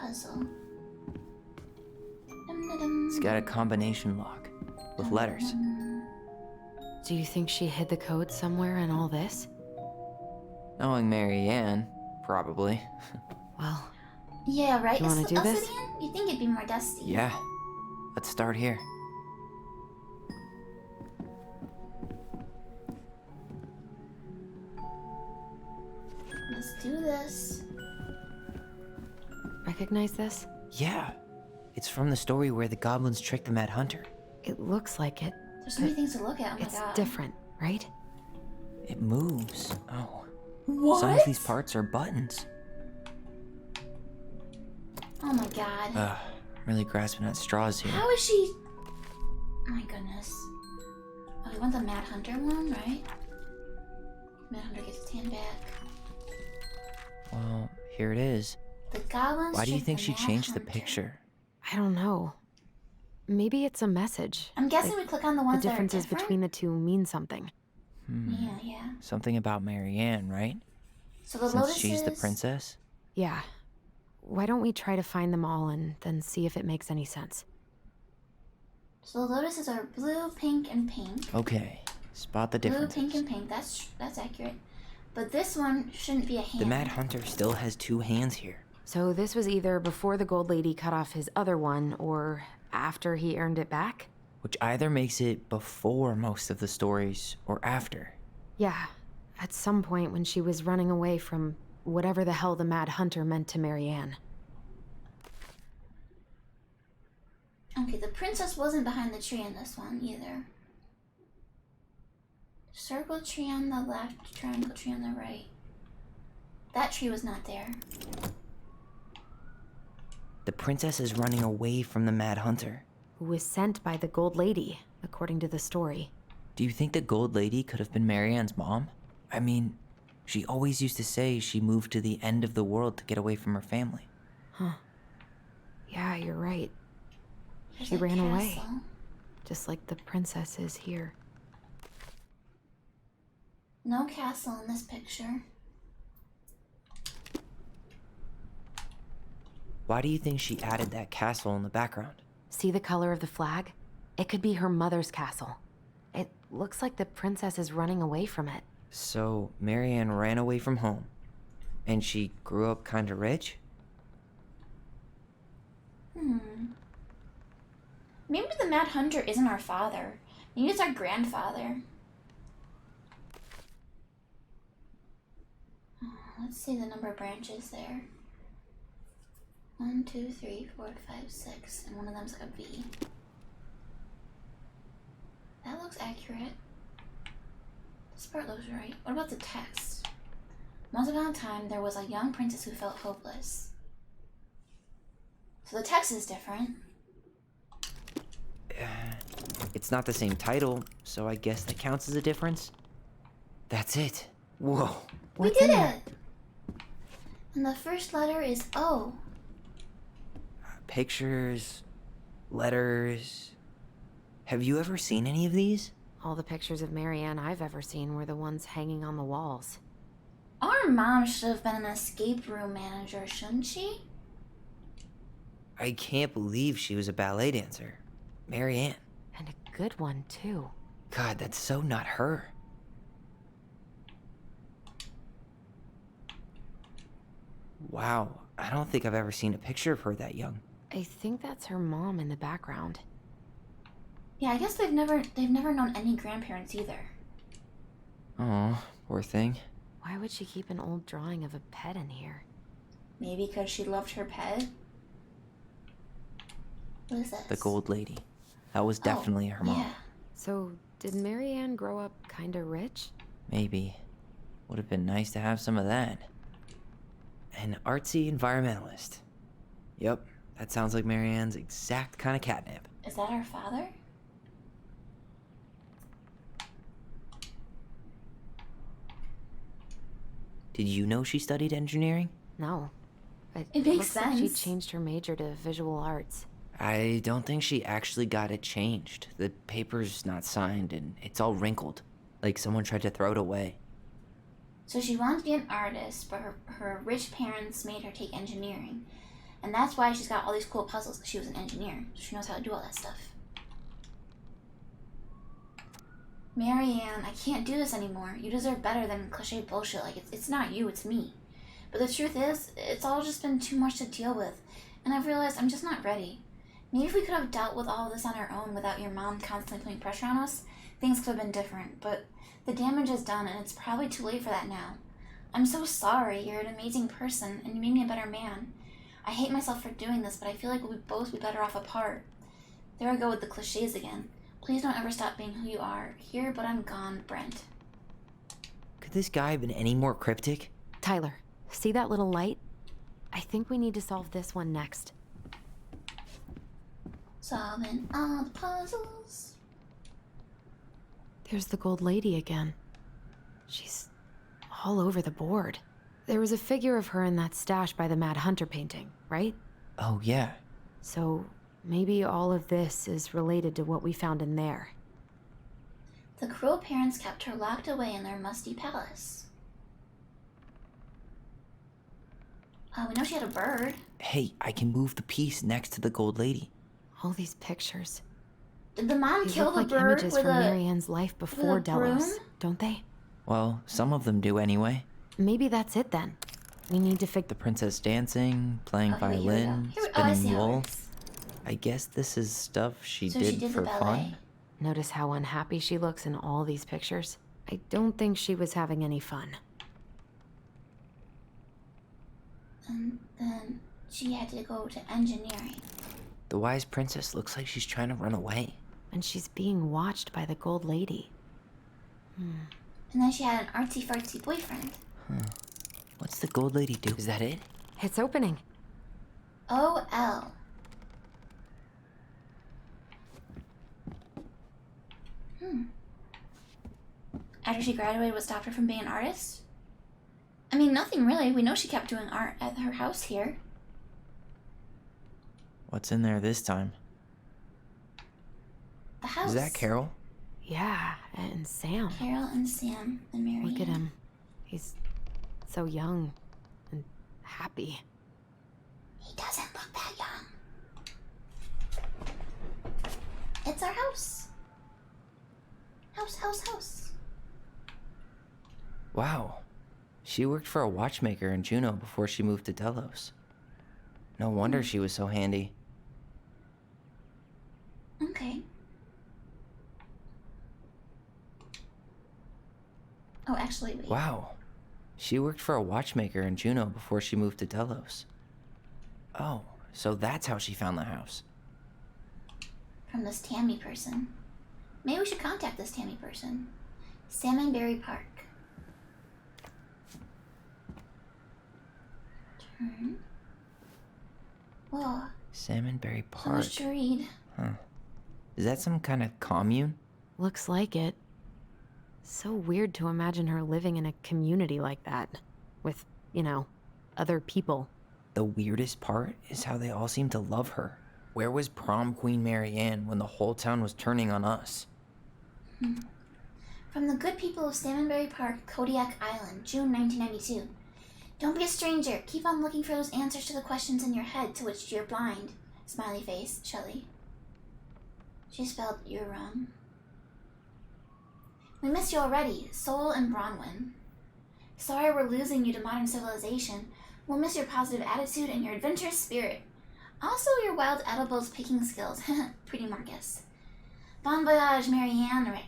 Puzzle. It's got a combination lock with letters. Do you think she hid the code somewhere in all this? Knowing Mary Ann, probably. Well, Yeah, right? You wanna do this? Obsidian? You'd think it'd be more dusty. Yeah. Let's start here. Let's do this. recognize this? Yeah. It's from the story where the goblins tricked the Mad Hunter. It looks like it. There's so many things to look at. Oh my It's god. different, right? It moves. Oh. What? Some of these parts are buttons. Oh my god. I'm really grasping at straws here. How is she? My goodness. Oh, you want the Mad Hunter one, right? Mad Hunter gets his hand back. Well, here it is. The goblins. Why do you tricked think the she Mad changed the Hunter. picture? I don't know. Maybe it's a message. I'm guessing we click on the ones the that are differences different. between the two mean something. Yeah. Something about Mary Ann, right? So the Since lotus she's the is- princess? Yeah. Why don't we try to find them all and then see if it makes any sense? So the lotuses are blue, pink, and pink. Okay. Spot the Blue, difference. pink, and pink. That's accurate. But this one shouldn't be a hand. The Mad Hunter still has 2 hands here. So this was either before the Gold Lady cut off his other one, or after he earned it back? Which either makes it before most of the stories, or after. Yeah, at some point when she was running away from whatever the hell the Mad Hunter meant to Marianne. Okay, the princess wasn't behind the tree in this one either. Circle tree on the left, triangle tree on the right. That tree was not there. The princess is running away from the Mad Hunter. Who was sent by the Gold Lady, according to the story. Do you think the Gold Lady could have been Marianne's mom? I mean, she always used to say she moved to the end of the world to get away from her family. Huh. Yeah, you're right. There's She a ran away. castle. Just like the princess is here. No castle in this picture. Why do you think she added that castle in the background? See the color of the flag? It could be her mother's castle. It looks like the princess is running away from it. So, Marianne ran away from home. And she grew up kinda rich? Maybe the Mad Hunter isn't our father. Maybe it's our grandfather. Let's see the number of branches there. 1, 2, 3, 4, 5, 6, and one of them's like a V. That looks accurate. This part looks right. What about the text? Once upon a time, there was a young princess who felt hopeless. So the text is different. It's not the same title, so I guess that counts as a difference. That's it. Whoa. We did it! And the first letter is O. Pictures, letters. Have you ever seen any of these? All the pictures of Marianne I've ever seen were the ones hanging on the walls. Our mom should have been an escape room manager, shouldn't she? I can't believe she was a ballet dancer. Marianne. And a good one, too. God, that's so not her. Wow, I don't think I've ever seen a picture of her that young. I think that's her mom in the background. Yeah, I guess they've never known any grandparents either. Oh, poor thing. Why would she keep an old drawing of a pet in here? Maybe because she loved her pet? What is this? The Gold Lady. That was definitely her mom. Yeah. So, did Marianne grow up kinda rich? Maybe. Would have been nice to have some of that. An artsy environmentalist. Yep, that sounds like Marianne's exact kind of catnip. Is that our father? Did you know she studied engineering? No. But It makes looks like she sense. changed her major to visual arts. I don't think she actually got it changed. The paper's not signed and it's all wrinkled. Like someone tried to throw it away. So she wanted to be an artist, but her rich parents made her take engineering. And that's why she's got all these cool puzzles, because she was an engineer. So she knows how to do all that stuff. Marianne, I can't do this anymore. You deserve better than cliche bullshit. Like, it's not you, it's me. But the truth is, it's all just been too much to deal with. And I've realized I'm just not ready. Maybe if we could have dealt with all of this on our own without your mom constantly putting pressure on us, things could have been different. But the damage is done, and it's probably too late for that now. I'm so sorry. You're an amazing person, and you made me a better man. I hate myself for doing this, but I feel like we'll both be better off apart. There I go with the cliches again. Please don't ever stop being who you are. Here, but I'm gone, Brent. Could this guy have been any more cryptic? Tyler, see that little light? I think we need to solve this one next. Solving all the puzzles. There's the Gold Lady again. She's all over the board. There was a figure of her in that stash by the Mad Hunter painting, right? Oh, yeah. So maybe all of this is related to what we found in there. The cruel parents kept her locked away in their musty palace. We know she had a bird. Hey, I can move the piece next to the Gold Lady. All these pictures. Did the mom They kill look the like bird images with from a... Marianne's life before a broom? Delos, don't they? Well, some of them do anyway. Maybe that's it then. We need to fix The princess dancing, playing violin, I see spinning how it wool. works. I guess this is stuff she So did she did for the ballet. fun. Notice how unhappy she looks in all these pictures? I don't think she was having any fun. And then she had to go to engineering. The wise princess looks like she's trying to run away. And she's being watched by the gold lady. And then she had an artsy-fartsy boyfriend. What's the gold lady do? Is that it? It's opening. O.L. After she graduated, what stopped her from being an artist? I mean, nothing really. We know she kept doing art at her house here. What's in there this time? The house. Is that Carol? Yeah, and Sam. Carol and Sam and Marianne. Look at him. He's so young and happy. He doesn't look that young. It's our house. House. Wow. She worked for a watchmaker in Juneau before she moved to Delos. No wonder she was so handy. Okay. Oh, actually, wait. Wow. She worked for a watchmaker in Juneau before she moved to Delos. Oh, so that's how she found the house. From this Tammy person. Maybe we should contact this Tammy person. Salmonberry Park. Turn. Whoa. Salmonberry So Park. much to read. Huh. Is that some kind of commune? Looks like it. So weird to imagine her living in a community like that. With, other people. The weirdest part is how they all seem to love her. Where was prom queen Marianne when the whole town was turning on us? From the good people of Salmonberry Park, Kodiak Island, June 1992. Don't be a stranger. Keep on looking for those answers to the questions in your head to which you're blind. Smiley face, Shelley. She spelled you're wrong. We miss you already, Sol and Bronwyn. Sorry we're losing you to modern civilization. We'll miss your positive attitude and your adventurous spirit. Also your wild edibles picking skills. Pretty Marcus. Bon voyage, Marianne Rick.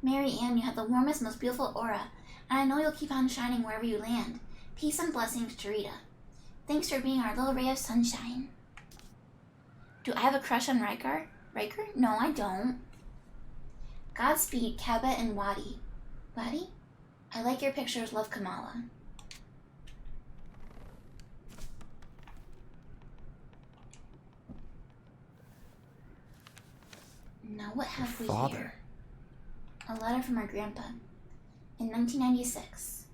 Marianne, you have the warmest, most beautiful aura, and I know you'll keep on shining wherever you land. Peace and blessings to Rita. Thanks for being our little ray of sunshine. Do I have a crush on Riker? No, I don't. Godspeed, Kaba and Wadi. Wadi? I like your pictures, love Kamala. Now what have we Father. here? A letter from our grandpa. In 1996.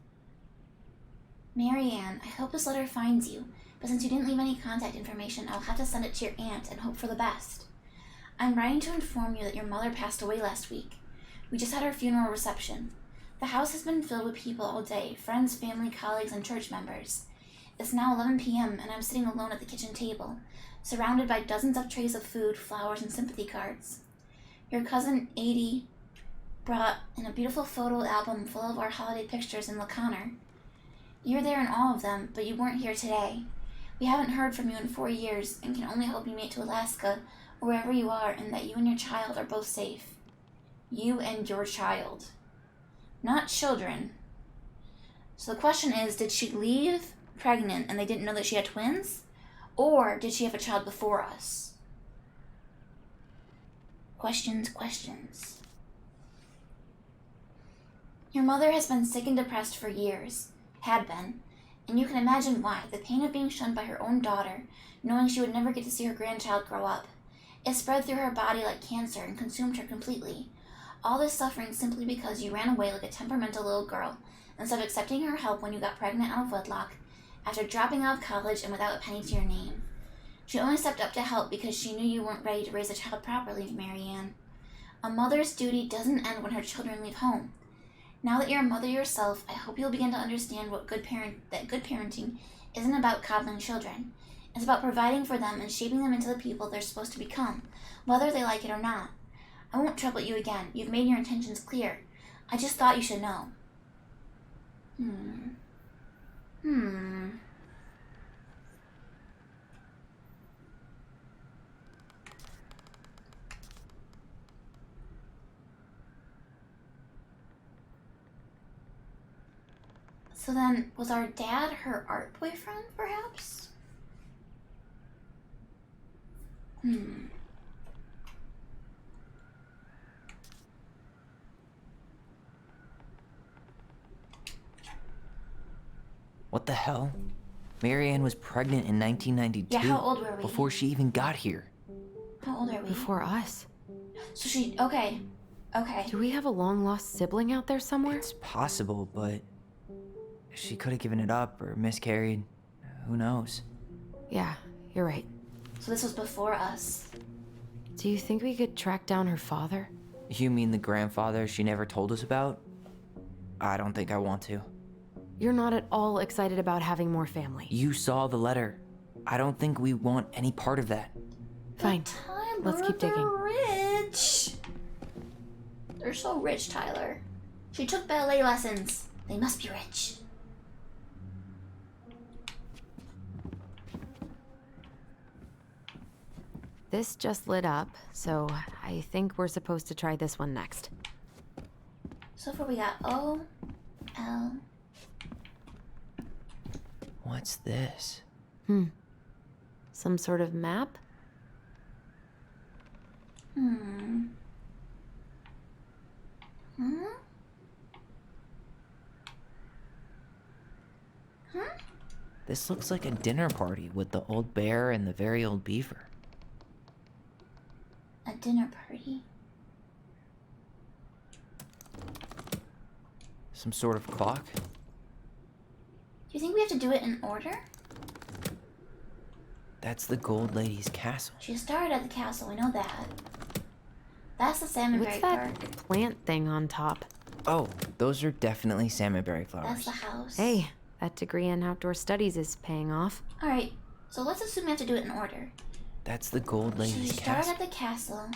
Marianne, I hope this letter finds you, but since you didn't leave any contact information, I'll have to send it to your aunt and hope for the best. I'm writing to inform you that your mother passed away last week. We just had her funeral reception. The house has been filled with people all day, friends, family, colleagues, and church members. It's now 11 p.m. and I'm sitting alone at the kitchen table, surrounded by dozens of trays of food, flowers, and sympathy cards. Your cousin, Adie, brought in a beautiful photo album full of our holiday pictures in Laconer. You're there in all of them, but you weren't here today. We haven't heard from you in 4 years and can only hope you make it to Alaska or wherever you are and that you and your child are both safe. You and your child. Not children. So the question is, did she leave pregnant and they didn't know that she had twins? Or did she have a child before us? Questions. Your mother has been sick and depressed for years. Had been. And you can imagine why. The pain of being shunned by her own daughter, knowing she would never get to see her grandchild grow up. It spread through her body like cancer and consumed her completely. All this suffering simply because you ran away like a temperamental little girl, instead of accepting her help when you got pregnant out of wedlock, after dropping out of college and without a penny to your name. She only stepped up to help because she knew you weren't ready to raise a child properly, Marianne. A mother's duty doesn't end when her children leave home. Now that you're a mother yourself, I hope you'll begin to understand that good parenting isn't about coddling children. It's about providing for them and shaping them into the people they're supposed to become, whether they like it or not. I won't trouble you again. You've made your intentions clear. I just thought you should know. So then, was our dad her art boyfriend, perhaps? What the hell? Marianne was pregnant in 1992. Yeah, how old were we? Before she even got here. How old are we? Before us. So she, okay. Do we have a long-lost sibling out there somewhere? It's possible, but she could have given it up or miscarried. Who knows? Yeah, you're right. So this was before us. Do you think we could track down her father? You mean the grandfather she never told us about? I don't think I want to. You're not at all excited about having more family. You saw the letter. I don't think we want any part of that. Fine. Tyler, Let's keep digging. they're rich. They're so rich, Tyler. She took ballet lessons. They must be rich. This just lit up, so I think we're supposed to try this one next. So far we got O, L. What's this? Some sort of map? This looks like a dinner party with the old bear and the very old beaver. A dinner party. Some sort of clock? Do you think we have to do it in order? That's the Gold Lady's castle. She started at the castle, we know that. That's the salmonberry What's that park. plant thing on top? Oh, those are definitely salmonberry flowers. That's the house. Hey, that degree in outdoor studies is paying off. Alright, so let's assume we have to do it in order. That's the Gold She Lady's started castle. at the castle,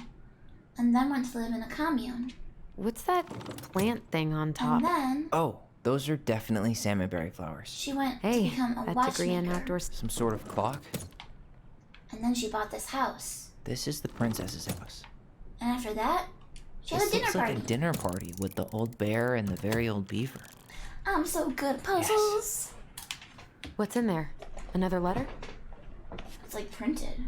and then went to live in a commune. What's that plant thing on top? And then Oh, those are definitely salmonberry flowers. she went to Hey, become a that degree in watchmaker. outdoor Some sort of clock? And then she bought this house. This is the princess's house. And after that, she had a This dinner looks party. like a dinner party with the old bear and the very old beaver. I'm so good at puzzles. What's in there? Another letter? It's like printed.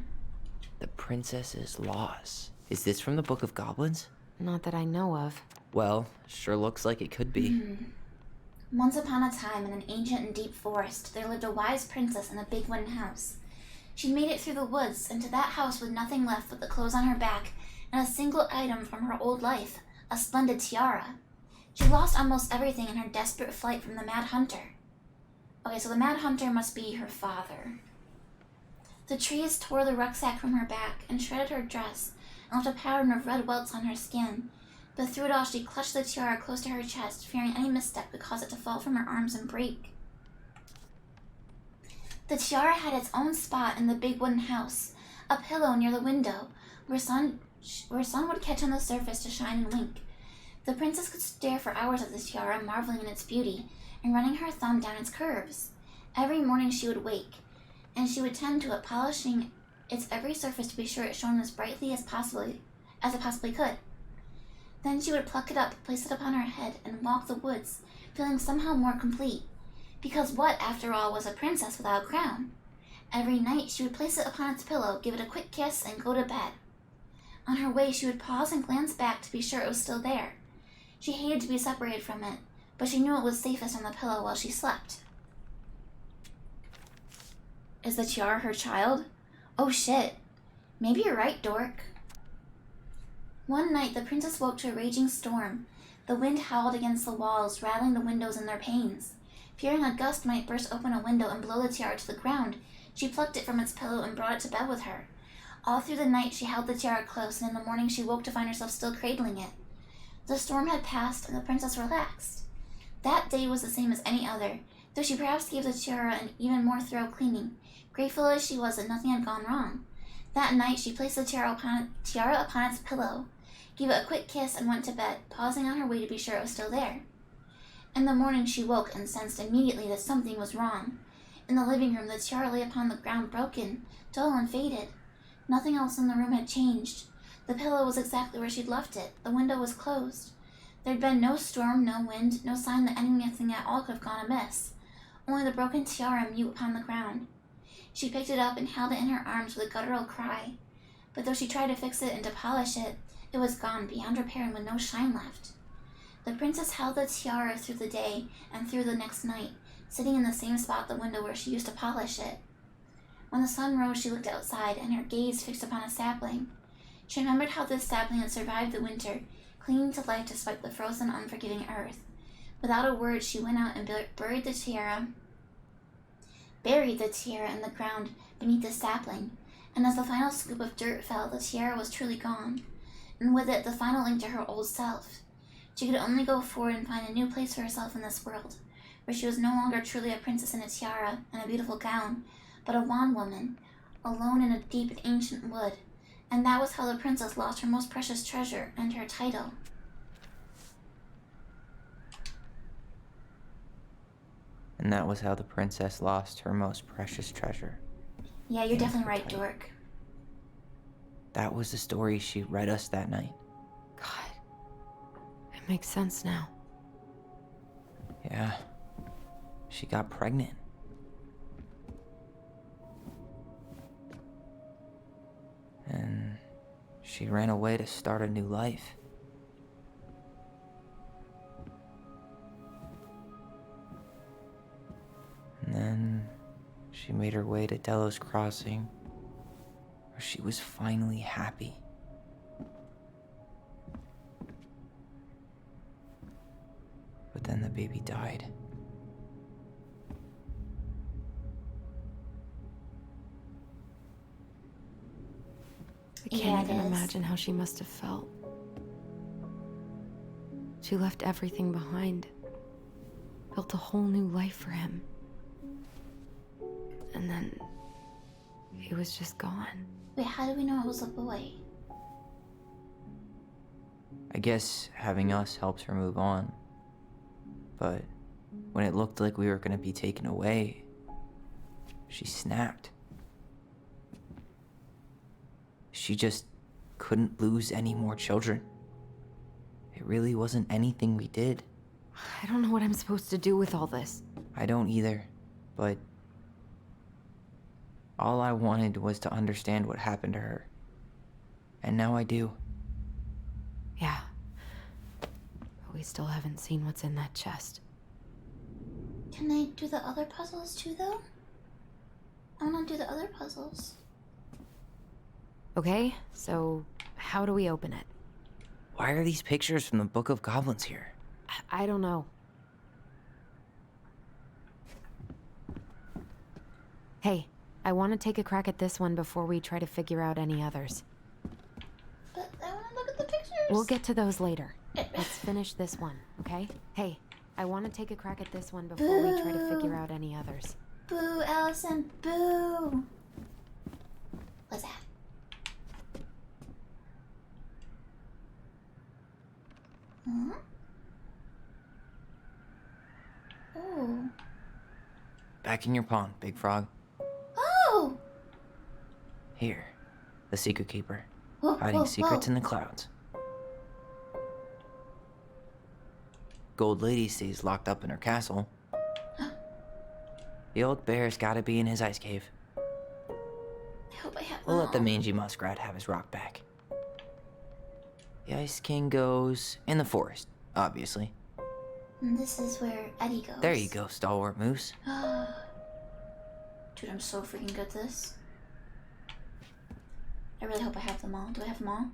The princess's laws. Is this from the Book of Goblins? Not that I know of. Well, sure looks like it could be. Once upon a time, in an ancient and deep forest, there lived a wise princess in a big wooden house. She made it through the woods into that house with nothing left but the clothes on her back and a single item from her old life, a splendid tiara. She lost almost everything in her desperate flight from the Mad Hunter. Okay, so the Mad Hunter must be her father. The trees tore the rucksack from her back and shredded her dress and left a pattern of red welts on her skin. But through it all, she clutched the tiara close to her chest, fearing any misstep would cause it to fall from her arms and break. The tiara had its own spot in the big wooden house, a pillow near the window, where sun would catch on the surface to shine and wink. The princess could stare for hours at the tiara, marveling in its beauty, and running her thumb down its curves. Every morning she would wake, and she would tend to it, polishing its every surface to be sure it shone as brightly as it possibly could. Then she would pluck it up, place it upon her head, and walk the woods, feeling somehow more complete. Because what, after all, was a princess without a crown? Every night she would place it upon its pillow, give it a quick kiss, and go to bed. On her way she would pause and glance back to be sure it was still there. She hated to be separated from it, but she knew it was safest on the pillow while she slept. Is the tiara her child? Oh shit. Maybe you're right, dork. One night the princess woke to a raging storm. The wind howled against the walls, rattling the windows in their panes. Fearing a gust might burst open a window and blow the tiara to the ground, she plucked it from its pillow and brought it to bed with her. All through the night she held the tiara close, and in the morning she woke to find herself still cradling it. The storm had passed, and the princess relaxed. That day was the same as any other, though she perhaps gave the tiara an even more thorough cleaning, grateful as she was that nothing had gone wrong. That night she placed the tiara upon its pillow, gave it a quick kiss, and went to bed, pausing on her way to be sure it was still there. In the morning she woke and sensed immediately that something was wrong. In the living room, the tiara lay upon the ground, broken, dull, and faded. Nothing else in the room had changed. The pillow was exactly where she'd left it. The window was closed. There'd been no storm, no wind, no sign that anything at all could have gone amiss. Only the broken tiara mute upon the ground. She picked it up and held it in her arms with a guttural cry. But though she tried to fix it and to polish it, it was gone, beyond repair, and with no shine left. The princess held the tiara through the day and through the next night, sitting in the same spot at the window where she used to polish it. When the sun rose, she looked outside, and her gaze fixed upon a sapling. She remembered how this sapling had survived the winter, clinging to life despite the frozen, unforgiving earth. Without a word, she went out and buried the tiara in the ground beneath the sapling, and as the final scoop of dirt fell, the tiara was truly gone, and with it the final link to her old self. She could only go forward and find a new place for herself in this world, where she was no longer truly a princess in a tiara and a beautiful gown, but a wan woman, alone in a deep and ancient wood. And that was how the princess lost her most precious treasure and her title. And that was how the princess lost her most precious treasure. Yeah, you're definitely right, Dork. That was the story she read us that night. God, it makes sense now. Yeah, she got pregnant. And she ran away to start a new life. And then she made her way to Delos Crossing, where she was finally happy. But then the baby died. I can't even imagine how she must have felt. She left everything behind, built a whole new life for him. And then he was just gone. Wait, how do we know it was a boy? I guess having us helps her move on. But when it looked like we were gonna be taken away, she snapped. She just couldn't lose any more children. It really wasn't anything we did. I don't know what I'm supposed to do with all this. I don't either, but all I wanted was to understand what happened to her. And now I do. Yeah. But we still haven't seen what's in that chest. Can I do the other puzzles too, though? I want to do the other puzzles. Okay, so how do we open it? Why are these pictures from the Book of Goblins here? I don't know. Hey, I want to take a crack at this one before we try to figure out any others. But I want to look at the pictures. We'll get to those later. Let's finish this one, okay? Hey, I want to take a crack at this one before we try to figure out any others. Boo, Allison, boo! What's that? Huh? Oh. Back in your pond, Big Frog. Oh! Here, the Secret Keeper, Whoa, hiding whoa, secrets whoa. in the clouds. Gold Lady stays locked up in her castle. The old bear's gotta be in his ice cave. I hope I have We'll them let the all. mangy muskrat have his rock back. The Ice King goes in the forest, obviously. And this is where Eddie goes. There you go, stalwart moose. Dude, I'm so freaking good at this. I really hope I have them all. Do I have them all?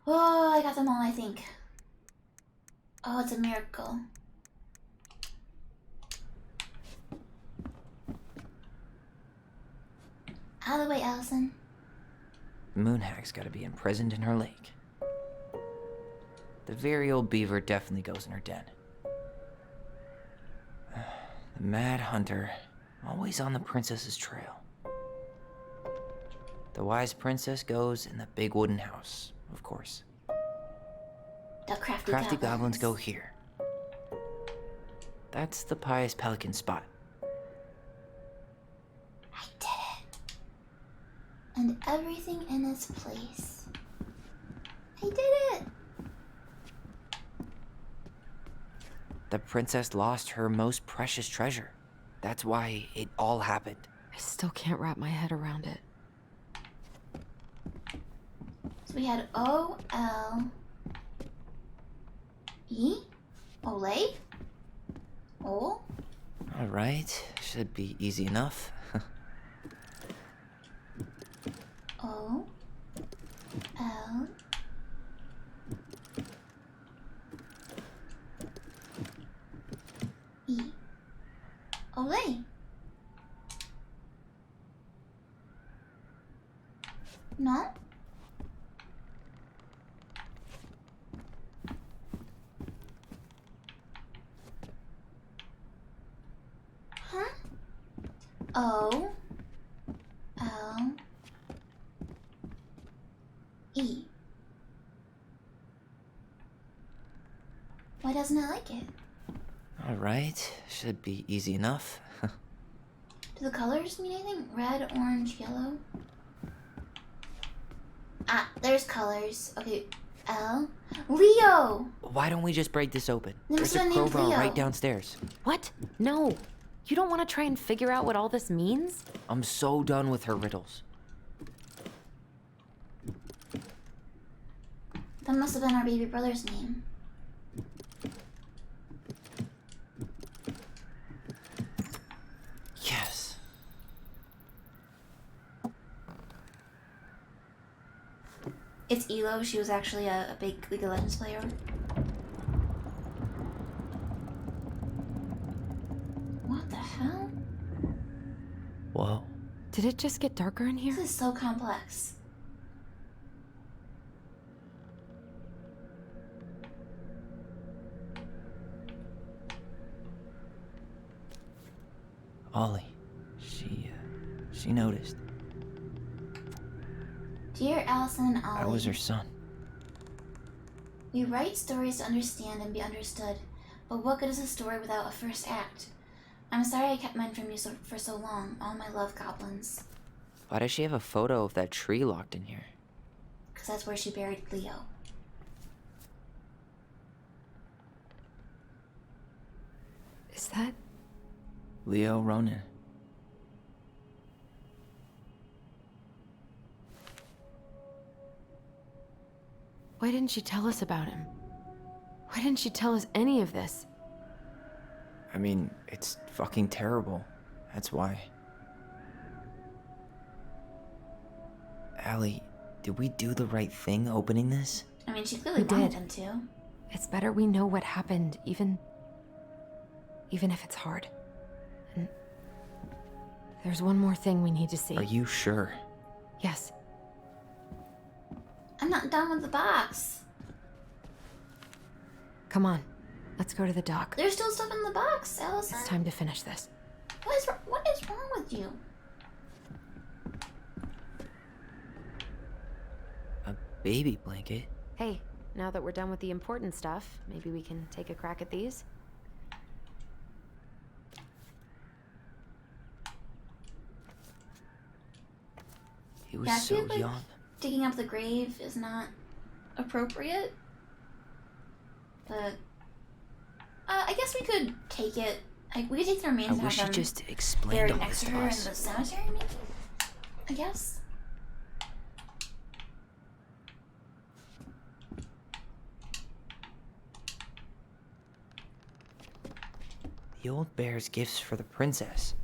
Oh, I got them all, I think. Oh, it's a miracle. Out of the way, Allison. The moonhag's gotta be imprisoned in her lake. The very old beaver definitely goes in her den. The mad hunter, always on the princess's trail. The wise princess goes in the big wooden house, of course. The crafty Crafty goblins goblins. go here. The crafty Crafty goblins. goblins go here. That's the pious pelican spot. I did it. And everything in its place. I did it. The princess lost her most precious treasure. That's why it all happened. I still can't wrap my head around it. So we had O-L-E? Olay? O? All right, should be easy enough. O L E. Olay. No? Huh? O L E. Why doesn't it like it? All right, should be easy enough. Do the colors mean anything? Red, orange, yellow? Ah, there's colors. Okay, L. Leo! Why don't we just break this open? There's There's a one named crowbar Leo. right downstairs. What? No. You don't want to try and figure out what all this means? I'm so done with her riddles. That must have been our baby brother's name. Yes. It's Elo. She was actually a big League of Legends player. What the hell? Whoa. Did it just get darker in here? This is so complex. Ollie. She noticed. Dear Allison and Ollie. I was her son. We write stories to understand and be understood, but what good is a story without a first act? I'm sorry I kept mine from you for so long, all my love goblins. Why does she have a photo of that tree locked in here? Because that's where she buried Leo. Is that... Leo Ronan. Why didn't she tell us about him? Why didn't she tell us any of this? I mean, it's fucking terrible. That's why. Allie, did we do the right thing opening this? I mean, she clearly We wanted did. them to. It's better we know what happened, even if it's hard. And there's one more thing we need to see. Are you sure? Yes. I'm not done with the box. Come on. Let's go to the dock. There's still stuff in the box, Allison. It's time to finish this. What is wrong with you? A baby blanket? Hey, now that we're done with the important stuff, maybe we can take a crack at these? He was Yeah, I so feel like young. digging up the grave is not appropriate. But I guess we could take it. Like, we could take the remains I and wish have she them just explained buried all next this to to her in us. the cemetery, maybe? I guess. The old bear's gifts for the princess.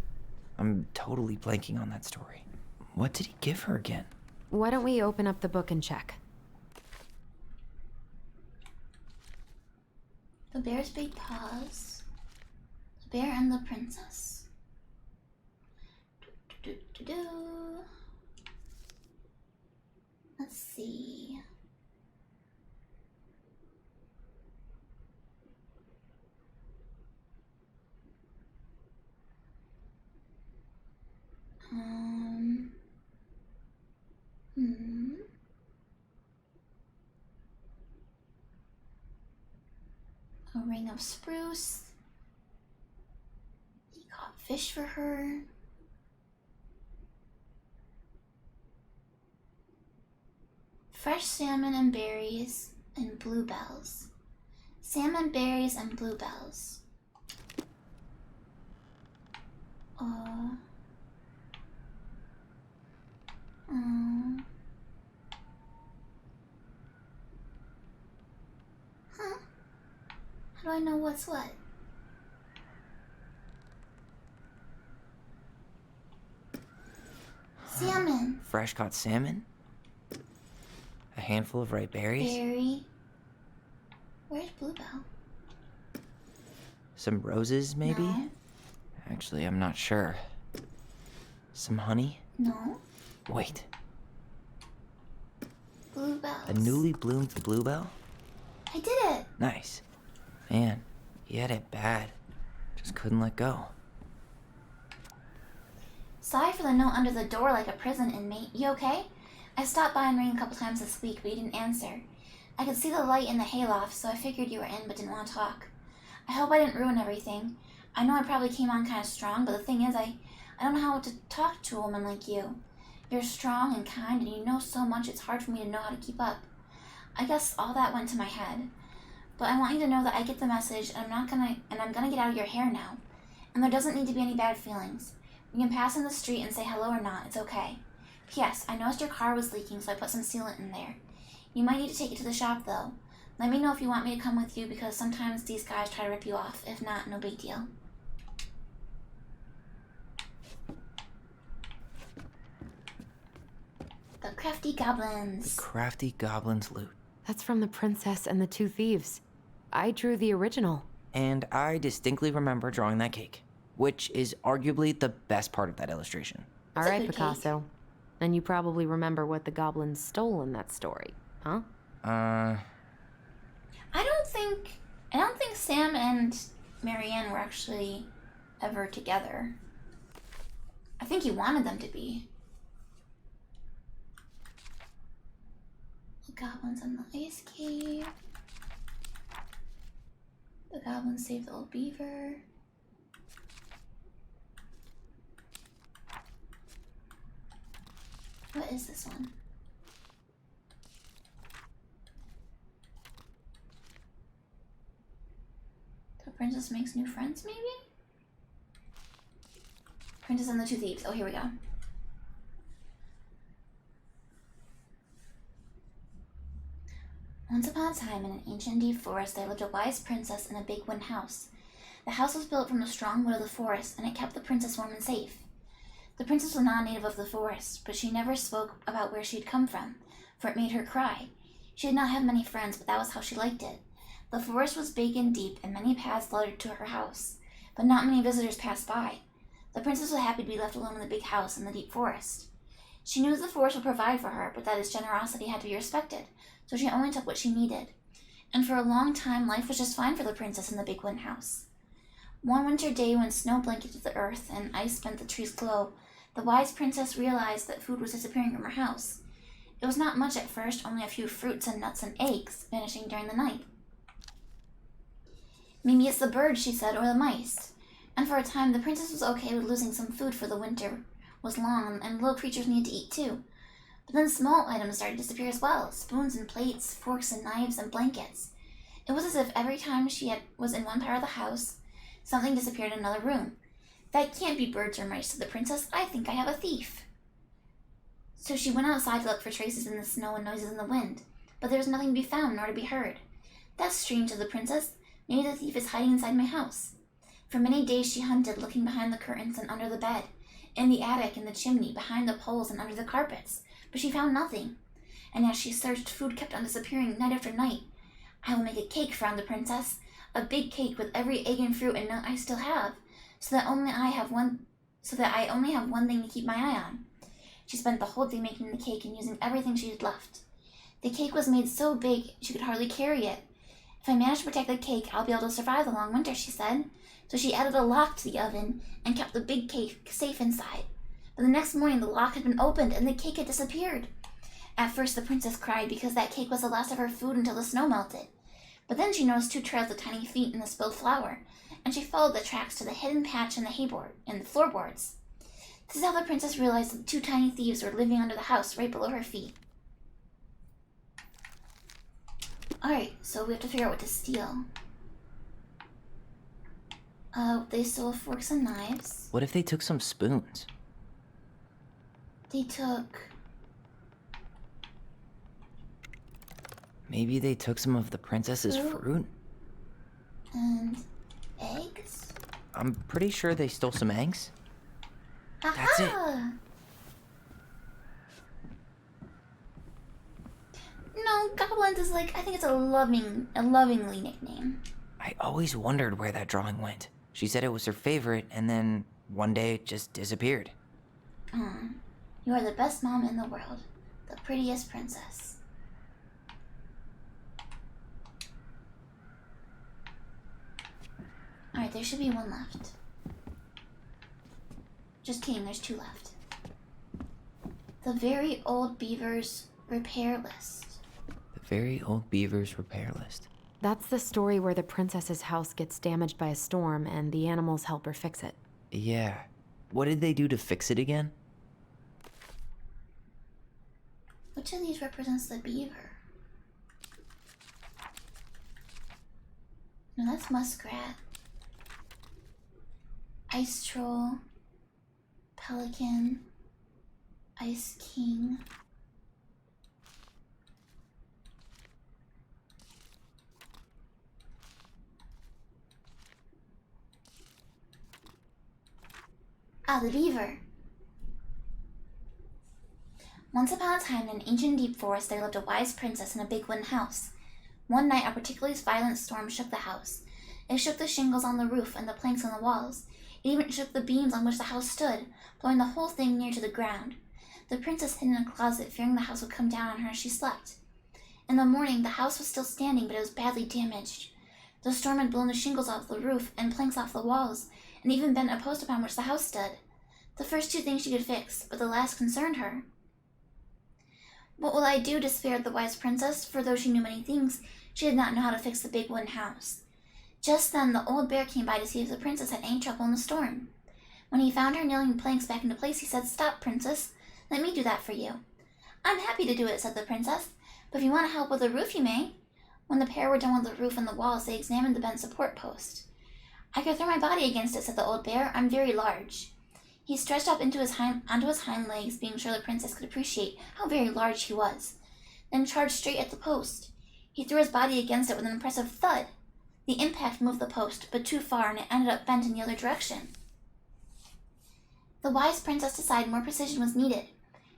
I'm totally blanking on that story. What did he give her again? Why don't we open up the book and check? The bear's big paws. The bear and the princess. Do-do-do-do. Let's see. Hmm. A ring of spruce. He caught fish for her. Fresh salmon and berries and bluebells. Salmon, berries, and bluebells. Huh? How do I know what's what? Salmon. Fresh caught salmon? A handful of ripe berries? Berry. Where's bluebell? Some roses, maybe? No. Actually, I'm not sure. Some honey? No. Wait, Bluebells. a newly bloomed bluebell? I did it. Nice. Man, he had it bad. Just couldn't let go. Sorry for the note under the door like a prison inmate. You okay? I stopped by and rang a couple times this week, but you didn't answer. I could see the light in the hayloft, so I figured you were in but didn't want to talk. I hope I didn't ruin everything. I know I probably came on kind of strong, but the thing is, I don't know how to talk to a woman like you. You're strong and kind, and you know so much it's hard for me to know how to keep up. I guess all that went to my head. But I want you to know that I get the message, and I'm gonna get out of your hair now. And there doesn't need to be any bad feelings. We can pass in the street and say hello or not, it's okay. P.S. I noticed your car was leaking, so I put some sealant in there. You might need to take it to the shop, though. Let me know if you want me to come with you, because sometimes these guys try to rip you off. If not, no big deal. The crafty goblins. The crafty goblin's loot. That's from The Princess and the Two Thieves. I drew the original. And I distinctly remember drawing that cake, which is arguably the best part of that illustration. All right, Picasso. And you probably remember what the goblins stole in that story, huh? I don't think Sam and Marianne were actually ever together. I think he wanted them to be. The goblins in the ice cave. The goblins saved the old beaver. What is this one? The princess makes new friends, maybe? Princess and the Two Thieves. Oh, here we go. Once upon a time, in an ancient deep forest, there lived a wise princess in a big wooden house. The house was built from the strong wood of the forest, and it kept the princess warm and safe. The princess was not a native of the forest, but she never spoke about where she had come from, for it made her cry. She did not have many friends, but that was how she liked it. The forest was big and deep, and many paths led to her house, but not many visitors passed by. The princess was happy to be left alone in the big house in the deep forest. She knew the forest would provide for her, but that its generosity had to be respected, so she only took what she needed. And for a long time, life was just fine for the princess in the big wooden house. One winter day, when snow blanketed the earth and ice bent the trees glow, the wise princess realized that food was disappearing from her house. It was not much at first, only a few fruits and nuts and eggs vanishing during the night. Maybe it's the birds, she said, or the mice. And for a time, the princess was okay with losing some food, for the winter was long and little creatures needed to eat too. But then small items started to disappear as well, spoons and plates, forks and knives and blankets. It was as if every time was in one part of the house, something disappeared in another room. That can't be birds or mice, said the princess. I think I have a thief. So she went outside to look for traces in the snow and noises in the wind, but there was nothing to be found nor to be heard. That's strange, said the princess. Maybe the thief is hiding inside my house. For many days she hunted, looking behind the curtains and under the bed, in the attic, in the chimney, behind the poles and under the carpets, but she found nothing. And as she searched, food kept on disappearing night after night. I will make a cake, frowned the princess, a big cake with every egg and fruit and nut I still have, so that I only have one thing to keep my eye on. She spent the whole day making the cake and using everything she had left. The cake was made so big she could hardly carry it. If I manage to protect the cake, I'll be able to survive the long winter, she said. So she added a lock to the oven and kept the big cake safe inside. But the next morning the lock had been opened and the cake had disappeared. At first the princess cried because that cake was the last of her food until the snow melted. But then she noticed 2 trails of tiny feet in the spilled flour, and she followed the tracks to the hidden patch in the floorboards. This is how the princess realized that the 2 tiny thieves were living under the house right below her feet. Alright, so we have to figure out what to steal. They stole forks and knives. What if they took some spoons? They took... Maybe they took some of the princess's fruit? And eggs? I'm pretty sure they stole some eggs. That's it. No, goblins is like, I think it's a lovingly nickname. I always wondered where that drawing went. She said it was her favorite, and then one day it just disappeared. You are the best mom in the world. The prettiest princess. Alright, there should be 1 left. Just kidding, there's 2 left. The Very Old Beaver's Repair List. The Very Old Beaver's Repair List. That's the story where the princess's house gets damaged by a storm and the animals help her fix it. Yeah. What did they do to fix it again? Which of these represents the beaver? No, that's muskrat. Ice troll. Pelican. Ice king. Ah, the beaver. Once upon a time, in an ancient deep forest, there lived a wise princess in a big wooden house. One night, a particularly violent storm shook the house. It shook the shingles on the roof and the planks on the walls. It even shook the beams on which the house stood, blowing the whole thing near to the ground. The princess hid in a closet, fearing the house would come down on her as she slept. In the morning, the house was still standing, but it was badly damaged. The storm had blown the shingles off the roof and planks off the walls, and even bent a post upon which the house stood. The first 2 things she could fix, but the last concerned her. What will I do? Despaired the wise princess, for though she knew many things, she did not know how to fix the big wooden house. Just then, the old bear came by to see if the princess had any trouble in the storm. When he found her nailing the planks back into place, he said, "Stop, princess. Let me do that for you." "I'm happy to do it," said the princess, "but if you want to help with the roof, you may." When the pair were done with the roof and the walls, they examined the bent support post. "I could throw my body against it," said the old bear. "I'm very large." He stretched up onto his hind legs, being sure the princess could appreciate how very large he was, then charged straight at the post. He threw his body against it with an impressive thud. The impact moved the post, but too far, and it ended up bent in the other direction. The wise princess decided more precision was needed.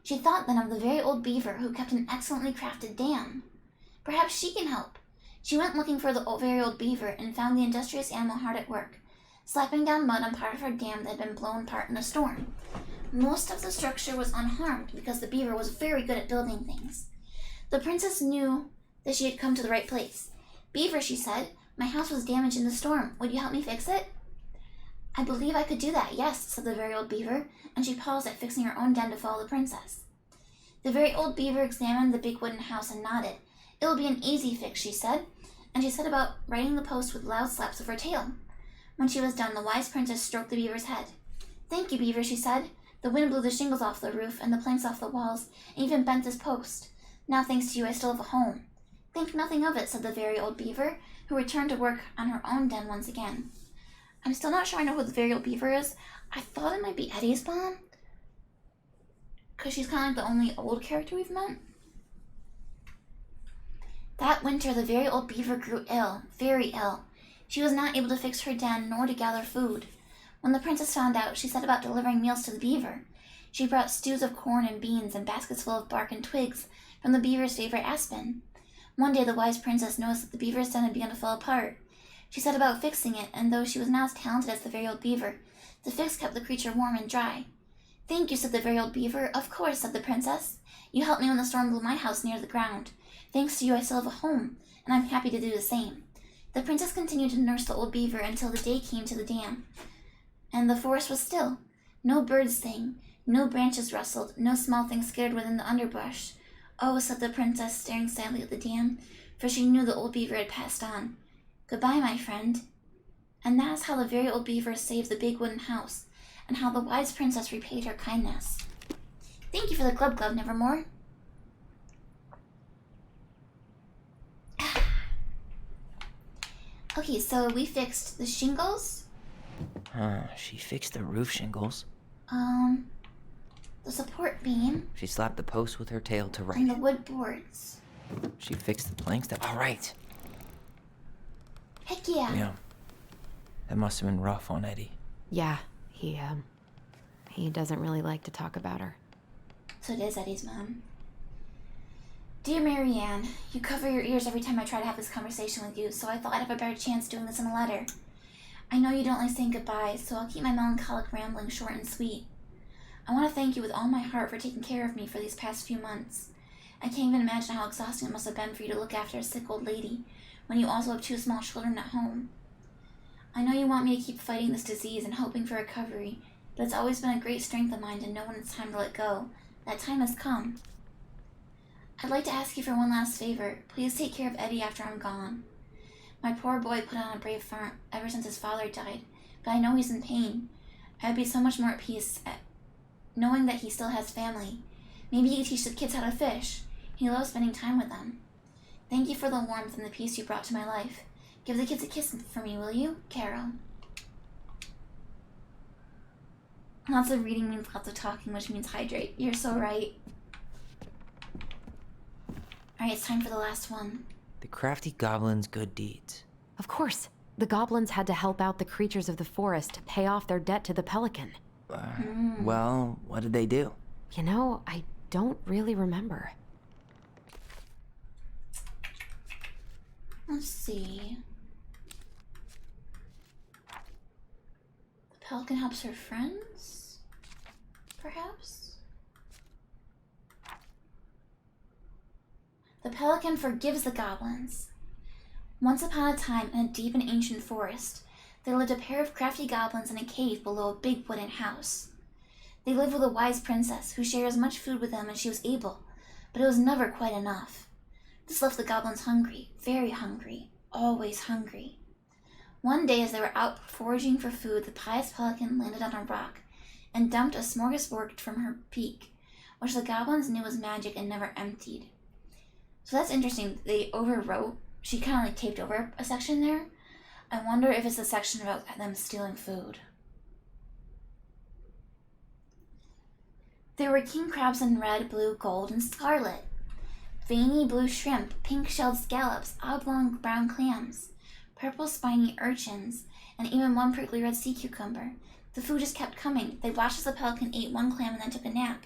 She thought then of the very old beaver who kept an excellently crafted dam. Perhaps she can help. She went looking for the very old beaver and found the industrious animal hard at work, slapping down mud on part of her dam that had been blown apart in a storm. Most of the structure was unharmed because the beaver was very good at building things. The princess knew that she had come to the right place. "Beaver," she said, "my house was damaged in the storm. Would you help me fix it?" "I believe I could do that, yes," said the very old beaver, and she paused at fixing her own den to follow the princess. The very old beaver examined the big wooden house and nodded. "It will be an easy fix," she said, and she set about righting the post with loud slaps of her tail. When she was done, the wise princess stroked the beaver's head. "Thank you, beaver," she said. "The wind blew the shingles off the roof and the planks off the walls, and even bent this post. Now, thanks to you, I still have a home." "Think nothing of it," said the very old beaver, who returned to work on her own den once again. I'm still not sure I know who the very old beaver is. I thought it might be Eddie's mom, because she's kind of like the only old character we've met. That winter, the very old beaver grew ill, very ill. She was not able to fix her den nor to gather food. When the princess found out, she set about delivering meals to the beaver. She brought stews of corn and beans and baskets full of bark and twigs from the beaver's favorite aspen. One day, the wise princess noticed that the beaver's den had begun to fall apart. She set about fixing it, and though she was not as talented as the very old beaver, the fix kept the creature warm and dry. "Thank you," said the very old beaver. "Of course," said the princess. "You helped me when the storm blew my house near the ground. Thanks to you, I still have a home, and I'm happy to do the same." The princess continued to nurse the old beaver until the day came to the dam, and the forest was still. No birds sang, no branches rustled, no small thing skittered within the underbrush. "Oh," said the princess, staring sadly at the dam, for she knew the old beaver had passed on. Goodbye, my friend. And that is how the very old beaver saved the big wooden house, and how the wise princess repaid her kindness. Thank you for the glove, Nevermore. Okay, so we fixed the shingles. She fixed the roof shingles. The support beam. She slapped the post with her tail to right. And the wood boards. She fixed the planks that... All right. Heck yeah. Yeah. That must have been rough on Eddie. Yeah, he doesn't really like to talk about her. So it is Eddie's mom. Dear Marianne, you cover your ears every time I try to have this conversation with you, so I thought I'd have a better chance doing this in a letter. I know you don't like saying goodbye, so I'll keep my melancholic rambling short and sweet. I want to thank you with all my heart for taking care of me for these past few months. I can't even imagine how exhausting it must have been for you to look after a sick old lady when you also have 2 small children at home. I know you want me to keep fighting this disease and hoping for recovery, but it's always been a great strength of mine to know when it's time to let go. That time has come. I'd like to ask you for one last favor. Please take care of Eddie after I'm gone. My poor boy put on a brave front ever since his father died, but I know he's in pain. I would be so much more at peace knowing that he still has family. Maybe he could teach the kids how to fish. He loves spending time with them. Thank you for the warmth and the peace you brought to my life. Give the kids a kiss for me, will you? Carol. Lots of reading means lots of talking, which means hydrate. You're so right. Alright, it's time for the last one. The crafty goblin's good deeds. Of course. The goblins had to help out the creatures of the forest to pay off their debt to the pelican. Well, what did they do? You know, I don't really remember. Let's see. The pelican helps her friends? Perhaps? The pelican forgives the goblins. Once upon a time, in a deep and ancient forest, there lived a pair of crafty goblins in a cave below a big wooden house. They lived with a wise princess who shared as much food with them as she was able, but it was never quite enough. This left the goblins hungry, very hungry, always hungry. One day, as they were out foraging for food, the pious pelican landed on a rock and dumped a smorgasbord from her beak, which the goblins knew was magic and never emptied. So that's interesting. They overwrote. She kind of like taped over a section there. I wonder if it's a section about them stealing food. There were king crabs in red, blue, gold, and scarlet. Veiny blue shrimp, pink-shelled scallops, oblong brown clams, purple spiny urchins, and even one prickly red sea cucumber. The food just kept coming. They watched as the pelican ate one clam and then took a nap.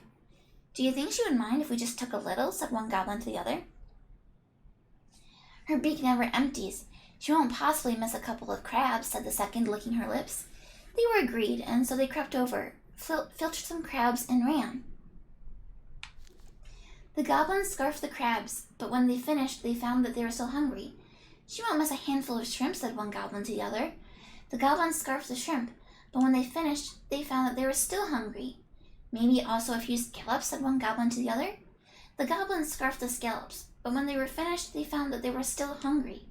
Do you think she would mind if we just took a little? Said one goblin to the other. Her beak never empties. She won't possibly miss a couple of crabs, said the second, licking her lips. They were agreed, and so they crept over, filched some crabs, and ran. The goblins scarfed the crabs, but when they finished, they found that they were still hungry. She won't miss a handful of shrimp, said one goblin to the other. The goblins scarfed the shrimp, but when they finished, they found that they were still hungry. Maybe also a few scallops, said one goblin to the other. The goblins scarfed the scallops, but when they were finished, they found that they were still hungry.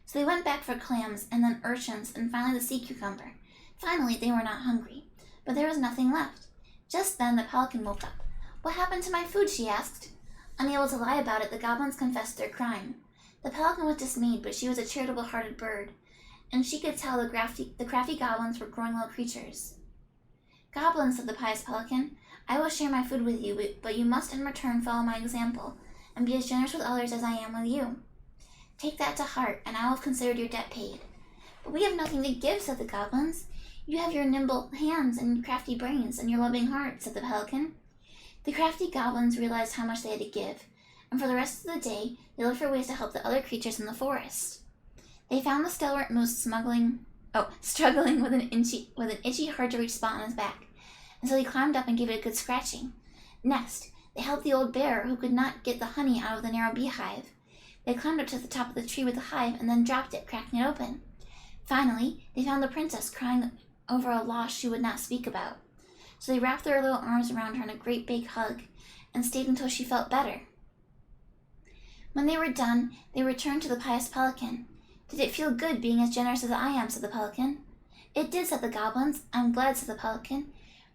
So they went back for clams, and then urchins, and finally the sea cucumber. Finally, they were not hungry, but there was nothing left. Just then, the pelican woke up. What happened to my food, she asked. Unable to lie about it, the goblins confessed their crime. The pelican was dismayed, but she was a charitable-hearted bird, and she could tell the crafty goblins were growing little creatures. Goblins, said the pious pelican, I will share my food with you, but you must in return follow my example, and be as generous with others as I am with you. Take that to heart, and I will have considered your debt paid. But we have nothing to give, said the goblins. You have your nimble hands and crafty brains and your loving heart, said the pelican. The crafty goblins realized how much they had to give, and for the rest of the day, they looked for ways to help the other creatures in the forest. They found the stalwart moose struggling with an itchy, hard-to-reach spot on his back, and so he climbed up and gave it a good scratching. Next, they helped the old bear who could not get the honey out of the narrow beehive. They climbed up to the top of the tree with the hive and then dropped it, cracking it open. Finally, they found the princess crying over a loss she would not speak about. So they wrapped their little arms around her in a great big hug and stayed until she felt better. When they were done, they returned to the pious pelican. Did it feel good being as generous as I am, said the pelican. It did, said the goblins. I'm glad, said the pelican.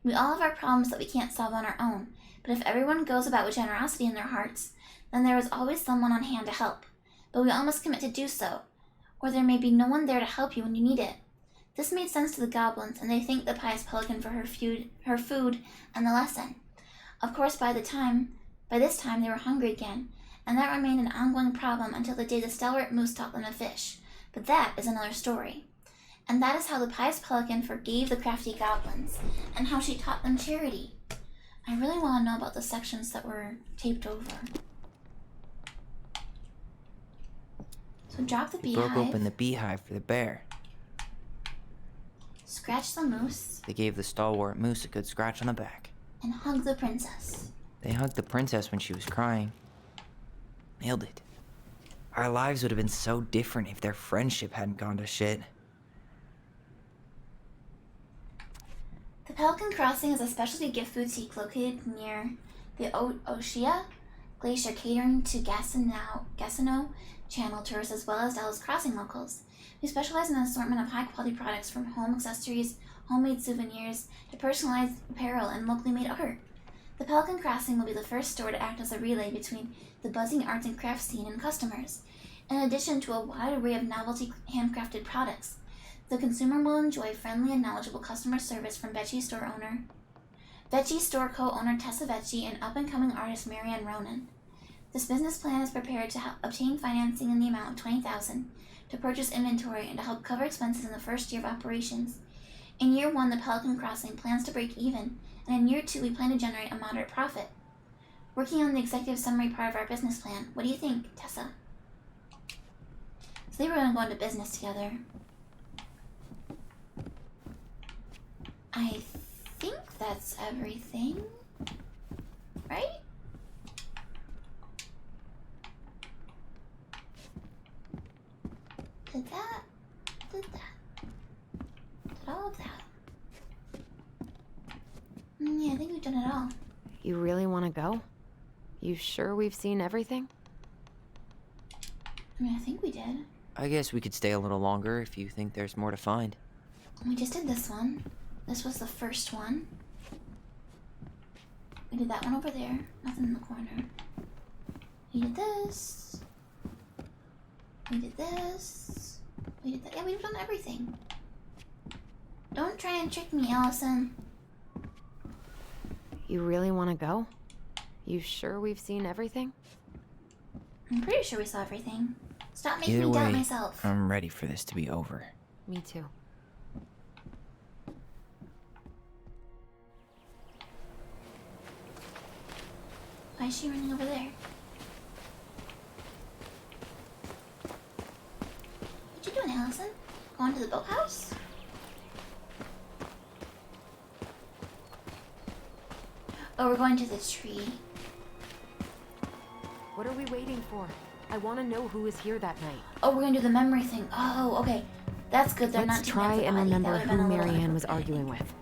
We all have our problems that we can't solve on our own, but if everyone goes about with generosity in their hearts, then there is always someone on hand to help. But we all must commit to do so, or there may be no one there to help you when you need it. This made sense to the goblins, and they thanked the pious pelican for her food and the lesson. Of course, by this time, they were hungry again, and that remained an ongoing problem until the day the stalwart moose taught them to fish. But that is another story. And that is how the pious pelican forgave the crafty goblins, and how she taught them charity. I really want to know about the sections that were taped over. So drop the They beehive. broke open the beehive for the bear. Scratch the moose. They gave the stalwart moose a good scratch on the back. And hug the princess. They hugged the princess when she was crying. Nailed it. Our lives would have been so different if their friendship hadn't gone to shit. The Pelican Crossing is a specialty gift boutique located near the Oshia Glacier, catering to Gatineau Channel tourists as well as Dallas Crossing locals. We specialize in an assortment of high-quality products from home accessories, homemade souvenirs, to personalized apparel and locally made art. The Pelican Crossing will be the first store to act as a relay between the buzzing arts and crafts scene and customers. In addition to a wide array of novelty handcrafted products, the consumer will enjoy friendly and knowledgeable customer service from Veggie Store co-owner Tessa Vecchi and up-and-coming artist Marianne Ronan. This business plan is prepared to obtain financing in the amount of $20,000 to purchase inventory and to help cover expenses in the first year of operations. In year 1, the Pelican Crossing plans to break even, and in year 2, we plan to generate a moderate profit. Working on the executive summary part of our business plan, what do you think, Tessa? So they were going to go into business together. I think that's everything, right? Did all of that. Yeah, I think we've done it all. You really want to go? You sure we've seen everything? I mean, I think we did. I guess we could stay a little longer if you think there's more to find. We just did this one. This was the first one. We did that one over there. Nothing in the corner. We did this. We did this. We did that. Yeah, we've done everything. Don't try and trick me, Allison. You really want to go? You sure we've seen everything? I'm pretty sure we saw everything. Stop making Either me doubt way, myself. I'm ready for this to be over. Me too. Why is she running over there? What you doing, Allison? Going to the boathouse? Oh, we're going to the tree. What are we waiting for? I want to know who was here that night. Oh, we're gonna do the memory thing. Oh, okay. That's good. They're Let's not try and remember who Marianne was arguing with.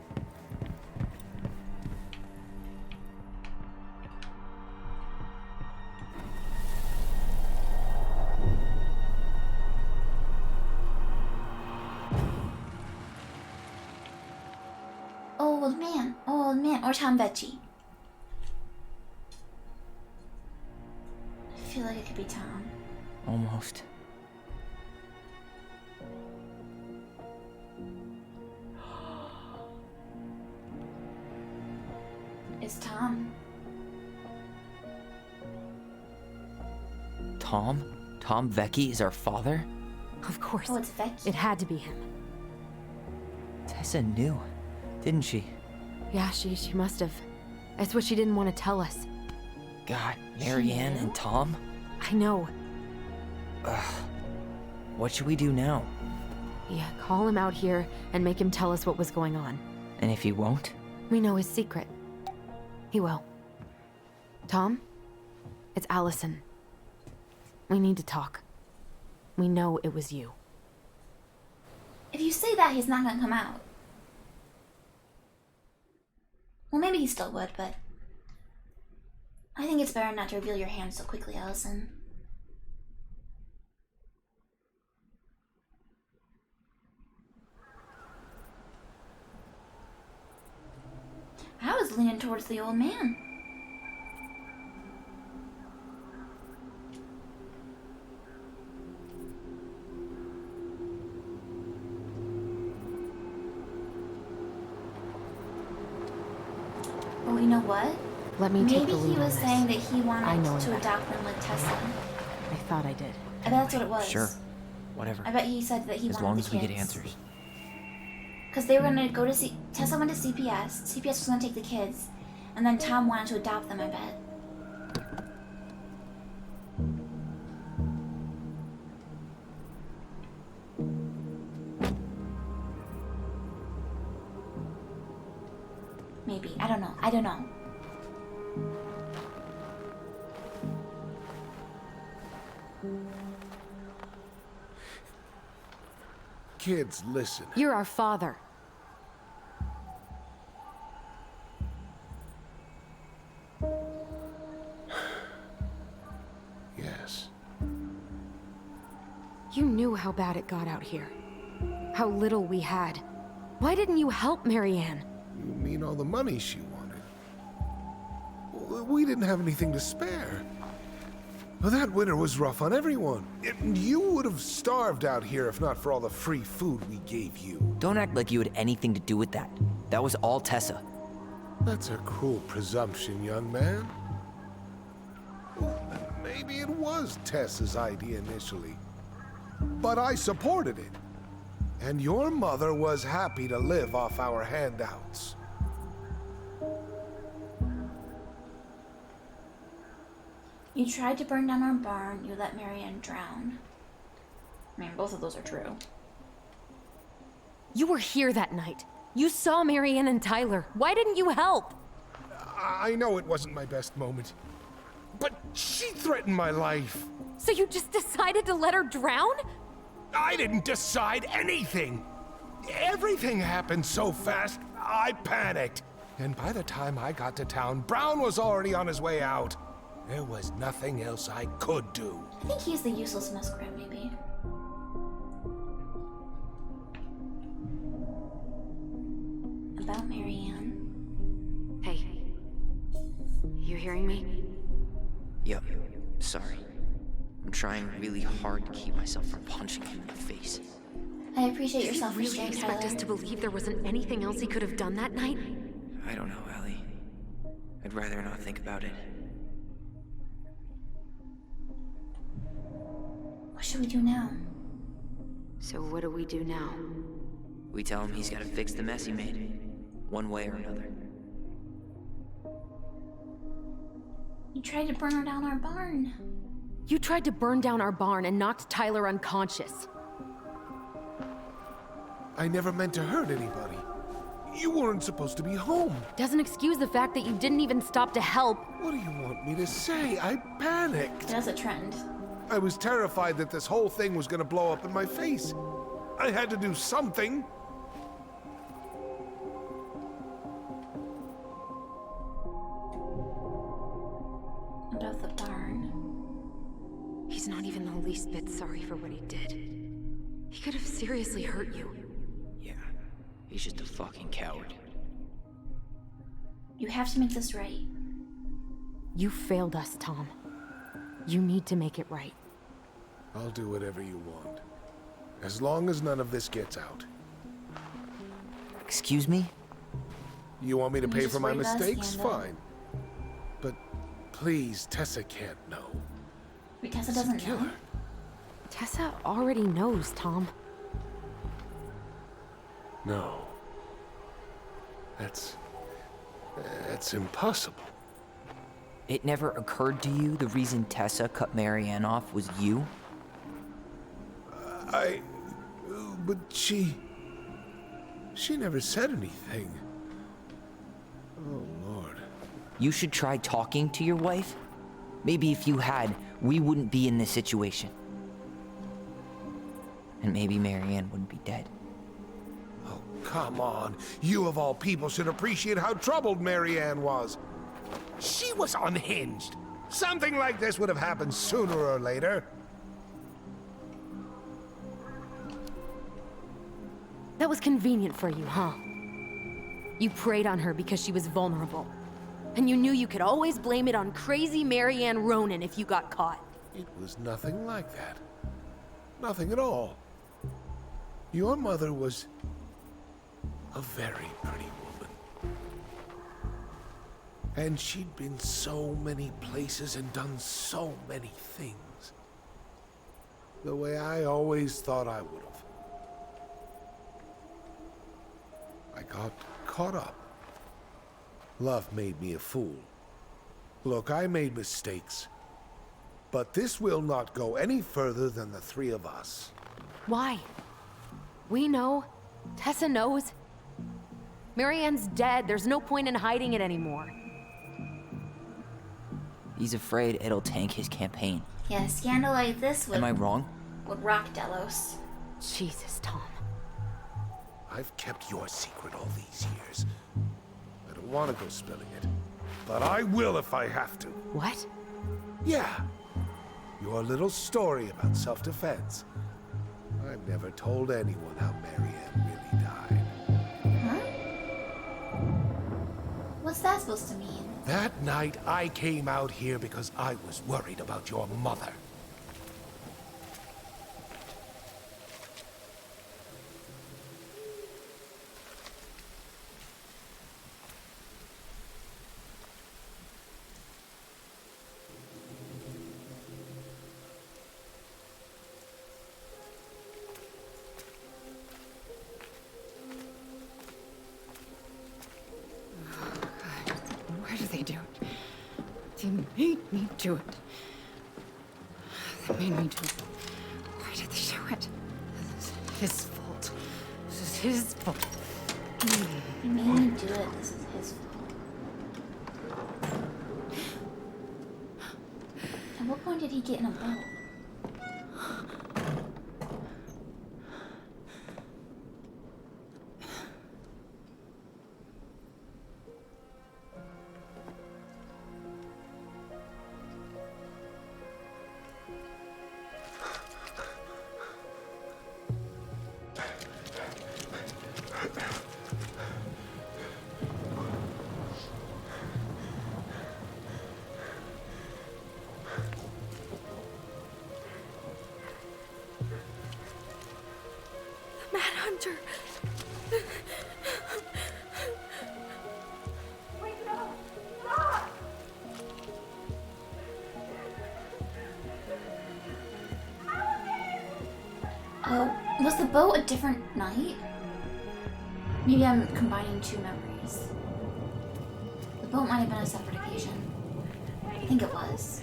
Old man, or Tom Vecchi. I feel like it could be Tom. Almost. It's Tom. Tom? Tom Vecchi is our father? Of course. Oh, it's Vecchi. It had to be him. Tessa knew, didn't she? Yeah, she must have. That's what she didn't want to tell us. God, Marianne and Tom? I know. Ugh. What should we do now? Yeah, call him out here and make him tell us what was going on. And if he won't? We know his secret. He will. Tom? It's Allison. We need to talk. We know it was you. If you say that, he's not gonna come out. Well, maybe he still would, but I think it's better not to reveal your hand so quickly, Allison. leaning towards the old man. Oh, you know what? Let me take Maybe the he lead on was this. saying that he I wanted know him to better. adopt them with Tessa. I thought I did. I bet that's what it was. Sure. Whatever. I bet he said that he As wanted long the as we get kids. answers. Because they were gonna go to Tessa went to CPS. CPS was gonna take the kids, and then Tom wanted to adopt them. I bet. Maybe. I don't know. I don't know. Kids, listen. You're our father. Yes. You knew how bad it got out here. How little we had. Why didn't you help Marianne? You mean all the money she wanted? We didn't have anything to spare. Well, that winter was rough on everyone. You would have starved out here if not for all the free food we gave you. Don't act like you had anything to do with that. That was all Tessa. That's a cruel presumption, young man. Maybe it was Tessa's idea initially. But I supported it. And your mother was happy to live off our handouts. You tried to burn down our barn. You let Marianne drown. I mean, both of those are true. You were here that night. You saw Marianne and Tyler. Why didn't you help? I know it wasn't my best moment. But she threatened my life. So you just decided to let her drown? I didn't decide anything. Everything happened so fast, I panicked. And by the time I got to town, Brown was already on his way out. There was nothing else I could do. I think he's the useless muskrat, maybe. About Marianne. Hey. You hearing me? Yep. Sorry. I'm trying really hard to keep myself from punching him in the face. I appreciate Did your you self-restraint, really expect Tyler. us to believe there wasn't anything else he could have done that night? I don't know, Ellie. I'd rather not think about it. What should we do now? So what do we do now? We tell him he's gotta fix the mess he made. One way or another. You tried to burn down our barn. You tried to burn down our barn and knocked Tyler unconscious. I never meant to hurt anybody. You weren't supposed to be home. Doesn't excuse the fact that you didn't even stop to help. What do you want me to say? I panicked. That's a trend. I was terrified that this whole thing was gonna blow up in my face. I had to do something. About the barn. He's not even the least bit sorry for what he did. He could have seriously hurt you. Yeah. He's just a fucking coward. You have to make this right. You failed us, Tom. You need to make it right. I'll do whatever you want. As long as none of this gets out. Excuse me? You want me to You pay just for my worried about a mistakes? scandal. Fine. But please, Tessa can't know. Wait, Tessa doesn't know? Tessa already knows, Tom. No. That's impossible. It never occurred to you the reason Tessa cut Marianne off was you? But she never said anything. Oh, Lord. You should try talking to your wife. Maybe if you had, we wouldn't be in this situation. And maybe Marianne wouldn't be dead. Oh, come on. You of all people should appreciate how troubled Marianne was. She was unhinged. Something like this would have happened sooner or later. That was convenient for you, huh? You preyed on her because she was vulnerable. And you knew you could always blame it on crazy Marianne Ronan if you got caught. It was nothing like that. Nothing at all. Your mother was a very pretty woman. And she'd been so many places and done so many things. The way I always thought I would have. I got caught up. Love made me a fool. Look, I made mistakes. But this will not go any further than the three of us. Why? We know. Tessa knows. Marianne's dead. There's no point in hiding it anymore. He's afraid it'll tank his campaign. Yeah, a scandal like this would... Am I wrong? Would rock Delos. Jesus, Tom. I've kept your secret all these years. I don't want to go spilling it. But I will if I have to. What? Yeah. Your little story about self-defense. I've never told anyone how Marianne really died. Huh? What's that supposed to mean? That night, I came out here because I was worried about your mother. Why do they do it? They made me do it. They made me do it. Why did they do it? This is his fault. This is his fault. He made me do it. This is his fault. At what point did he get in a boat? Hunter. Oh, was the boat a different night? Maybe I'm combining two memories. The boat might have been a separate occasion. I think it was.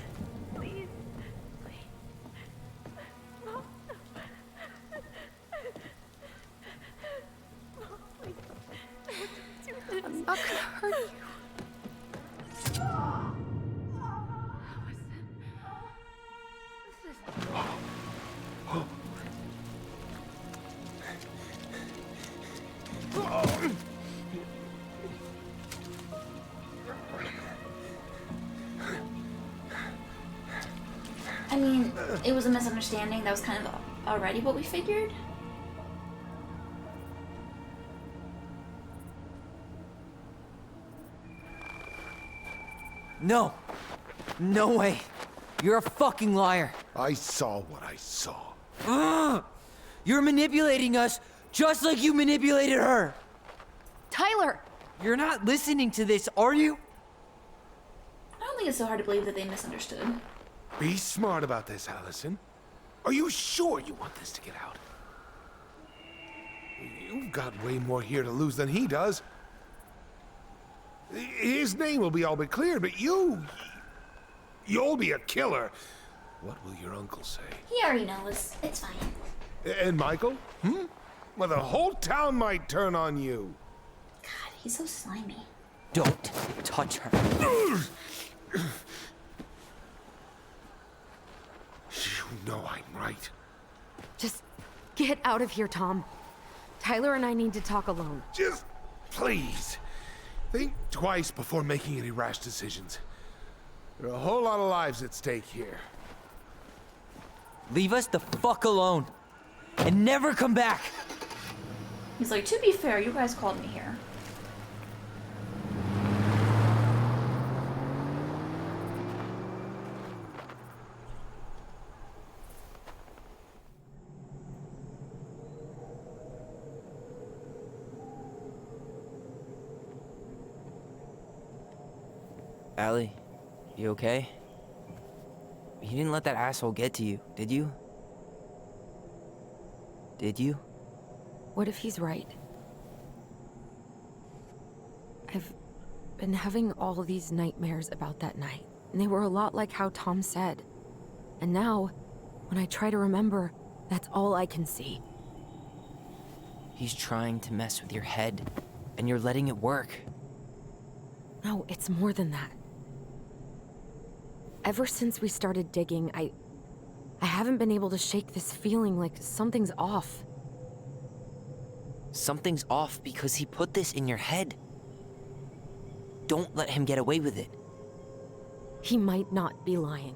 I'm not gonna hurt you. I mean, it was a misunderstanding. That was kind of already what we figured. No! No way! You're a fucking liar! I saw what I saw. Ugh! You're manipulating us just like you manipulated her! Tyler! You're not listening to this, are you? I don't think it's so hard to believe that they misunderstood. Be smart about this, Allison. Are you sure you want this to get out? You've got way more here to lose than he does. His name will be all but clear, but you'll be a killer. What will your uncle say? He already knows. It's fine. And Michael? Well, the whole town might turn on you. God, he's so slimy. Don't touch her. You know I'm right. Just get out of here, Tom. Tyler and I need to talk alone. Just please. Think twice before making any rash decisions. There are a whole lot of lives at stake here. Leave us the fuck alone. And never come back. He's like, to be fair, you guys called me here. Allie, you okay? You didn't let that asshole get to you, did you? Did you? What if he's right? I've been having all these nightmares about that night, and they were a lot like how Tom said. And now, when I try to remember, that's all I can see. He's trying to mess with your head, and you're letting it work. No, it's more than that. Ever since we started digging, I haven't been able to shake this feeling like something's off. Something's off because he put this in your head. Don't let him get away with it. He might not be lying.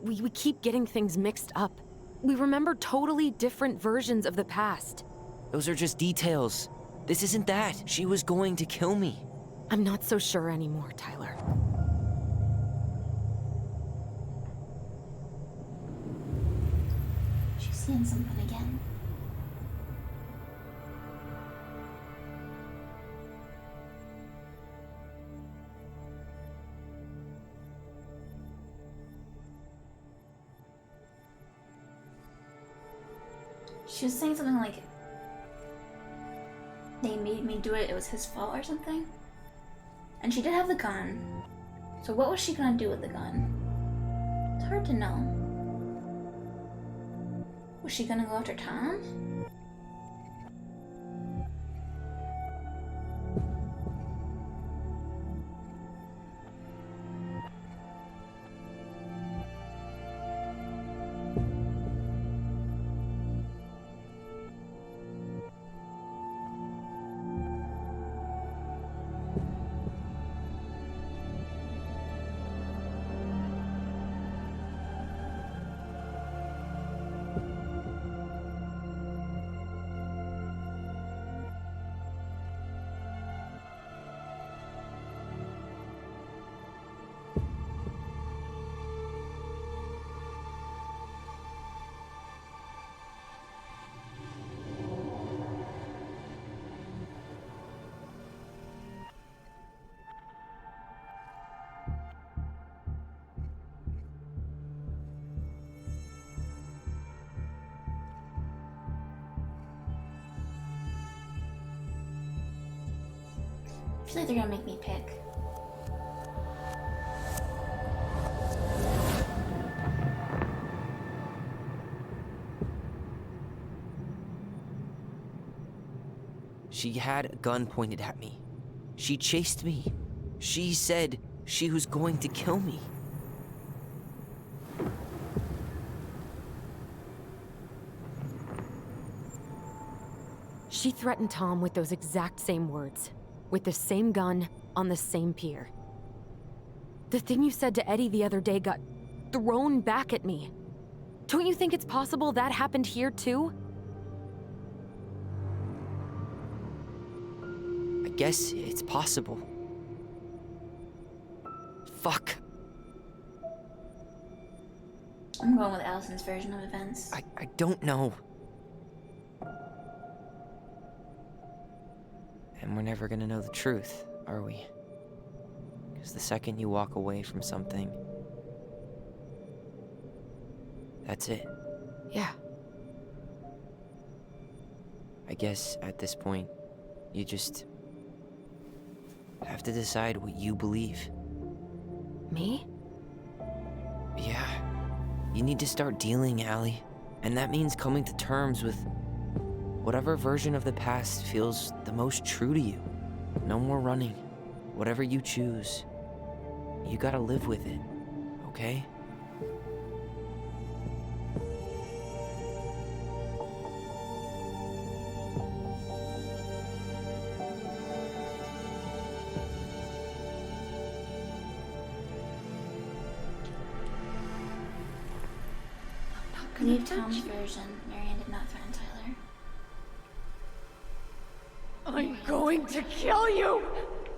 We keep getting things mixed up. We remember totally different versions of the past. Those are just details. This isn't that. She was going to kill me. I'm not so sure anymore, Tyler. She's seeing something again. She was saying something like, they made me do it, it was his fault or something. And she did have the gun. So what was she gonna do with the gun? It's hard to know. Was she gonna go after Tom? I feel like they're gonna make me pick. She had a gun pointed at me. She chased me. She said she was going to kill me. She threatened Tom with those exact same words. With the same gun, on the same pier. The thing you said to Eddie the other day got thrown back at me. Don't you think it's possible that happened here too? I guess it's possible. Fuck. I'm going with Allison's version of events. I don't know. And we're never gonna know the truth, are we? Because the second you walk away from something, that's it. Yeah. I guess at this point, you just have to decide what you believe. Me? Yeah. You need to start dealing, Allie. And that means coming to terms with whatever version of the past feels the most true to you. No more running. Whatever you choose, you gotta live with it, okay? Leave Tom's version. Marianne did not threaten Tyler. I'm going to kill you!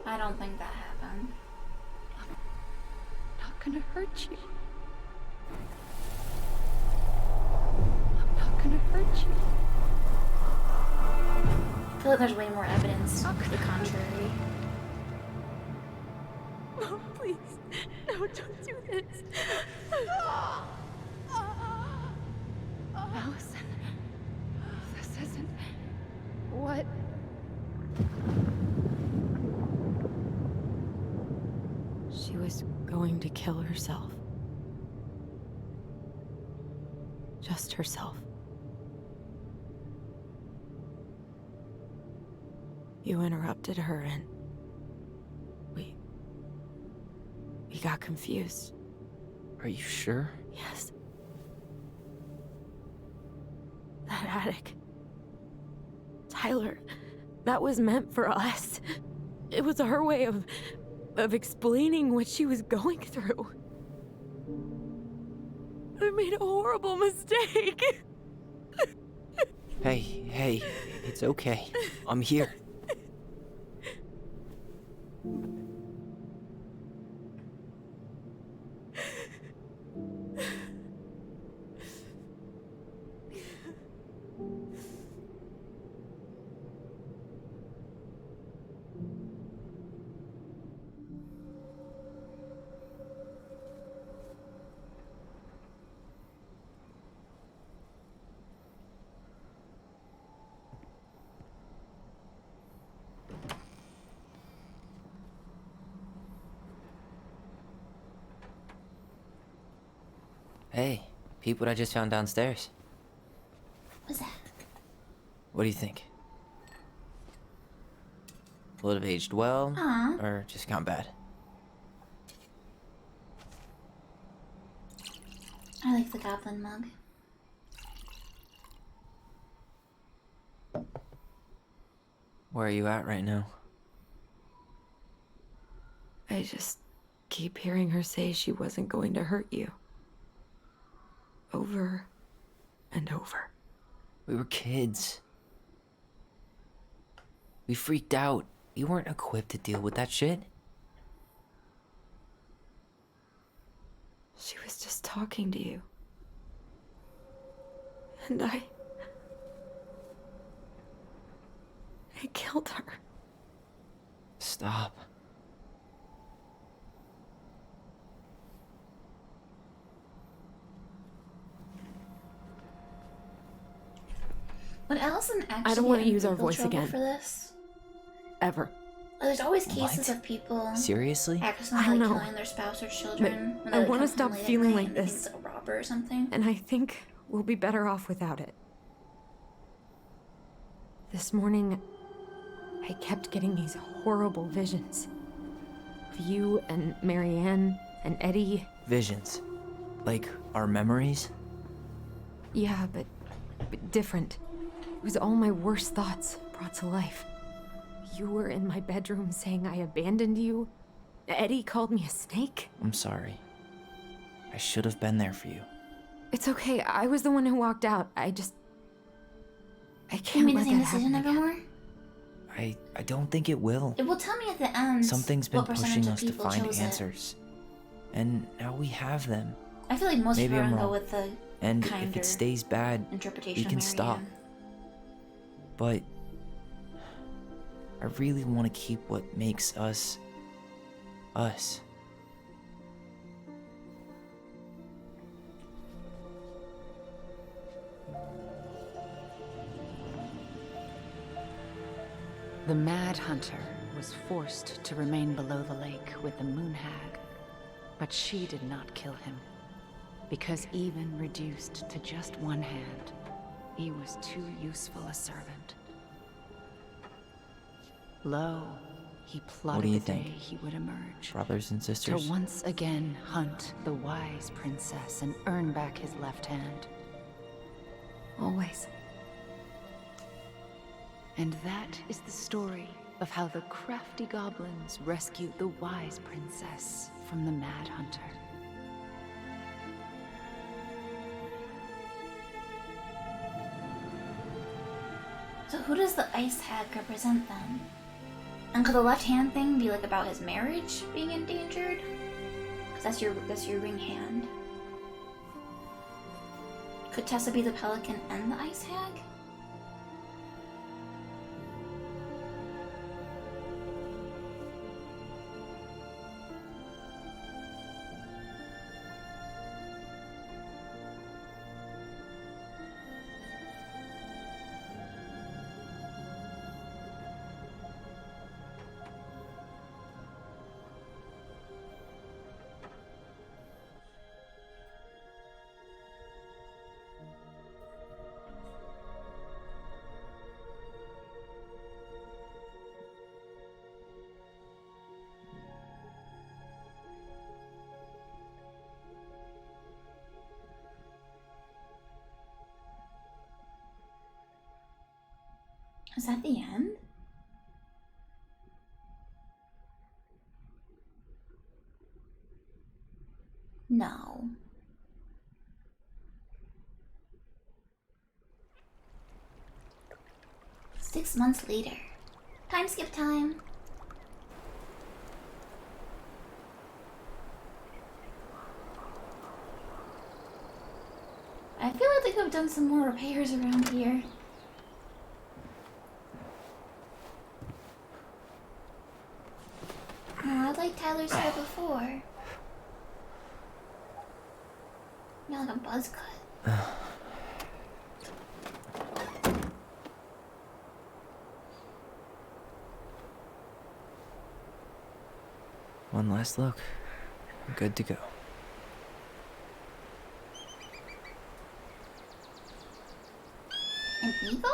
I don't think that happened. I'm not gonna hurt you. I'm not gonna hurt you. I feel like there's way more evidence to the contrary. No, please. don't do this. Allison, this isn't what... She was going to kill herself. Just herself. You interrupted her and we got confused. Are you sure? Yes. That attic. Tyler, that was meant for us. It was her way of explaining what she was going through. I made a horrible mistake. Hey, it's okay. I'm here. Hey, peep what I just found downstairs. What's that? What do you think? Will it have aged well? Aw. Or just gone bad? I like the goblin mug. Where are you at right now? I just keep hearing her say she wasn't going to hurt you. Over and over. We were kids. We freaked out. We weren't equipped to deal with that shit. She was just talking to you. And I killed her. Stop. Would Allison actually I don't want get to in use our legal voice trouble again. for this? Ever. There's always cases What? of people Seriously? accidentally I don't know. killing their spouse or children. when I they want to come stop home late at feeling night like and think this. it's like a robber or something. And I think we'll be better off without it. This morning, I kept getting these horrible visions. Of you and Marianne and Eddie. Visions. Like our memories? Yeah, but different. It was all my worst thoughts brought to life. You were in my bedroom saying I abandoned you. Eddie called me a snake. I'm sorry. I should have been there for you. It's okay. I was the one who walked out. I You can't made the let same that decision happen again. evermore? I don't think it will. It will tell me at the end. Something's been what percentage pushing of us to people find chose it. answers. And now we have them. I feel like most Maybe people are I'm gonna go wrong. with the And if kinder it stays bad, interpretation we of can stop. Marianne. But I really want to keep what makes us us. The Mad Hunter was forced to remain below the lake with the Moon Hag, but she did not kill him, because even reduced to just one hand, he was too useful a servant. Lo, he What plotted do you the think? day he would emerge, Brothers and sisters? to once again hunt the wise princess and earn back his left hand. Always. And that is the story of how the crafty goblins rescued the wise princess from the Mad Hunter. So who does the ice hag represent then? And could the left hand thing be like about his marriage being endangered? Because that's your ring hand. Could Tessa be the pelican and the ice hag? Is that the end? No. Six months later. Time skip time. I feel like they could have done some more repairs around here. Oh, I like Tyler's hair before. Yeah, like a buzz cut. One last look. Good to go. An eagle?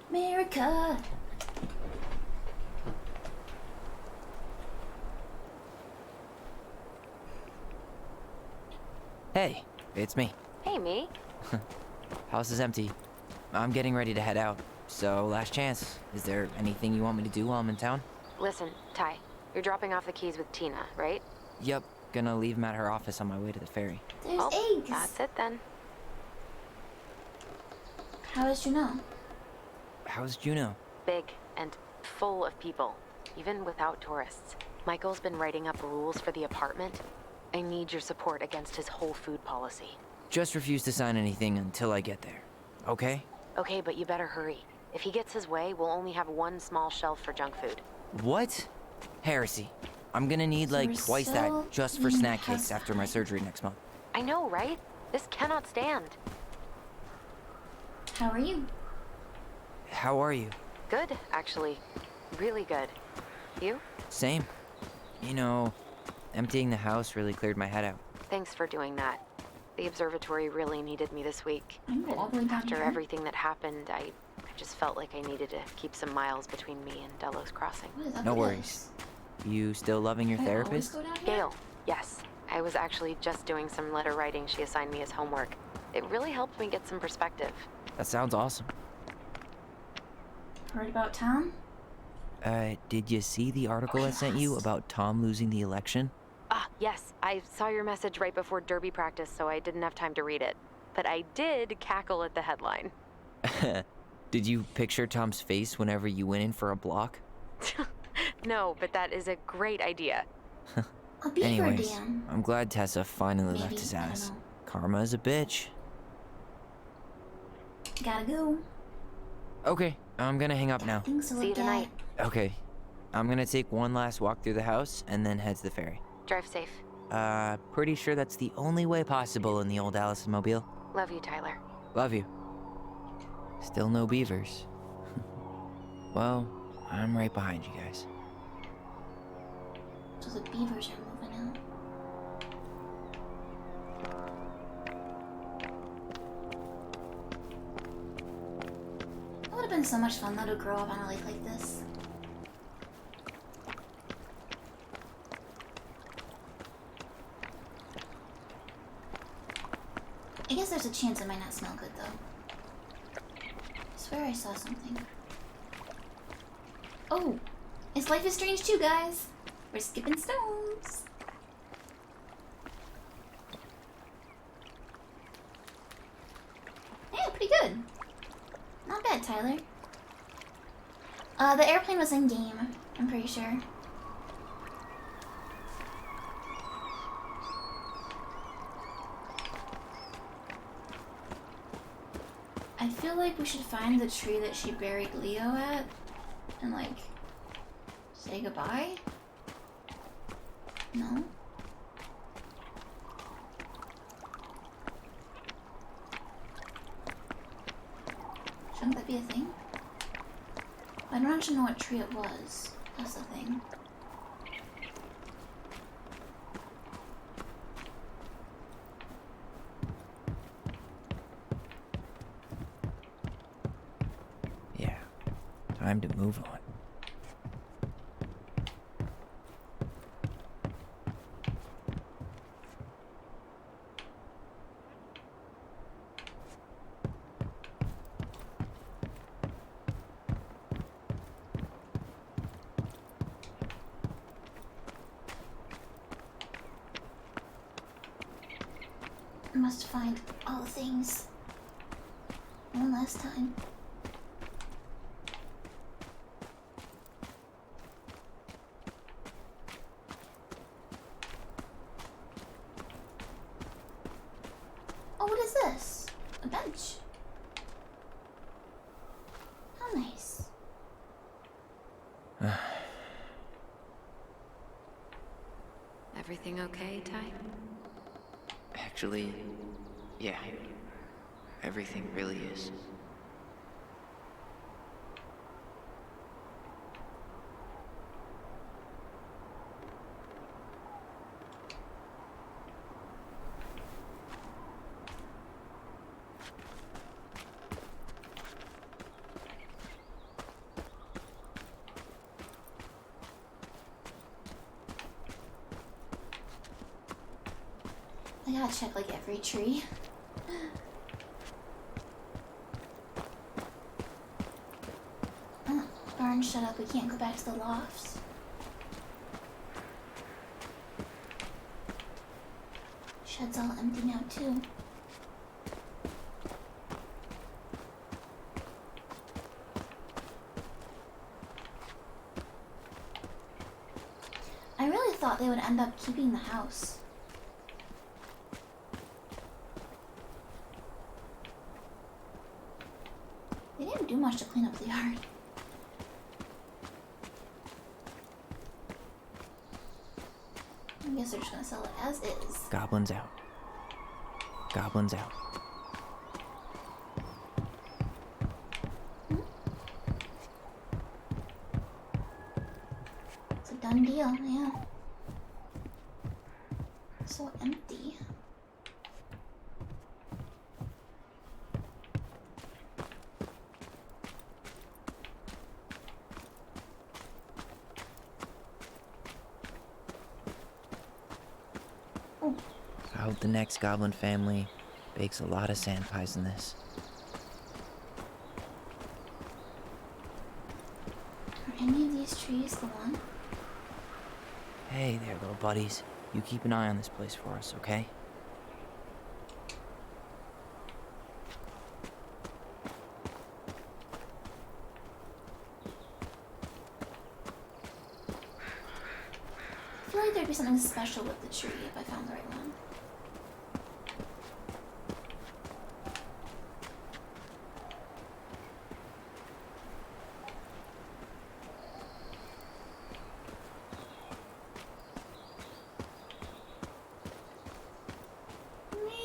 America! Hey, it's me. Hey, me. House is empty. I'm getting ready to head out. So, last chance. Is there anything you want me to do while I'm in town? Listen, Ty, you're dropping off the keys with Tina, right? Yep, gonna leave them at her office on my way to the ferry. There's eggs! That's it then. How did you know? How's Juno? Big and full of people, even without tourists. Michael's been writing up rules for the apartment. I need your support against his whole food policy. Just refuse to sign anything until I get there. Okay? Okay, but you better hurry. If he gets his way, we'll only have one small shelf for junk food. What? Heresy. I'm gonna need So like we're twice that still just for in snack house cakes after my surgery next month. I know, right? This cannot stand. How are you? How are you? Good, actually. Really good. You? Same. You know, emptying the house really cleared my head out. Thanks for doing that. The observatory really needed me this week. I'm wobbling And down after here. everything that happened, I just felt like I needed to keep some miles between me and Delos Crossing. What is up No with worries. this? You still loving your Can I always therapist? go down here? Gail, yes. I was actually just doing some letter writing she assigned me as homework. It really helped me get some perspective. That sounds awesome. Heard about Tom? Did you see the article I sent you about Tom losing the election? Ah, yes. I saw your message right before derby practice, so I didn't have time to read it. But I did cackle at the headline. Did you picture Tom's face whenever you went in for a block? No, but that is a great idea. A beaver Anyways, dam. I'm glad Tessa finally Maybe, left his I don't ass. know. Karma is a bitch. Gotta go. Okay, I'm gonna hang up now. Things to See you look at. tonight. Okay. I'm gonna take one last walk through the house and then head to the ferry. Drive safe. Pretty sure that's the only way possible in the old Allison mobile. Love you, Tyler. Love you. Still no beavers. Well, I'm right behind you guys. So the beavers are moving out. It would have been so much fun though to grow up on a lake like this. I guess there's a chance it might not smell good though. I swear I saw something. Oh! It's Life is Strange 2, guys! We're skipping stones! Yeah, pretty good. Not bad, Tyler. The airplane was in game, I'm pretty sure. I feel like we should find the tree that she buried Leo at and like say goodbye? No? Shouldn't that be a thing? I don't actually know what tree it was. That's the thing. Yeah. Time to move on. must find all the things. One last time. Oh, what is this? A bench. How nice. Everything okay, Ty? Actually, yeah. Everything really is. I gotta check like every tree. Barn, shut up. We can't go back to the lofts. Shed's all empty now too. I really thought they would end up keeping the house. They didn't do much to clean up the yard. I guess they're just gonna sell it as is. Goblins out. Goblins out. It's a done deal, yeah. So empty. I hope the next goblin family bakes a lot of sand pies in this. Are any of these trees the one? Hey there, little buddies. You keep an eye on this place for us, okay? I feel like there'd be something special with the tree if I found the right one.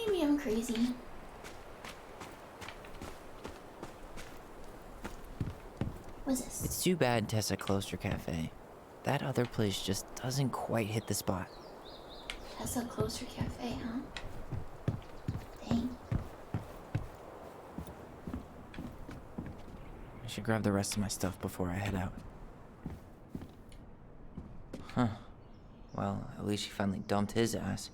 Maybe I'm crazy. What's this? It's too bad Tessa closed her cafe. That other place just doesn't quite hit the spot. Tessa closed her cafe, huh? Dang. I should grab the rest of my stuff before I head out. Huh. Well, at least she finally dumped his ass.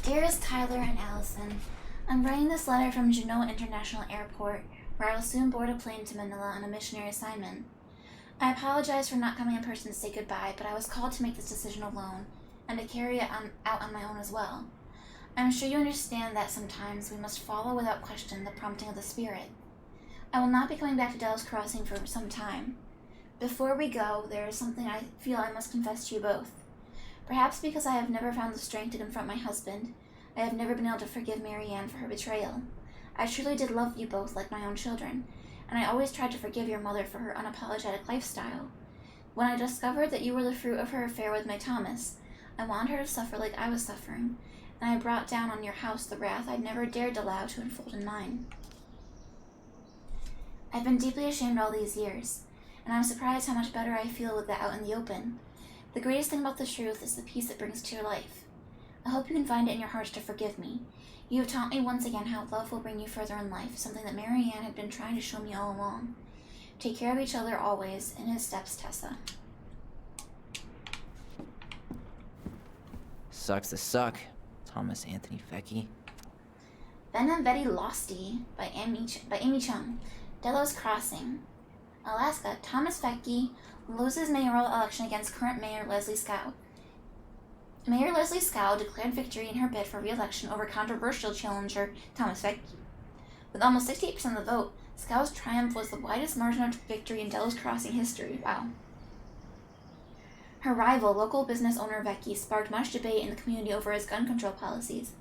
Dearest Tyler and Allison, I'm writing this letter from Genoa International Airport, where I will soon board a plane to Manila on a missionary assignment. I apologize for not coming in person to say goodbye, but I was called to make this decision alone, and to carry it out on my own as well. I'm sure you understand that sometimes we must follow without question the prompting of the Spirit. I will not be coming back to Delos Crossing for some time. Before we go, there is something I feel I must confess to you both. Perhaps because I have never found the strength to confront my husband, I have never been able to forgive Marianne for her betrayal. I truly did love you both like my own children, and I always tried to forgive your mother for her unapologetic lifestyle. When I discovered that you were the fruit of her affair with my Thomas, I wanted her to suffer like I was suffering, and I brought down on your house the wrath I'd never dared allow to unfold in mine. I've been deeply ashamed all these years, and I'm surprised how much better I feel with that out in the open. The greatest thing about the truth is the peace it brings to your life. I hope you can find it in your hearts to forgive me. You have taught me once again how love will bring you further in life, something that Marianne had been trying to show me all along. Take care of each other always. In his steps, Tessa. Sucks to suck, Thomas Anthony Fecky. Ben and Betty Losty by Amy Chung. Delos Crossing. Alaska, Thomas Fecky loses mayoral election against current mayor Leslie Scout. Mayor Leslie Scow declared victory in her bid for re-election over controversial challenger Thomas Fangy. With almost 68% of the vote, Scow's triumph was the widest margin of victory in Delos Crossing history. Wow. Her rival, local business owner Becky, sparked much debate in the community over his gun control policies,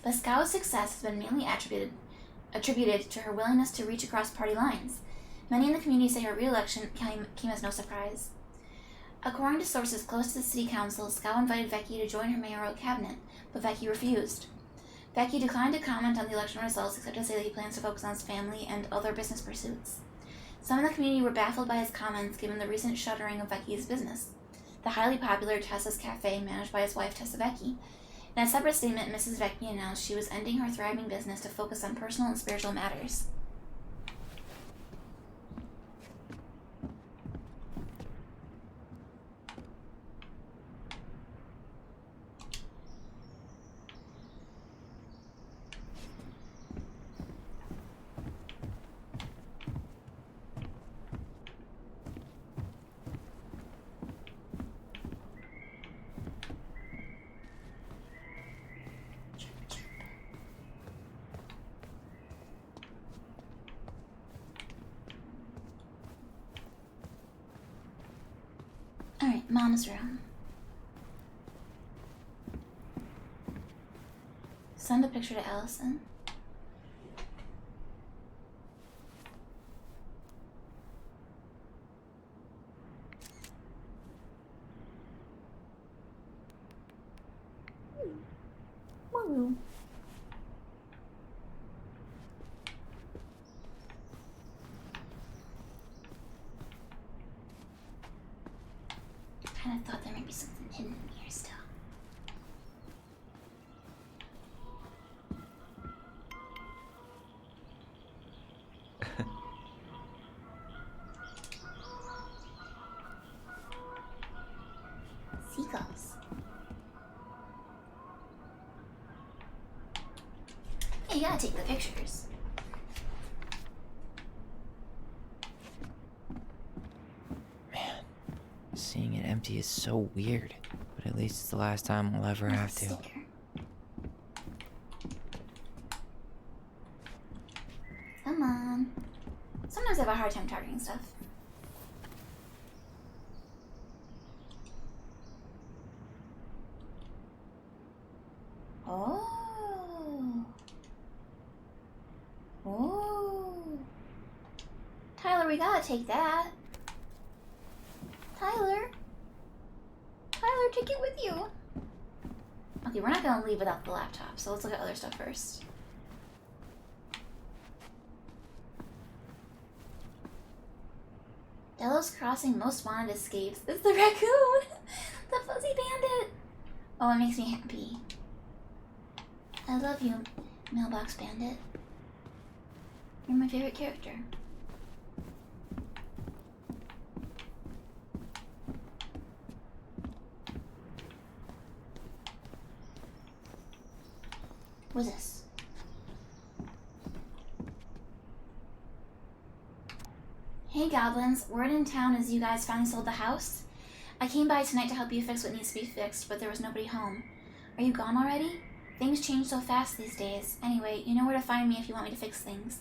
but Scow's success has been mainly attributed to her willingness to reach across party lines. Many in the community say her re-election came as no surprise. According to sources close to the city council, Scow invited Becky to join her mayoral cabinet, but Becky refused. Becky declined to comment on the election results except to say that he plans to focus on his family and other business pursuits. Some in the community were baffled by his comments given the recent shuttering of Becky's business, the highly popular Tessa's Cafe managed by his wife Tessa Becky. In a separate statement, Mrs. Becky announced she was ending her thriving business to focus on personal and spiritual matters. Alright, Mom's room. Send a picture to Allison. Woo. I thought there might be something hidden in here still. Seagulls. Hey, you gotta take the pictures. Seeing it empty is so weird, but at least it's the last time we'll ever have to. Come on. Sometimes I have a hard time targeting stuff. Oh. Oh. Tyler, we gotta take that. Tyler, take it with you. Okay, we're not gonna leave without the laptop, so let's look at other stuff first. Delos Crossing most wanted escapes. It's the raccoon! The fuzzy bandit! Oh, it makes me happy. I love you, Mailbox Bandit. You're my favorite character. What's this? Hey goblins, word in town is you guys finally sold the house? I came by tonight to help you fix what needs to be fixed, but there was nobody home. Are you gone already? Things change so fast these days. Anyway, you know where to find me if you want me to fix things.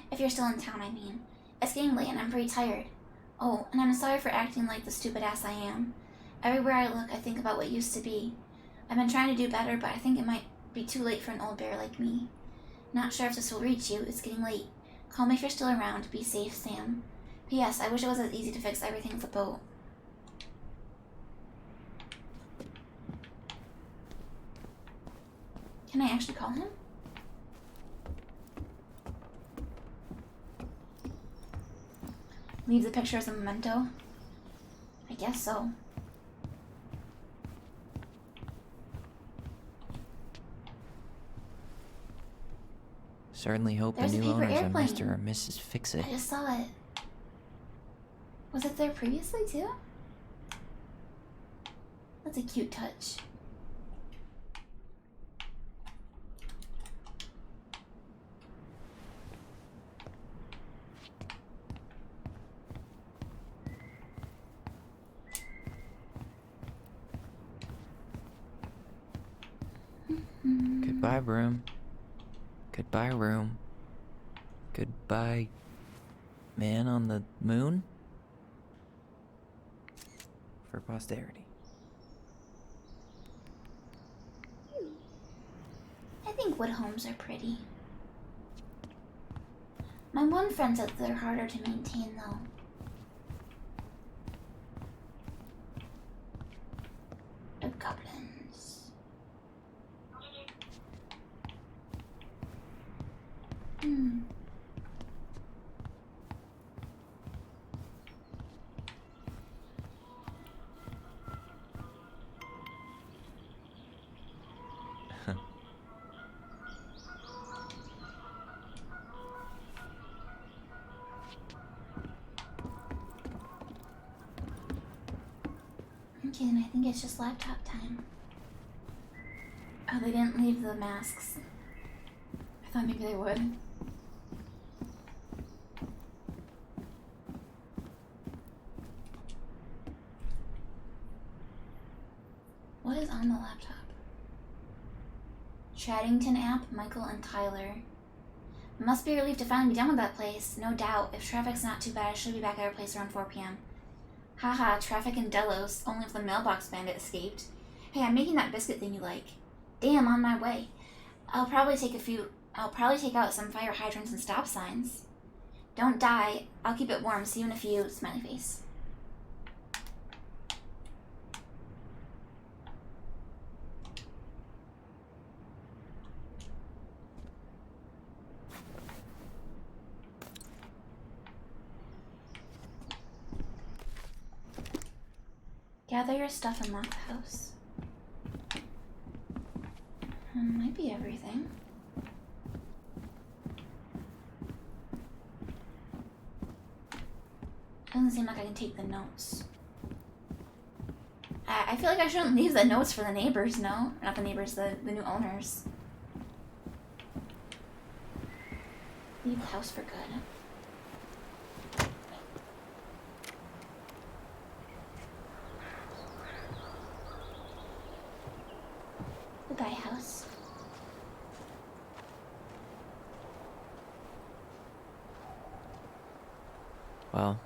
If you're still in town, I mean. It's getting late and I'm pretty tired. Oh, and I'm sorry for acting like the stupid ass I am. Everywhere I look, I think about what used to be. I've been trying to do better, but I think it might be too late for an old bear like me. Not sure if this will reach you. It's getting late. Call me if you're still around. Be safe, Sam. P.S. I wish it was as easy to fix everything with a boat. Can I actually call him? Leave the picture as a memento? I guess so. Certainly hope There's the a new paper owners are airplane. Mr. or Mrs. Fix-It. I just saw it. Was it there previously too? That's a cute touch. Goodbye, room. Goodbye, room. Goodbye, man on the moon? For posterity. I think wood homes are pretty. My one friend said they're harder to maintain, though. The goblins. Hmm. Okay, then I think it's just laptop time. Oh, they didn't leave the masks. I thought maybe they would. What is on the laptop? Chattington app, Michael and Tyler. Must be a relief to finally be done with that place, no doubt. If traffic's not too bad, I should be back at our place around 4 p.m. Haha, traffic in Delos, only if the mailbox bandit escaped. Hey, I'm making that biscuit thing you like. Damn, on my way. I'll probably take out some fire hydrants and stop signs. Don't die. I'll keep it warm. See you in a few. Smiley face. Gather your stuff and lock the house. Might be everything. Doesn't seem like I can take the notes. I feel like I shouldn't leave the notes for the neighbors, no? Not the neighbors, the new owners. Leave the house for good. Goodbye, house. Well,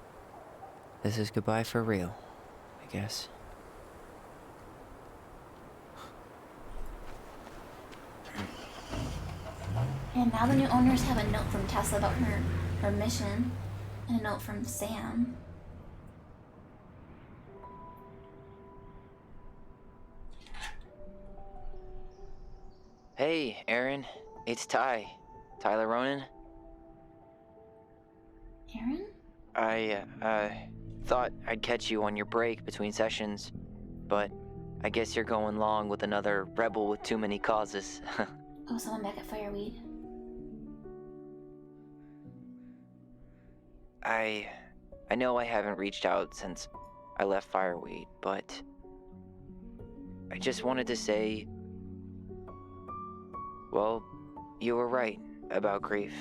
this is goodbye for real, I guess. And now the new owners have a note from Tessa about her mission, and a note from Sam. Hey, Aaron. It's Ty. Tyler Ronan. Aaron? I thought I'd catch you on your break between sessions, but I guess you're going along with another rebel with too many causes. Oh, someone back at Fireweed. I know I haven't reached out since I left Fireweed, but I just wanted to say, well, you were right about grief.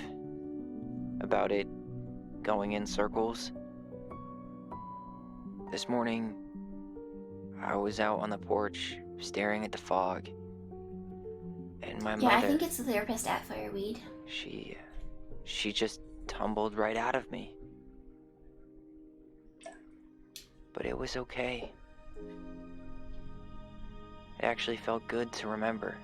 About it going in circles. This morning, I was out on the porch staring at the fog, and my mother... Yeah, I think it's the therapist at Fireweed. She just tumbled right out of me. But it was okay. It actually felt good to remember.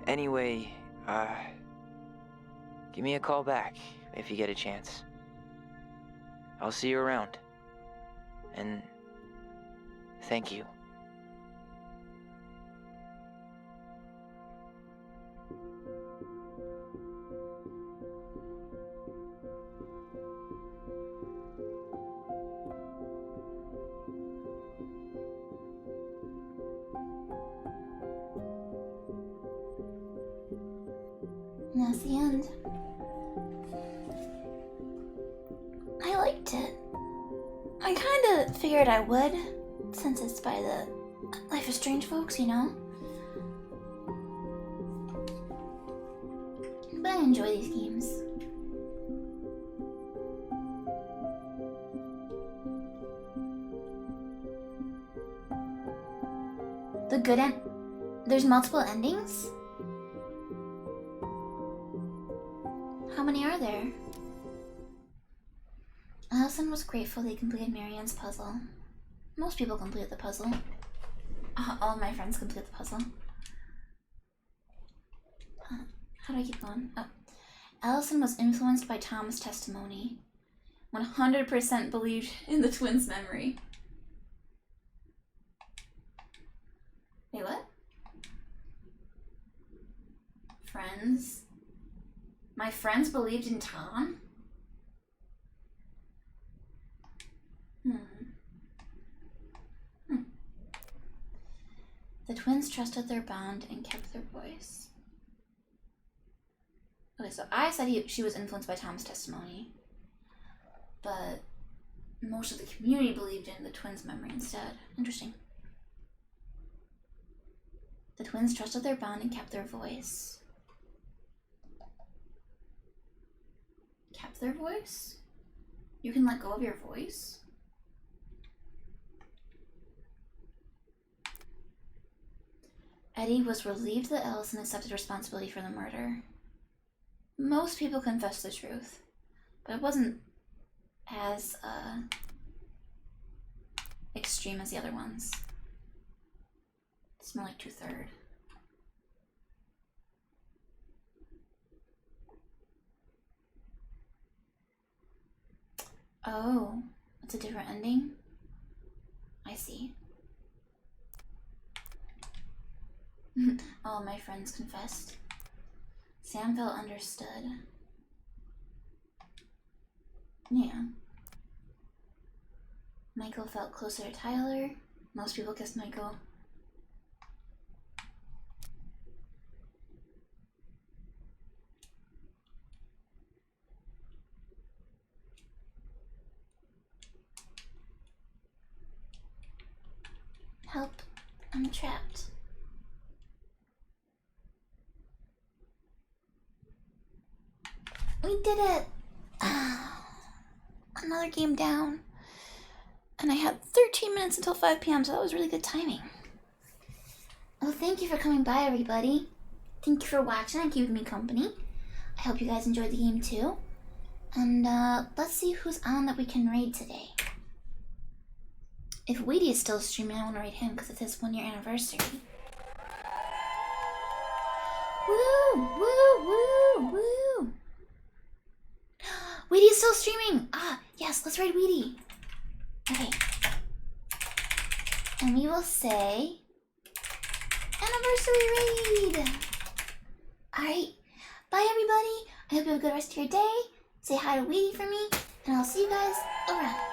Anyway, give me a call back if you get a chance. I'll see you around. And thank you. And that's the end. I liked it. I kinda figured I would, since it's by the Life is Strange folks, you know? But I enjoy these games. The good end. There's multiple endings? How many are there? Allison was grateful they completed Marianne's puzzle. Most people complete the puzzle. All of my friends complete the puzzle. How do I keep going? Oh. Allison was influenced by Tom's testimony. 100% believed in the twins' memory. Wait, what? Friends? My friends believed in Tom? The twins trusted their bond and kept their voice. Okay, so I said she was influenced by Tom's testimony, but most of the community believed in the twins' memory instead. Interesting. The twins trusted their bond and kept their voice. Kept their voice? You can let go of your voice? Eddie was relieved that Allison accepted responsibility for the murder. Most people confessed the truth, but it wasn't as extreme as the other ones. It's more like 2/3. Oh, it's a different ending? I see. All my friends confessed. Sam felt understood. Yeah. Michael felt closer to Tyler. Most people kissed Michael. Help, I'm trapped. We did it! Another game down. And I had 13 minutes until 5 p.m., so that was really good timing. Well, thank you for coming by, everybody. Thank you for watching and keeping me company. I hope you guys enjoyed the game too. And let's see who's on that we can raid today. If Weedy is still streaming, I want to raid him because it's his 1-year anniversary. Woo! Woo! Woo! Woo! Weedy is still streaming! Ah, yes, let's raid Weedy. Okay. And we will say anniversary raid! Alright. Bye, everybody. I hope you have a good rest of your day. Say hi to Weedy for me, and I'll see you guys around.